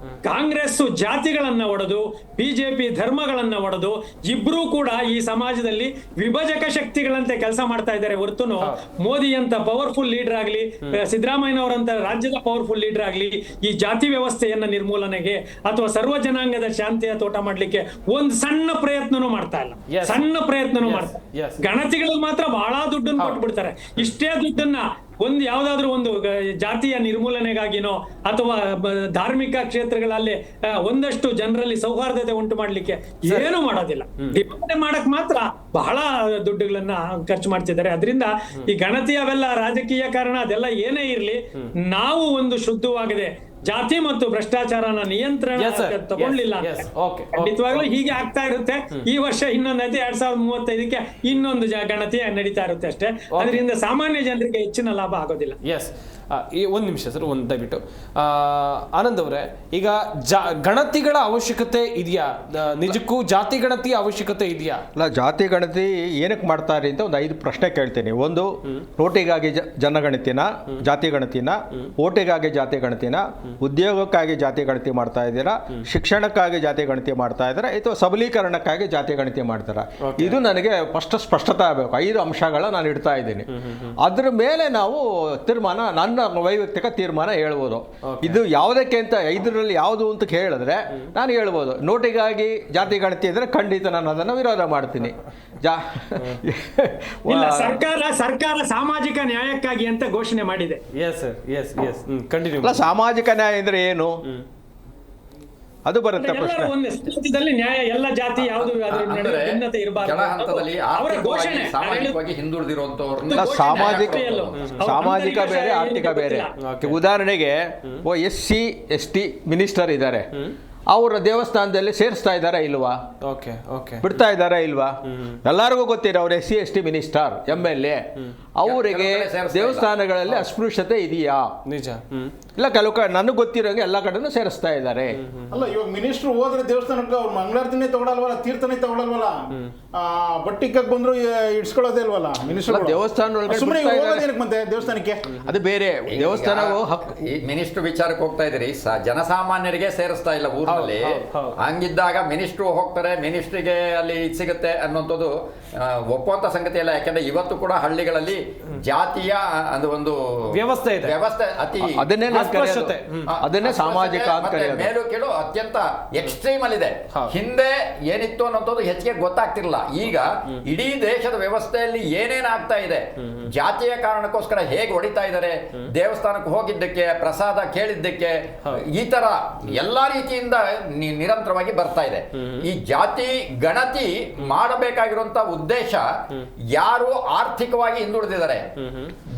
ಕಾಂಗ್ರೆಸ್ ಜಾತಿಗಳನ್ನ ಒಡೆದು, ಬಿಜೆಪಿ ಧರ್ಮಗಳನ್ನ ಒಡೆದು, ಇಬ್ರು ಕೂಡ ಈ ಸಮಾಜದಲ್ಲಿ ವಿಭಜಕ ಶಕ್ತಿಗಳಂತೆ ಕೆಲಸ ಮಾಡ್ತಾ ಇದ್ದಾರೆ ಹೊರತುನು ಮೋದಿ ಅಂತ ಪವರ್ಫುಲ್ ಲೀಡರ್ ಆಗ್ಲಿ, ಸಿದ್ದರಾಮಯ್ಯನವರಂತ ರಾಜ್ಯದ ಪವರ್ಫುಲ್ ಲೀಡರ್ ಆಗ್ಲಿ ಈ ಜಾತಿ ವ್ಯವಸ್ಥೆಯನ್ನ ನಿರ್ಮೂಲನೆಗೆ ಅಥವಾ ಸರ್ವ ಜನಾಂಗದ ಶಾಂತಿಯ ತೋಟ ಮಾಡ್ಲಿಕ್ಕೆ ಒಂದು ಸಣ್ಣ ಪ್ರಯತ್ನನೂ ಮಾಡ್ತಾ ಇಲ್ಲ. ಸಣ್ಣ ಪ್ರಯತ್ನನೂ ಮಾಡ್ತಾ, ಗಣತಿಗಳಿಗೆ ಮಾತ್ರ ಬಹಳ ದುಡ್ಡನ್ನು ಕೊಟ್ಬಿಡ್ತಾರೆ. ಇಷ್ಟೇ ದುಡ್ಡನ್ನ ಒಂದು ಯಾವ್ದಾದ್ರು ಒಂದು ಜಾತಿಯ ನಿರ್ಮೂಲನೆಗಾಗಿನೋ ಅಥವಾ ಧಾರ್ಮಿಕ ಕ್ಷೇತ್ರಗಳಲ್ಲಿ ಒಂದಷ್ಟು ಜನರಲ್ಲಿ ಸೌಹಾರ್ದತೆ ಉಂಟು ಮಾಡ್ಲಿಕ್ಕೆ ಏನು ಮಾಡೋದಿಲ್ಲ. ಡಿಮಾಂಡ್ ಮಾಡಕ್ ಮಾತ್ರ ಬಹಳ ದುಡ್ಡುಗಳನ್ನ ಖರ್ಚು ಮಾಡ್ತಿದ್ದಾರೆ. ಅದರಿಂದ ಈ ಗಣತಿ ಅವೆಲ್ಲ ರಾಜಕೀಯ ಕಾರಣ, ಅದೆಲ್ಲ ಏನೇ ಇರ್ಲಿ, ನಾವು ಒಂದು ಶುದ್ಧವಾಗಿದೆ ಜಾತಿ ಮತ್ತು ಭ್ರಷ್ಟಾಚಾರನ ನಿಯಂತ್ರಣ ತಗೊಂಡಿಲ್ಲ ಖಂಡಿತವಾಗ್ಲೂ ಹೀಗೆ ಆಗ್ತಾ ಇರುತ್ತೆ. ಈ ವರ್ಷ ಇನ್ನೊಂದು 2035ಕ್ಕೆ ಇನ್ನೊಂದು ಗಣತಿ ನಡೀತಾ ಇರುತ್ತೆ ಅಷ್ಟೇ. ಅದರಿಂದ ಸಾಮಾನ್ಯ ಜನರಿಗೆ ಹೆಚ್ಚಿನ ಲಾಭ ಆಗೋದಿಲ್ಲ. ಒಂದು ನಿಮಿಷ ಸರ್, ಒಂದು ದಯವಿಟ್ಟು ಆನಂದ್ ಅವರೇ, ಈಗ ಗಣತಿಗಳ ಅವಶ್ಯಕತೆ ಇದೆಯಾ? ನಿಜಕ್ಕೂ ಜಾತಿ ಗಣತಿಯ ಅವಶ್ಯಕತೆ ಇದೆಯಾ? ಅಲ್ಲ, ಜಾತಿ ಗಣತಿ ಏನಕ್ಕೆ ಮಾಡ್ತಾರೆ ಅಂತ ಒಂದು 5 ಪ್ರಶ್ನೆ ಕೇಳ್ತೀನಿ. ಒಂದು, ನೋಟಿಗಾಗಿ ಜನಗಣತಿನ, ಜಾತಿ ಗಣತಿನ, ಓಟಿಗಾಗಿ ಜಾತಿ ಗಣತಿನ, ಉದ್ಯೋಗಕ್ಕಾಗಿ ಜಾತಿ ಗಣತಿ ಮಾಡ್ತಾ ಇದ್ದೀರಾ, ಶಿಕ್ಷಣಕ್ಕಾಗಿ ಜಾತಿ ಗಣತಿ ಮಾಡ್ತಾ ಇದ್ದೀರಾ, ಅಥವಾ ಸಬಲೀಕರಣಕ್ಕಾಗಿ ಜಾತಿ ಗಣತಿ ಮಾಡ್ತಾರ? ಇದು ನನಗೆ ಸ್ಪಷ್ಟತೆ ಆಗಬೇಕು. 5 ಅಂಶಗಳ ನಾನು ಇಡ್ತಾ ಇದ್ದೀನಿ. ಅದ್ರ ಮೇಲೆ ನಾವು ತೀರ್ಮಾನ, ನನ್ನ ನನ್ನ ವೈಯಕ್ತಿಕ ತೀರ್ಮಾನ ಹೇಳ್ಬೋದು. ಇದು ಯಾವುದಕ್ಕೆ ಅಂತ 5ರಲ್ಲಿ ಯಾವುದು ಅಂತ ಹೇಳಿದ್ರೆ ನಾನು ಹೇಳ್ಬೋದು. ನೋಟಿಗಾಗಿ ಜಾತಿ ಗಣತಿ ಇದ್ರೆ ಖಂಡಿತ ನಾನು ಅದನ್ನು ವಿರೋಧ ಮಾಡ್ತೀನಿ. ಇಲ್ಲ, ಸರ್ಕಾರ ಸಾಮಾಜಿಕ ನ್ಯಾಯಕ್ಕಾಗಿ ಅಂತ ಘೋಷಣೆ ಮಾಡಿದೆ. ಕಂಟಿನ್ಯೂ. ಅಲ್ಲ, ಸಾಮಾಜಿಕ ನ್ಯಾಯ ಅಂದ್ರೆ ಏನು ಅದು ಬರುತ್ತೆ ಪ್ರಶ್ನೆ. ಒಂದು ಸ್ಥಿತಿಯಲ್ಲಿ ನ್ಯಾಯ ಎಲ್ಲ ಜಾತಿ ಯಾವುದು ಅದರ ನಡುವೆ ಭಿನ್ನತೆ ಇರಬಾರದು. ಕೆಳ ಹಂತದಲ್ಲಿ ಅವರ ಆರ್ಥಿಕವಾಗಿ, ಘೋಷಣೆ ಸಾಮಾಜಿಕವಾಗಿ ಹಿಂದುಳಿದಿರುವಂತವ್ರನ್ನ ಸಾಮಾಜಿಕ ಬೇರೆ, ಆರ್ಥಿಕ ಬೇರೆ. ಉದಾಹರಣೆಗೆ SC/ST ಮಿನಿಸ್ಟರ್ ಇದ್ದಾರೆ, ಅವರ ದೇವಸ್ಥಾನದಲ್ಲಿ ಸೇರಿಸ್ತಾ ಇದ್ದಾರಾ ಇಲ್ವಾ? ಬಿಡ್ತಾ ಇದ್ದಾರಾ ಇಲ್ವಾ? ಎಲ್ಲರಿಗೂ ಗೊತ್ತಿದೆ ಅವ್ರು SC/ST ಮಿನಿಸ್ಟರ್, MLA. ಅವರಿಗೆ ದೇವಸ್ಥಾನಗಳಲ್ಲಿ ಅಸ್ಪೃಶ್ಯತೆ ಇದೆಯಾ? ನಿಜ ಇಲ್ಲ, ಕೆಲವು ಕಡೆ ನನಗೆ ಗೊತ್ತಿರೋಂಗೆ ಎಲ್ಲ ಕಡೆನೂ ಸೇರಿಸ್ತಾ ಇದ್ದಾರೆ. ಅಲ್ಲ, ಇವಾಗ ಮಿನಿಸ್ಟ್ರು ಹೋದ್ರೆ ದೇವಸ್ಥಾನಕ್ಕೆ ಅವ್ರು ಮಂಗಳಾರತಿನೇ ತಗೊಳಲ್ವಲ್ಲ, ತೀರ್ಥನೇ ತಗೊಳಲ್ವಲ್ಲ, ಬಟ್ಟಿಕ್ಕಕ್ಕೆ ಬಂದ್ರು ಇಡ್ಸ್ಕೊಳ್ಳೋದೇ ಇಲ್ವಲ್ಲ ಮಿನಿಸ್ಟರ್. ದೇವಸ್ಥಾನ ಸುಮ್ಮನೆ ಮತ್ತೆ ದೇವಸ್ಥಾನಕ್ಕೆ ಅದು ಬೇರೆ. ದೇವಸ್ಥಾನವು ಈ ಮಿನಿಸ್ಟರ್ ವಿಚಾರಕ್ಕೆ ಹೋಗ್ತಾ ಇದ್ರಿ, ಜನಸಾಮಾನ್ಯರಿಗೆ ಸೇರಿಸ್ತಾ ಇಲ್ಲ ಊರಲ್ಲಿ. ಹಂಗಿದ್ದಾಗ ಮಿನಿಸ್ಟ್ರು ಹೋಗ್ತಾರೆ, ಮಿನಿಸ್ಟ್ರಿಗೆ ಅಲ್ಲಿ ಇದು ಸಿಗುತ್ತೆ ಅನ್ನೋಂಥದ್ದು ಒಪ್ಪುವಂತ ಸಂಗತಿ ಅಲ್ಲ. ಯಾಕಂದ್ರೆ ಇವತ್ತು ಕೂಡ ಹಳ್ಳಿಗಳಲ್ಲಿ ಜಾತಿಯ ಅದು ಒಂದು ವ್ಯವಸ್ಥೆ ಇದೆ, ವ್ಯವಸ್ಥೆ ಅತಿ ಅದನ್ನೇ ಸಾಮಾಜಿಕ ಮೇಲು ಕೀಳು ಅತ್ಯಂತ ಎಕ್ಸ್ಟ್ರೀಮ್ ಅಲ್ಲಿ ಇದೆ. ಹಿಂದೆ ಏನಿತ್ತು ಅನ್ನೋದು ಹೆಚ್ಚಿಗೆ ಗೊತ್ತಾಗ್ತಿರ್ಲಿಲ್ಲ. ಈಗ ಇಡೀ ದೇಶದ ವ್ಯವಸ್ಥೆಯಲ್ಲಿ ಏನೇನ್ ಆಗ್ತಾ ಇದೆ, ಜಾತಿಯ ಕಾರಣಕ್ಕೋಸ್ಕರ ಹೇಗೆ ಹೊಡಿತಾ ಇದ್ದಾರೆ, ದೇವಸ್ಥಾನಕ್ಕೆ ಹೋಗಿದ್ದಕ್ಕೆ, ಪ್ರಸಾದ ಕೇಳಿದ್ದಕ್ಕೆ, ಈ ತರ ಎಲ್ಲಾ ರೀತಿಯಿಂದ ನಿರಂತರವಾಗಿ ಬರ್ತಾ ಇದೆ. ಈ ಜಾತಿ ಗಣತಿ ಮಾಡಬೇಕಾಗಿರುವಂತ ಉದ್ದೇಶ, ಯಾರು ಆರ್ಥಿಕವಾಗಿ ಹಿಂದುಳಿದಿದ್ದಾರೆ,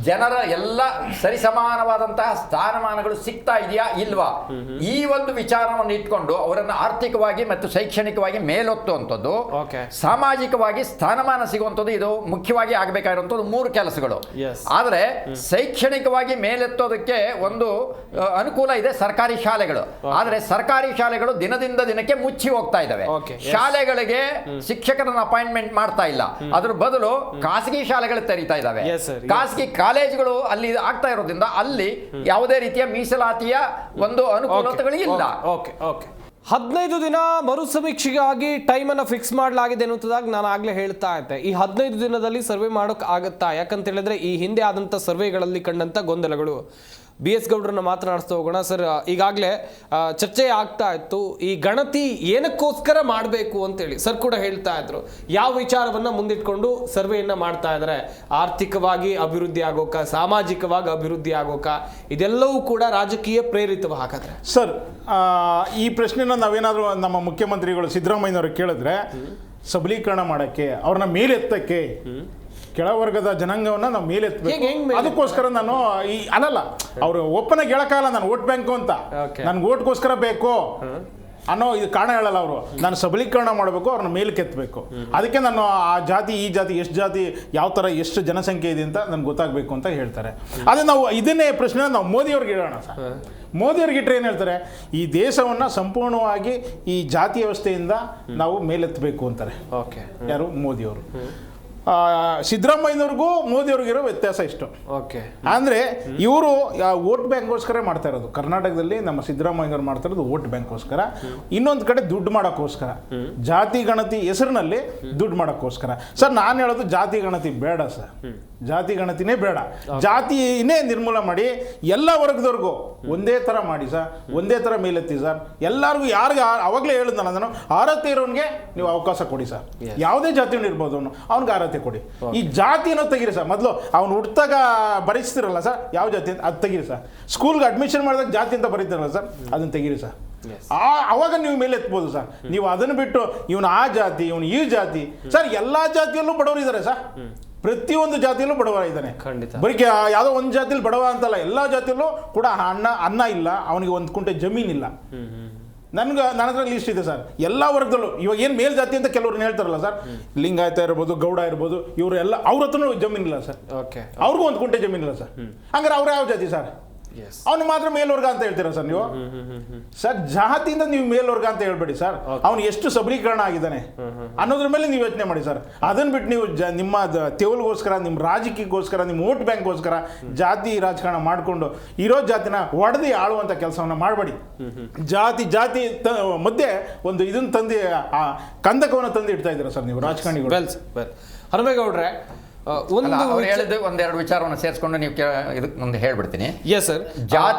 ಜನರ ಎಲ್ಲ ಸರಿಸಮಾನವಾದಂತಹ ಸ್ಥಾನಮಾನಗಳು ಸಿಗ್ತಾ ಇದೆಯಾ ಇಲ್ವಾ, ಈ ಒಂದು ವಿಚಾರವನ್ನು ಇಟ್ಕೊಂಡು ಅವರನ್ನು ಆರ್ಥಿಕವಾಗಿ ಮತ್ತು ಶೈಕ್ಷಣಿಕವಾಗಿ ಮೇಲೊತ್ತುವಂಥದ್ದು, ಸಾಮಾಜಿಕವಾಗಿ ಸ್ಥಾನಮಾನ ಸಿಗುವಂಥದ್ದು, ಇದು ಮುಖ್ಯವಾಗಿ ಆಗಬೇಕಾಗಿರುವಂಥದ್ದು 3 ಕೆಲಸಗಳು. ಆದರೆ ಶೈಕ್ಷಣಿಕವಾಗಿ ಮೇಲೆತ್ತೋದಕ್ಕೆ ಒಂದು ಅನುಕೂಲ ಇದೆ, ಸರ್ಕಾರಿ ಶಾಲೆಗಳು. ಆದರೆ ಸರ್ಕಾರಿ ಶಾಲೆಗಳು ದಿನದಿಂದ ದಿನಕ್ಕೆ ಮುಚ್ಚಿ ಹೋಗ್ತಾ ಇದ್ದಾವೆ. ಶಾಲೆಗಳಿಗೆ ಶಿಕ್ಷಕರನ್ನ ಅಪಾಯಿಂಟ್ಮೆಂಟ್ ಮಾಡ್ತಾ ಇಲ್ಲ, ಅದ್ರ ಬದಲು ಖಾಸಗಿ ಶಾಲೆಗಳು ತೆರೀತಾ ಇದ್ದಾವೆ. ಖಾಸಗಿ ಕಾಲೇಜುಗಳು ಅಲ್ಲಿ ಆಗ್ತಾ ಇರೋದ್ರಿಂದ ಅಲ್ಲಿ ಯಾವುದೇ ರೀತಿಯ ಮೀಸಲಾತಿಯ ಒಂದು ಅನುಕೂಲತೆಗಳು ಇಲ್ಲ. 15 ದಿನ ಮರು ಸಮೀಕ್ಷೆಗಾಗಿ ಟೈಮ್ ಅನ್ನ ಫಿಕ್ಸ್ ಮಾಡಲಾಗಿದೆ ಅನ್ನುವುದಾಗಿ ನಾನು ಆಗ್ಲೇ ಹೇಳ್ತಾ ಇದ್ದೆ. ಈ 15 ದಿನದಲ್ಲಿ ಸರ್ವೆ ಮಾಡೋಕೆ ಆಗುತ್ತಾ? ಯಾಕಂತ ಹೇಳಿದ್ರೆ ಈ ಹಿಂದೆ ಆದಂತ ಸರ್ವೆಗಳಲ್ಲಿ ಕಂಡಂತ ಗೊಂದಲಗಳು. BS ಗೌಡ್ರನ್ನ ಮಾತನಾಡಿಸ್ತಾ ಹೋಗೋಣ. ಸರ್, ಈಗಾಗಲೇ ಚರ್ಚೆ ಆಗ್ತಾ ಇತ್ತು, ಈ ಗಣತಿ ಏನಕ್ಕೋಸ್ಕರ ಮಾಡಬೇಕು ಅಂತೇಳಿ ಸರ್ ಕೂಡ ಹೇಳ್ತಾ ಇದ್ರು. ಯಾವ ವಿಚಾರವನ್ನ ಮುಂದಿಟ್ಕೊಂಡು ಸರ್ವೆಯನ್ನ ಮಾಡ್ತಾ ಇದ್ದಾರೆ? ಆರ್ಥಿಕವಾಗಿ ಅಭಿವೃದ್ಧಿ ಆಗೋಕ, ಸಾಮಾಜಿಕವಾಗಿ ಅಭಿವೃದ್ಧಿ ಆಗೋಕ, ಇದೆಲ್ಲವೂ ಕೂಡ ರಾಜಕೀಯ ಪ್ರೇರಿತವ ಹಾಗಾದ್ರೆ? ಸರ್, ಈ ಪ್ರಶ್ನೆನ ನಾವೇನಾದ್ರೂ ನಮ್ಮ ಮುಖ್ಯಮಂತ್ರಿಗಳು ಸಿದ್ದರಾಮಯ್ಯನವ್ರು ಕೇಳಿದ್ರೆ, ಸಬಲೀಕರಣ ಮಾಡಕ್ಕೆ, ಅವ್ರನ್ನ ಮೇಲೆತ್ತಕ್ಕೆ, ಕೆಳವರ್ಗದ ಜನಾಂಗವನ್ನ ನಾವು ಮೇಲೆತ್ತಬೇಕು, ಅದಕ್ಕೋಸ್ಕರ ನಾನು ಅಲ್ಲಲ್ಲ ಅವ್ರು ಒಪ್ಪನ ಗೆಳಕಾಲ ನಾನು ವೋಟ್ ಬ್ಯಾಂಕು ಅಂತ, ನನ್ಗೆ ವೋಟ್ಗೋಸ್ಕರ ಬೇಕು ಅನ್ನೋ ಇದು ಕಾರಣ ಹೇಳಲ್ಲ ಅವರು. ನಾನು ಸಬಲೀಕರಣ ಮಾಡಬೇಕು, ಅವ್ರನ್ನ ಮೇಲಕ್ಕೆ ಎತ್ತಬೇಕು, ಅದಕ್ಕೆ ನಾನು ಆ ಜಾತಿ ಈ ಜಾತಿ ಎಷ್ಟು ಜಾತಿ ಯಾವ ಥರ ಎಷ್ಟು ಜನಸಂಖ್ಯೆ ಇದೆ ಅಂತ ನನ್ಗೆ ಗೊತ್ತಾಗಬೇಕು ಅಂತ ಹೇಳ್ತಾರೆ. ಅದೇ ನಾವು ಇದನ್ನೇ ಪ್ರಶ್ನೆ ನಾವು ಮೋದಿಯವ್ರಿಗೆ ಹೇಳೋಣ ಸರ್. ಮೋದಿಯವ್ರಿಗೆ ಇಟ್ಟರೆ ಏನು ಹೇಳ್ತಾರೆ, ಈ ದೇಶವನ್ನು ಸಂಪೂರ್ಣವಾಗಿ ಈ ಜಾತಿ ವ್ಯವಸ್ಥೆಯಿಂದ ನಾವು ಮೇಲೆತ್ತಬೇಕು ಅಂತಾರೆ. ಯಾರು? ಮೋದಿಯವರು. ಸಿದ್ದರಾಮಯ್ಯನವ್ರಿಗೂ ಮೋದಿಯವ್ರಿಗಿರೋ ವ್ಯತ್ಯಾಸ ಇಷ್ಟು. ಅಂದ್ರೆ ಇವರು ವೋಟ್ ಬ್ಯಾಂಕ್ಗೋಸ್ಕರ ಮಾಡ್ತಾ ಇರೋದು. ಕರ್ನಾಟಕದಲ್ಲಿ ನಮ್ಮ ಸಿದ್ದರಾಮಯ್ಯನವ್ರು ಮಾಡ್ತಾ ಇರೋದು ವೋಟ್ ಬ್ಯಾಂಕ್ಗೋಸ್ಕರ, ಇನ್ನೊಂದು ಕಡೆ ದುಡ್ಡು ಮಾಡೋಕ್ಕೋಸ್ಕರ, ಜಾತಿ ಗಣತಿ ಹೆಸರಿನಲ್ಲಿ ದುಡ್ಡು ಮಾಡೋಕ್ಕೋಸ್ಕರ. ಸರ್, ನಾನು ಹೇಳೋದು ಜಾತಿ ಗಣತಿ ಬೇಡ ಸರ್, ಜಾತಿ ಗಣತಿನೇ ಬೇಡ. ಜಾತಿನೇ ನಿರ್ಮೂಲ ಮಾಡಿ ಎಲ್ಲ ವರ್ಗದವ್ರಿಗೂ ಒಂದೇ ಥರ ಮಾಡಿ ಸರ್, ಒಂದೇ ಥರ ಮೇಲೆತ್ತಿ ಸರ್. ಎಲ್ಲರಿಗೂ ಯಾರಿಗೆ ಅವಾಗಲೇ ಹೇಳಿದ್ನಲ್ಲ ನಾನು, ಅರ್ಹತೆ ಇರೋನ್ಗೆ ನೀವು ಅವಕಾಶ ಕೊಡಿ ಸರ್. ಯಾವುದೇ ಜಾತಿಯನ್ನು ಇರ್ಬೋದು, ಅವ್ನಿಗೆ ಅರ್ಹತೆ ಕೊಡಿ. ಈ ಜಾತಿನೋ ತೆಗೀರಿ ಸರ್. ಮೊದಲು ಅವ್ನು ಹುಟ್ಟಾಗ ಬರೀಸ್ತಿರಲ್ಲ ಸರ್, ಯಾವ ಜಾತಿ ಅಂತ ಅದು ತೆಗೀರಿ ಸರ್. ಸ್ಕೂಲ್ಗೆ ಅಡ್ಮಿಷನ್ ಮಾಡಿದಾಗ ಜಾತಿ ಅಂತ ಬರೀತಾರಲ್ಲ ಸರ್, ಅದನ್ನು ತೆಗೀರಿ ಸರ್. ಅವಾಗ ನೀವು ಮೇಲೆ ಎತ್ಬೋದು ಸರ್. ನೀವು ಅದನ್ನು ಬಿಟ್ಟು ಇವನು ಆ ಜಾತಿ, ಇವನು ಈ ಜಾತಿ. ಸರ್, ಎಲ್ಲ ಜಾತಿಯಲ್ಲೂ ಬಡವರು ಇದ್ದಾರೆ ಸರ್, ಪ್ರತಿಯೊಂದು ಜಾತಿಯಲ್ಲೂ ಬಡವ ಇದ್ದಾನೆ. ಬರೀ ಯಾವುದೋ ಒಂದು ಜಾತಿಯಲ್ಲಿ ಬಡವ ಅಂತಲ್ಲ, ಎಲ್ಲ ಜಾತಿಯಲ್ಲೂ ಕೂಡ ಅನ್ನ ಇಲ್ಲ, ಅವನಿಗೆ ಒಂದು ಕುಂಟೆ ಜಮೀನಿಲ್ಲ. ನನ್ನ ಹತ್ರ ಲೀಸ್ಟ್ ಇದೆ ಸರ್, ಎಲ್ಲ ವರ್ಗದಲ್ಲೂ. ಇವಾಗ ಏನು ಮೇಲ್ಜಾತಿ ಅಂತ ಕೆಲವ್ರನ್ನ ಹೇಳ್ತಾರಲ್ಲ ಸರ್, ಲಿಂಗಾಯತ ಇರ್ಬೋದು, ಗೌಡ ಇರ್ಬೋದು, ಇವರು ಎಲ್ಲ ಅವ್ರ ಹತ್ರನೂ ಜಮೀನಿಲ್ಲ ಸರ್, ಅವ್ರಿಗೂ ಒಂದು ಕುಂಟೆ ಜಮೀನಿಲ್ಲ ಸರ್. ಹಂಗಾರೆ ಅವ್ರು ಯಾವ ಜಾತಿ ಸರ್? ಅವನು ಮಾತ್ರ ಮೇಲ್ವರ್ಗ ಅಂತ ಹೇಳ್ತೀರಾ ಸರ್ ನೀವು? ಸರ್, ಜಾತಿಯಿಂದ ನೀವು ಮೇಲ್ವರ್ಗ ಅಂತ ಹೇಳ್ಬೇಡಿ ಸರ್. ಅವನು ಎಷ್ಟು ಸಬಲೀಕರಣ ಆಗಿದ್ದಾನೆ ಅನ್ನೋದ್ರ ಮೇಲೆ ನೀವು ಯೋಚನೆ ಮಾಡಿ ಸರ್. ಅದನ್ನ ಬಿಟ್ಟು ನೀವು ನಿಮ್ಮ ತೆವಲ್ಗೋಸ್ಕರ, ನಿಮ್ಮ ರಾಜಕೀಯಕ್ಕೋಸ್ಕರ, ನಿಮ್ಮ ವೋಟ್ ಬ್ಯಾಂಕ್ಗೋಸ್ಕರ ಜಾತಿ ರಾಜಕಾರಣ ಮಾಡಿಕೊಂಡು ಇರೋ ಜಾತಿನ ಒಡೆದು ಆಳುವಂಥ ಕೆಲಸವನ್ನ ಮಾಡಬೇಡಿ. ಜಾತಿ ಮಧ್ಯೆ ಒಂದು ಇದನ್ನ ತಂದು ಕಂದಕವನ್ನು ತಂದು ಇಡ್ತಾ ಇದ್ದೀರಾ ಸರ್ ನೀವು ರಾಜಕಾರಣಿಗಳು. ಹನುಮೇಗೌಡ್ರೆ, ಅವ್ರು ಹೇಳಿದ್ದು ಒಂದೆರಡು ವಿಚಾರವನ್ನು ಸೇರಿಸ್ಕೊಂಡು ನೀವು ಇದಕ್ಕೆ ಮುಂದೆ ಹೇಳ್ಬಿಡ್ತೀನಿ. Yes sir.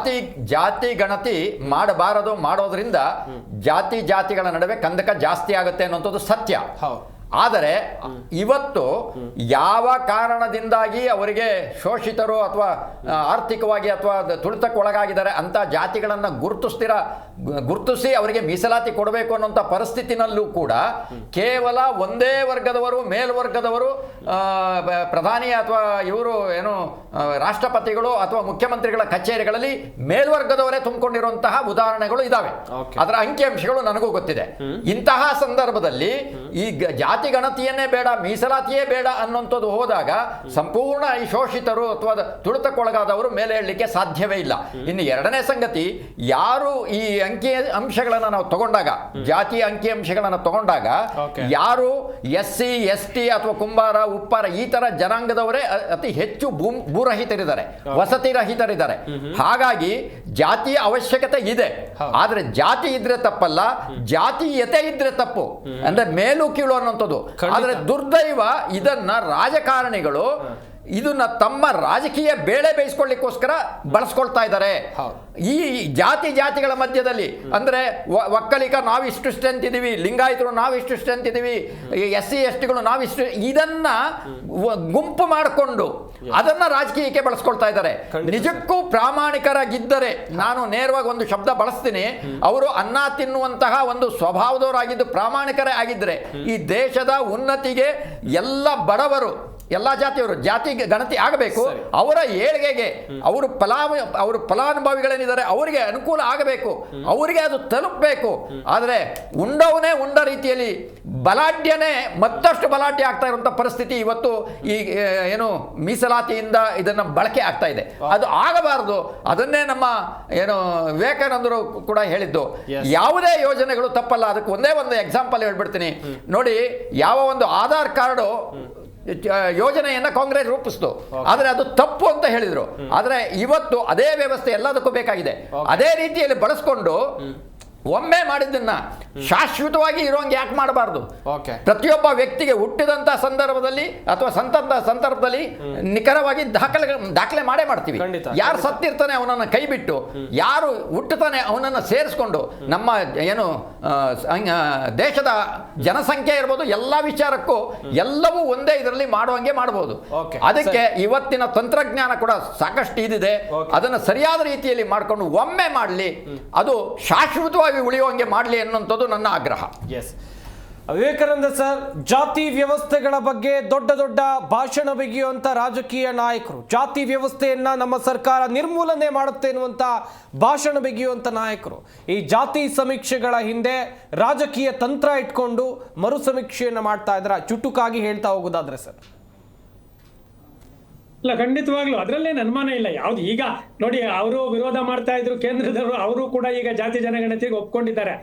ಜಾತಿ ಗಣತಿ ಮಾಡಬಾರದು, ಮಾಡೋದ್ರಿಂದ ಜಾತಿಗಳ ನಡುವೆ ಕಂದಕ ಜಾಸ್ತಿ ಆಗುತ್ತೆ ಅನ್ನೋಂಥದ್ದು ಸತ್ಯ. ಆದರೆ ಇವತ್ತು ಯಾವ ಕಾರಣದಿಂದಾಗಿ ಅವರಿಗೆ ಶೋಷಿತರು ಅಥವಾ ಆರ್ಥಿಕವಾಗಿ ಅಥವಾ ತುಳಿತಕ್ಕೊಳಗಾಗಿದ್ದಾರೆ ಅಂತ ಜಾತಿಗಳನ್ನು ಗುರುತಿಸಿ ಅವರಿಗೆ ಮೀಸಲಾತಿ ಕೊಡಬೇಕು ಅನ್ನೋಂಥ ಪರಿಸ್ಥಿತಿನಲ್ಲೂ ಕೂಡ ಕೇವಲ ಒಂದೇ ವರ್ಗದವರು, ಮೇಲ್ವರ್ಗದವರು, ಪ್ರಧಾನಿ ಅಥವಾ ಇವರು ಏನು ರಾಷ್ಟ್ರಪತಿಗಳು ಅಥವಾ ಮುಖ್ಯಮಂತ್ರಿಗಳ ಕಚೇರಿಗಳಲ್ಲಿ ಮೇಲ್ವರ್ಗದವರೇ ತುಂಬಿಕೊಂಡಿರುವಂತಹ ಉದಾಹರಣೆಗಳು ಇದಾವೆ. ಅದರ ಅಂಕಿಅಂಶಗಳು ನನಗೂ ಗೊತ್ತಿದೆ. ಇಂತಹ ಸಂದರ್ಭದಲ್ಲಿ ಈ ಜಾತಿ ಗಣತಿಯನ್ನೇ ಬೇಡ, ಮೀಸಲಾತಿಯೇ ಬೇಡ ಅನ್ನೋಂಥದ್ದು ಹೋದಾಗ ಸಂಪೂರ್ಣ ಈ ಶೋಷಿತರು ಅಥವಾ ತುಳಿತಕ್ಕೊಳಗಾದವರು ಮೇಲೆ ಹೇಳಲಿಕ್ಕೆ ಸಾಧ್ಯವೇ ಇಲ್ಲ. ಇನ್ನು ಎರಡನೇ ಸಂಗತಿ, ಯಾರು ಈ ಅಂಕಿಅಂಶಗಳನ್ನು ನಾವು ತಗೊಂಡಾಗ, ಜಾತಿಯ ಅಂಕಿಅಂಶಗಳನ್ನು ತಗೊಂಡಾಗ ಯಾರು SC ST ಅಥವಾ ಕುಂಬಾರ, ಉಪ್ಪಾರ ಈ ತರ ಜನಾಂಗದವರೇ ಅತಿ ಹೆಚ್ಚು ಭೂರಹಿತರಿದ್ದಾರೆ, ವಸತಿ ರಹಿತರಿದ್ದಾರೆ. ಹಾಗಾಗಿ ಜಾತಿಯ ಅವಶ್ಯಕತೆ ಇದೆ, ಆದ್ರೆ ಜಾತಿ ಇದ್ರೆ ತಪ್ಪಲ್ಲ, ಜಾತೀಯತೆ ಇದ್ರೆ ತಪ್ಪು. ಅಂದ್ರೆ ಮೇಲು ಕೀಳು ಅನ್ನೋಂಥದ್ದು. ಆದ್ರೆ ದುರ್ದೈವ ಇದನ್ನ ರಾಜಕಾರಣಿಗಳು ಇದನ್ನ ತಮ್ಮ ರಾಜಕೀಯ ಬೇಳೆ ಬೇಯಿಸ್ಕೊಳ್ಳಿಕ್ಕೋಸ್ಕರ ಬಳಸ್ಕೊಳ್ತಾ ಇದ್ದಾರೆ. ಈ ಜಾತಿಗಳ ಮಧ್ಯದಲ್ಲಿ ಅಂದ್ರೆ ಒಕ್ಕಲಿಗ ನಾವಿಷ್ಟು ಸ್ಟ್ರೆಂತ್ ಇದೀವಿ, ಲಿಂಗಾಯತರು ನಾವಿಷ್ಟು ಸ್ಟ್ರೆಂತ್ ಇದೀವಿ, SC STಗಳು ನಾವಿಷ್ಟು, ಇದನ್ನ ಗುಂಪು ಮಾಡಿಕೊಂಡು ಅದನ್ನ ರಾಜಕೀಯಕ್ಕೆ ಬಳಸ್ಕೊಳ್ತಾ ಇದ್ದಾರೆ. ನಿಜಕ್ಕೂ ಪ್ರಾಮಾಣಿಕರಾಗಿದ್ದರೆ, ನಾನು ನೇರವಾಗಿ ಒಂದು ಶಬ್ದ ಬಳಸ್ತೀನಿ, ಅವರು ಅನ್ನ ತಿನ್ನುವಂತಹ ಒಂದು ಸ್ವಭಾವದವರಾಗಿದ್ದು ಪ್ರಾಮಾಣಿಕರೇ ಆಗಿದ್ದರೆ ಈ ದೇಶದ ಉನ್ನತಿಗೆ ಎಲ್ಲ ಬಡವರು, ಎಲ್ಲ ಜಾತಿಯವರು ಜಾತಿ ಗಣತಿ ಆಗಬೇಕು, ಅವರ ಏಳಿಗೆಗೆ ಅವರು ಫಲಾನುಭವಿಗಳೇನಿದ್ದಾರೆ ಅವರಿಗೆ ಅನುಕೂಲ ಆಗಬೇಕು, ಅವರಿಗೆ ಅದು ತಲುಪಬೇಕು. ಆದರೆ ಉಂಡವನೇ ಉಂಡ ರೀತಿಯಲ್ಲಿ ಬಲಾಢ್ಯನೇ ಮತ್ತಷ್ಟು ಬಲಾಢ್ಯ ಆಗ್ತಾ ಇರುವಂತ ಪರಿಸ್ಥಿತಿ ಇವತ್ತು ಈ ಏನು ಮೀಸಲಾತಿಯಿಂದ ಇದನ್ನ ಬಳಕೆ ಆಗ್ತಾ ಇದೆ. ಅದು ಆಗಬಾರದು. ಅದನ್ನೇ ನಮ್ಮ ಏನು ವಿವೇಕಾನಂದರು ಕೂಡ ಹೇಳಿದ್ದು, ಯಾವುದೇ ಯೋಜನೆಗಳು ತಪ್ಪಲ್ಲ. ಅದಕ್ಕೆ ಒಂದೇ ಒಂದು ಎಕ್ಸಾಂಪಲ್ ಹೇಳ್ಬಿಡ್ತೀನಿ ನೋಡಿ. ಯಾವ ಒಂದು ಆಧಾರ್ ಕಾರ್ಡು ಯೋಜನೆಯನ್ನ ಕಾಂಗ್ರೆಸ್ ರೂಪಿಸ್ತು, ಆದ್ರೆ ಅದು ತಪ್ಪು ಅಂತ ಹೇಳಿದ್ರು. ಆದ್ರೆ ಇವತ್ತು ಅದೇ ವ್ಯವಸ್ಥೆ ಎಲ್ಲದಕ್ಕೂ ಬೇಕಾಗಿದೆ. ಅದೇ ರೀತಿಯಲ್ಲಿ ಬಳಸ್ಕೊಂಡು ಒಮ್ಮೆ ಮಾಡಿದ್ದನ್ನ ಶಾಶ್ವತವಾಗಿ ಇರೋಂಗೆ ಯಾಕೆ ಮಾಡಬಾರ್ದು? ಪ್ರತಿಯೊಬ್ಬ ವ್ಯಕ್ತಿಗೆ ಹುಟ್ಟಿದಂತ ಸಂದರ್ಭದಲ್ಲಿ ಅಥವಾ ಸಂದರ್ಭದಲ್ಲಿ ನಿಖರವಾಗಿ ದಾಖಲೆ ಮಾಡೇ ಮಾಡ್ತೀವಿ. ಯಾರು ಸತ್ತಿರ್ತಾನೆ ಅವನನ್ನು ಕೈ ಬಿಟ್ಟು, ಯಾರು ಹುಟ್ಟುತ್ತಾನೆ ಅವನನ್ನು ಸೇರಿಸ್ಕೊಂಡು ನಮ್ಮ ಏನು ದೇಶದ ಜನಸಂಖ್ಯೆ ಇರ್ಬೋದು, ಎಲ್ಲ ವಿಚಾರಕ್ಕೂ ಎಲ್ಲವೂ ಒಂದೇ ಇದರಲ್ಲಿ ಮಾಡುವಂಗೆ ಮಾಡಬಹುದು. ಅದಕ್ಕೆ ಇವತ್ತಿನ ತಂತ್ರಜ್ಞಾನ ಕೂಡ ಸಾಕಷ್ಟು ಇದಿದೆ. ಅದನ್ನು ಸರಿಯಾದ ರೀತಿಯಲ್ಲಿ ಮಾಡಿಕೊಂಡು ಒಮ್ಮೆ ಮಾಡಲಿ, ಅದು ಶಾಶ್ವತವಾಗಿ ಉಳಿಯುವಂಗೆ ಮಾಡಲಿ ಅನ್ನುವಂಥದ್ದು ನನ್ನ ಆಗ್ರಹ. ವಿವೇಕಾನಂದ ಸರ್, ಜಾತಿ ವ್ಯವಸ್ಥೆಗಳ ಬಗ್ಗೆ ದೊಡ್ಡ ದೊಡ್ಡ ಭಾಷಣ ಬಿಗಿಯುವಂತ ರಾಜಕೀಯ ನಾಯಕರು, ಜಾತಿ ವ್ಯವಸ್ಥೆಯನ್ನ ನಮ್ಮ ಸರ್ಕಾರ ನಿರ್ಮೂಲನೆ ಮಾಡುತ್ತೆ ಎನ್ನುವಂತ ಭಾಷಣ ಬಿಗಿಯುವಂತ ನಾಯಕರು ಈ ಜಾತಿ ಸಮೀಕ್ಷೆಗಳ ಹಿಂದೆ ರಾಜಕೀಯ ತಂತ್ರ ಇಟ್ಕೊಂಡು ಮರು ಸಮೀಕ್ಷೆಯನ್ನ ಮಾಡ್ತಾ ಇದ್ರ, ಚುಟುಕಾಗಿ ಹೇಳ್ತಾ ಹೋಗೋದಾದ್ರೆ ಸರ್? ಇಲ್ಲ, ಖಂಡಿತವಾಗ್ಲು ಅದರಲ್ಲೇನು ಅನುಮಾನ ಇಲ್ಲ. ಯಾವ್ದು ಈಗ ನೋಡಿ, ಅವರು ವಿರೋಧ ಮಾಡ್ತಾ ಇದ್ರು ಕೇಂದ್ರದವರು, ಅವರು ಕೂಡ ಈಗ ಜಾತಿ ಜನಗಣತಿಗೆ ಒಪ್ಕೊಂಡಿದ್ದಾರೆ.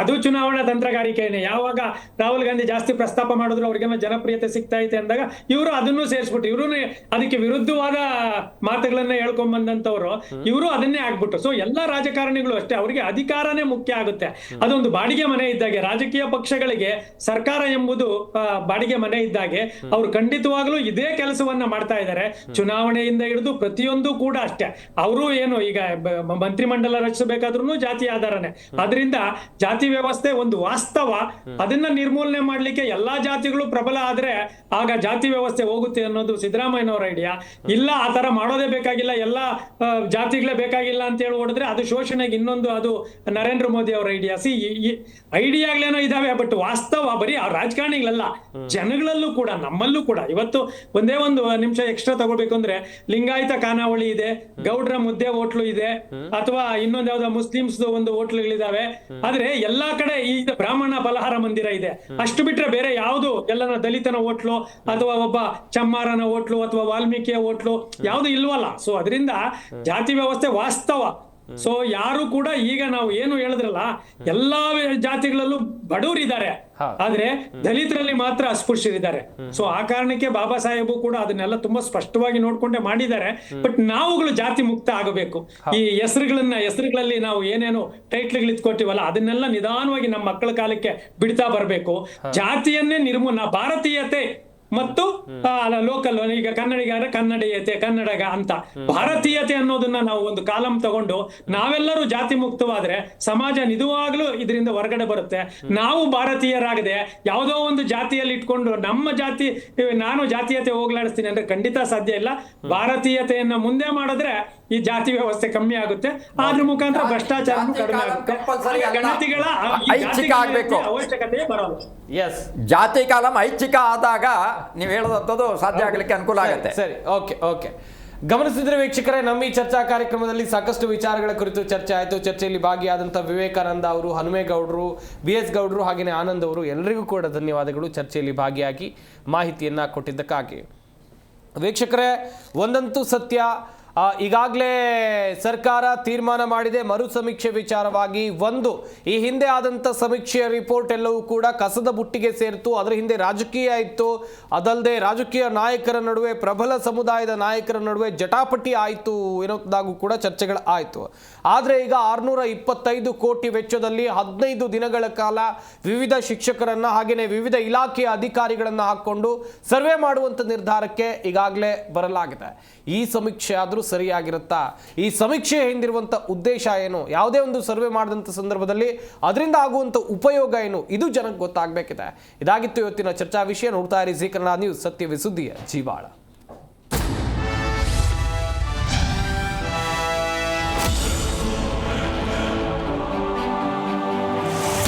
ಅದು ಚುನಾವಣಾ ತಂತ್ರಗಾರಿಕೆಯೇ. ಯಾವಾಗ ರಾಹುಲ್ ಗಾಂಧಿ ಜಾಸ್ತಿ ಪ್ರಸ್ತಾಪ ಮಾಡಿದ್ರು, ಅವ್ರಿಗೆ ಜನಪ್ರಿಯತೆ ಸಿಗ್ತಾ ಇದೆ ಅಂದಾಗ ಇವರು ಅದನ್ನು ಸೇರಿಸ್ಬಿಟ್ಟು, ಇವರು ಅದಕ್ಕೆ ವಿರುದ್ಧವಾದ ಮಾತುಗಳನ್ನ ಹೇಳ್ಕೊಂಡ್ ಬಂದಂತವ್ರು ಇವರು ಅದನ್ನೇ ಆಗ್ಬಿಟ್ಟು. ಸೊ ಎಲ್ಲಾ ರಾಜಕಾರಣಿಗಳು ಅಷ್ಟೇ, ಅವರಿಗೆ ಅಧಿಕಾರನೇ ಮುಖ್ಯ ಆಗುತ್ತೆ. ಅದೊಂದು ಬಾಡಿಗೆ ಮನೆ ಇದ್ದಾಗೆ ರಾಜಕೀಯ ಪಕ್ಷಗಳಿಗೆ ಸರ್ಕಾರ ಎಂಬುದು ಬಾಡಿಗೆ ಮನೆ ಇದ್ದಾಗೆ ಅವರು ಖಂಡಿತವಾಗ್ಲೂ ಇದೇ ಕೆಲಸವನ್ನ ಮಾಡ್ತಾ ಇದ್ದಾರೆ. ಚುನಾವಣೆಯಿಂದ ಹಿಡಿದು ಪ್ರತಿಯೊಂದು ಕೂಡ ಅಷ್ಟೇ. ಅವರು ಏನು ಈಗ ಮಂತ್ರಿಮಂಡಲ ರಚಿಸಬೇಕಾದ್ರೂ ಜಾತಿ ಆಧಾರನೇ. ಅದರಿಂದ ಜಾತಿ ವ್ಯವಸ್ಥೆ ಒಂದು ವಾಸ್ತವ. ಅದನ್ನ ನಿರ್ಮೂಲನೆ ಮಾಡ್ಲಿಕ್ಕೆ ಎಲ್ಲಾ ಜಾತಿಗಳು ಪ್ರಬಲ ಆದ್ರೆ ಆಗ ಜಾತಿ ವ್ಯವಸ್ಥೆ ಹೋಗುತ್ತೆ ಅನ್ನೋದು ಸಿದ್ದರಾಮಯ್ಯನವರ ಐಡಿಯಾ. ಇಲ್ಲ, ಆ ತರ ಮಾಡೋದೇ ಬೇಕಾಗಿಲ್ಲ, ಎಲ್ಲಾ ಜಾತಿಗಳೇ ಬೇಕಾಗಿಲ್ಲ ಅಂತ ಹೇಳಿ ಹೊಡೆದ್ರೆ ಅದು ಶೋಷಣೆಗೆ ಇನ್ನೊಂದು, ಅದು ನರೇಂದ್ರ ಮೋದಿ ಅವರ ಐಡಿಯಾ. ಐಡಿಯಾಗಳೇನೋ ಇದಾವೆ, ಬಟ್ ವಾಸ್ತವ ಬರೀ ಆ ರಾಜಕಾರಣಿಗಳಲ್ಲ, ಜನಗಳಲ್ಲೂ ಕೂಡ, ನಮ್ಮಲ್ಲೂ ಕೂಡ. ಇವತ್ತು ಒಂದೇ ಒಂದು ನಿಮಿಷ ಎಕ್ಸ್ಟ್ರಾ ತಗೋಬೇಕು ಅಂದ್ರೆ, ಲಿಂಗಾಯತ ಖಾನಾವಳಿ ಇದೆ, ಗೌಡ್ರ ಮುದ್ದೆ ಹೋಟ್ಲು ಇದೆ, ಅಥವಾ ಇನ್ನೊಂದ್ ಯಾವ್ದೋ ಮುಸ್ಲಿಮ್ಸ್ ಒಂದು ಹೋಟ್ಲುಗಳಿದಾವೆ. ಆದ್ರೆ ಎಲ್ಲಾ ಕಡೆ ಈ ಬ್ರಾಹ್ಮಣ ಫಲಹಾರ ಮಂದಿರ ಇದೆ. ಅಷ್ಟು ಬಿಟ್ರೆ ಬೇರೆ ಯಾವ್ದು, ಎಲ್ಲನ ದಲಿತನ ಹೋಟ್ಲು ಅಥವಾ ಒಬ್ಬ ಚಮ್ಮಾರನ ಹೋಟ್ಲು ಅಥವಾ ವಾಲ್ಮೀಕಿಯ ಹೋಟ್ಲು ಯಾವ್ದು ಇಲ್ವಲ್ಲ. ಸೊ ಅದರಿಂದ ಜಾತಿ ವ್ಯವಸ್ಥೆ ವಾಸ್ತವ. ಸೊ ಯಾರು ಕೂಡ ಈಗ ನಾವು ಏನು ಹೇಳಿದ್ರಲ್ಲ, ಎಲ್ಲಾ ಜಾತಿಗಳಲ್ಲೂ ಬಡವರಿದ್ದಾರೆ, ಆದ್ರೆ ದಲಿತರಲ್ಲಿ ಮಾತ್ರ ಅಸ್ಪೃಶ್ಯರಿದ್ದಾರೆ. ಸೊ ಆ ಕಾರಣಕ್ಕೆ ಬಾಬಾ ಸಾಹೇಬು ಕೂಡ ಅದನ್ನೆಲ್ಲ ತುಂಬಾ ಸ್ಪಷ್ಟವಾಗಿ ನೋಡ್ಕೊಂಡೆ ಮಾಡಿದ್ದಾರೆ. ಬಟ್ ನಾವುಗಳು ಜಾತಿ ಮುಕ್ತ ಆಗಬೇಕು. ಈ ಹೆಸರುಗಳಲ್ಲಿ ನಾವು ಏನೇನು ಟೈಟ್ಲ್ಗಳು ಇಟ್ಕೊತೀವಲ್ಲ, ಅದನ್ನೆಲ್ಲ ನಿಧಾನವಾಗಿ ನಮ್ಮ ಮಕ್ಕಳ ಕಾಲಕ್ಕೆ ಬಿಡ್ತಾ ಬರ್ಬೇಕು. ಜಾತಿಯನ್ನೇ ಭಾರತೀಯತೆ ಮತ್ತು ಲೋಕಲ್, ಈಗ ಕನ್ನಡಿಗರ ಕನ್ನಡೀಯತೆ, ಕನ್ನಡಗ ಅಂತ ಭಾರತೀಯತೆ ಅನ್ನೋದನ್ನ ನಾವು ಒಂದು ಕಾಲಂ ತಗೊಂಡು ನಾವೆಲ್ಲರೂ ಜಾತಿ ಮುಕ್ತವಾದ್ರೆ ಸಮಾಜ ನಿಜವಾಗ್ಲೂ ಇದರಿಂದ ಹೊರಗಡೆ ಬರುತ್ತೆ. ನಾವು ಭಾರತೀಯರಾಗದೆ ಯಾವುದೋ ಒಂದು ಜಾತಿಯಲ್ಲಿ ಇಟ್ಕೊಂಡು ನಮ್ಮ ಜಾತಿ, ನಾನು ಜಾತೀಯತೆ ಹೋಗ್ಲಾಡಿಸ್ತೀನಿ ಅಂದ್ರೆ ಖಂಡಿತ ಸಾಧ್ಯ ಇಲ್ಲ. ಭಾರತೀಯತೆಯನ್ನ ಮುಂದೆ ಮಾಡಿದ್ರೆ ಈ ಜಾತಿ ವ್ಯವಸ್ಥೆ ಕಮ್ಮಿ ಆಗುತ್ತೆ, ಅದ್ರ ಮುಖಾಂತರ ಭ್ರಷ್ಟಾಚಾರ ಕಡಿಮೆ ಆಗುತ್ತೆ, ಗಣತಿಗಳ ಐಚ್ಛಿಕ ಆಗ್ಬೇಕು, ಅವಶ್ಯಕತೆ ಬರೋಲ್ಲ. ಎಸ್, ಜಾತಿ ಕಾಲಂ ಐಚ್ಛಿಕ ಆದಾಗ ನೀವು ಹೇಳೋದಂಥದ್ದು ಸಾಧ್ಯ ಆಗಲಿಕ್ಕೆ ಅನುಕೂಲ ಆಗುತ್ತೆ. ಸರಿ, ಓಕೆ ಓಕೆ. ಗಮನಿಸಿದ್ರೆ ವೀಕ್ಷಕರೇ, ನಮ್ಮ ಈ ಚರ್ಚಾ ಕಾರ್ಯಕ್ರಮದಲ್ಲಿ ಸಾಕಷ್ಟು ವಿಚಾರಗಳ ಕುರಿತು ಚರ್ಚೆ ಆಯಿತು. ಚರ್ಚೆಯಲ್ಲಿ ಭಾಗಿಯಾದಂಥ ವಿವೇಕಾನಂದ ಅವರು, ಹನುಮೇಗೌಡರು, BS ಗೌಡರು, ಹಾಗೆಯೇ ಆನಂದ್ ಅವರು, ಎಲ್ಲರಿಗೂ ಕೂಡ ಧನ್ಯವಾದಗಳು ಚರ್ಚೆಯಲ್ಲಿ ಭಾಗಿಯಾಗಿ ಮಾಹಿತಿಯನ್ನು ಕೊಟ್ಟಿದ್ದಕ್ಕಾಗಿ. ವೀಕ್ಷಕರೇ, ಒಂದಂತೂ ಸತ್ಯ, ಈಗಾಗಲೇ ಸರ್ಕಾರ ತೀರ್ಮಾನ ಮಾಡಿದೆ ಮರು ಸಮೀಕ್ಷೆ ವಿಚಾರವಾಗಿ. ಒಂದು, ಈ ಹಿಂದೆ ಆದಂಥ ಸಮೀಕ್ಷೆಯ ರಿಪೋರ್ಟ್ ಎಲ್ಲವೂ ಕೂಡ ಕಸದ ಬುಟ್ಟಿಗೆ ಸೇರಿತು. ಅದರ ಹಿಂದೆ ರಾಜಕೀಯ ಇತ್ತು. ಅದಲ್ಲದೆ ರಾಜಕೀಯ ನಾಯಕರ ನಡುವೆ, ಪ್ರಬಲ ಸಮುದಾಯದ ನಾಯಕರ ನಡುವೆ ಜಟಾಪಟಿ ಆಯಿತು ಎನ್ನುವುದಾಗೂ ಕೂಡ ಚರ್ಚೆಗಳು ಆಯಿತು. ಆದರೆ ಈಗ 625 ಕೋಟಿ ವೆಚ್ಚದಲ್ಲಿ 15 ದಿನಗಳ ಕಾಲ ವಿವಿಧ ಶಿಕ್ಷಕರನ್ನು ಹಾಗೆಯೇ ವಿವಿಧ ಇಲಾಖೆಯ ಅಧಿಕಾರಿಗಳನ್ನು ಹಾಕ್ಕೊಂಡು ಸರ್ವೆ ಮಾಡುವಂಥ ನಿರ್ಧಾರಕ್ಕೆ ಈಗಾಗಲೇ ಬರಲಾಗಿದೆ. ಈ ಸಮೀಕ್ಷೆ ಆದರೂ ಸರಿಯಾಗಿರುತ್ತಾ? ಈ ಸಮೀಕ್ಷೆ ಹಿಂದಿರುವಂಥ ಉದ್ದೇಶ ಏನು? ಯಾವುದೇ ಒಂದು ಸರ್ವೆ ಮಾಡಿದಂಥ ಸಂದರ್ಭದಲ್ಲಿ ಅದರಿಂದ ಆಗುವಂಥ ಉಪಯೋಗ ಏನು? ಇದು ಜನಕ್ಕೆ ಗೊತ್ತಾಗಬೇಕಿದೆ. ಇದಾಗಿತ್ತು ಇವತ್ತಿನ ಚರ್ಚಾ ವಿಷಯ. ನೋಡ್ತಾ ಇರಿ ಜೀ ಕನ್ನಡ ನ್ಯೂಸ್, ಸತ್ಯವೇ ಸುದ್ದಿಯ ಜೀವಾಳ.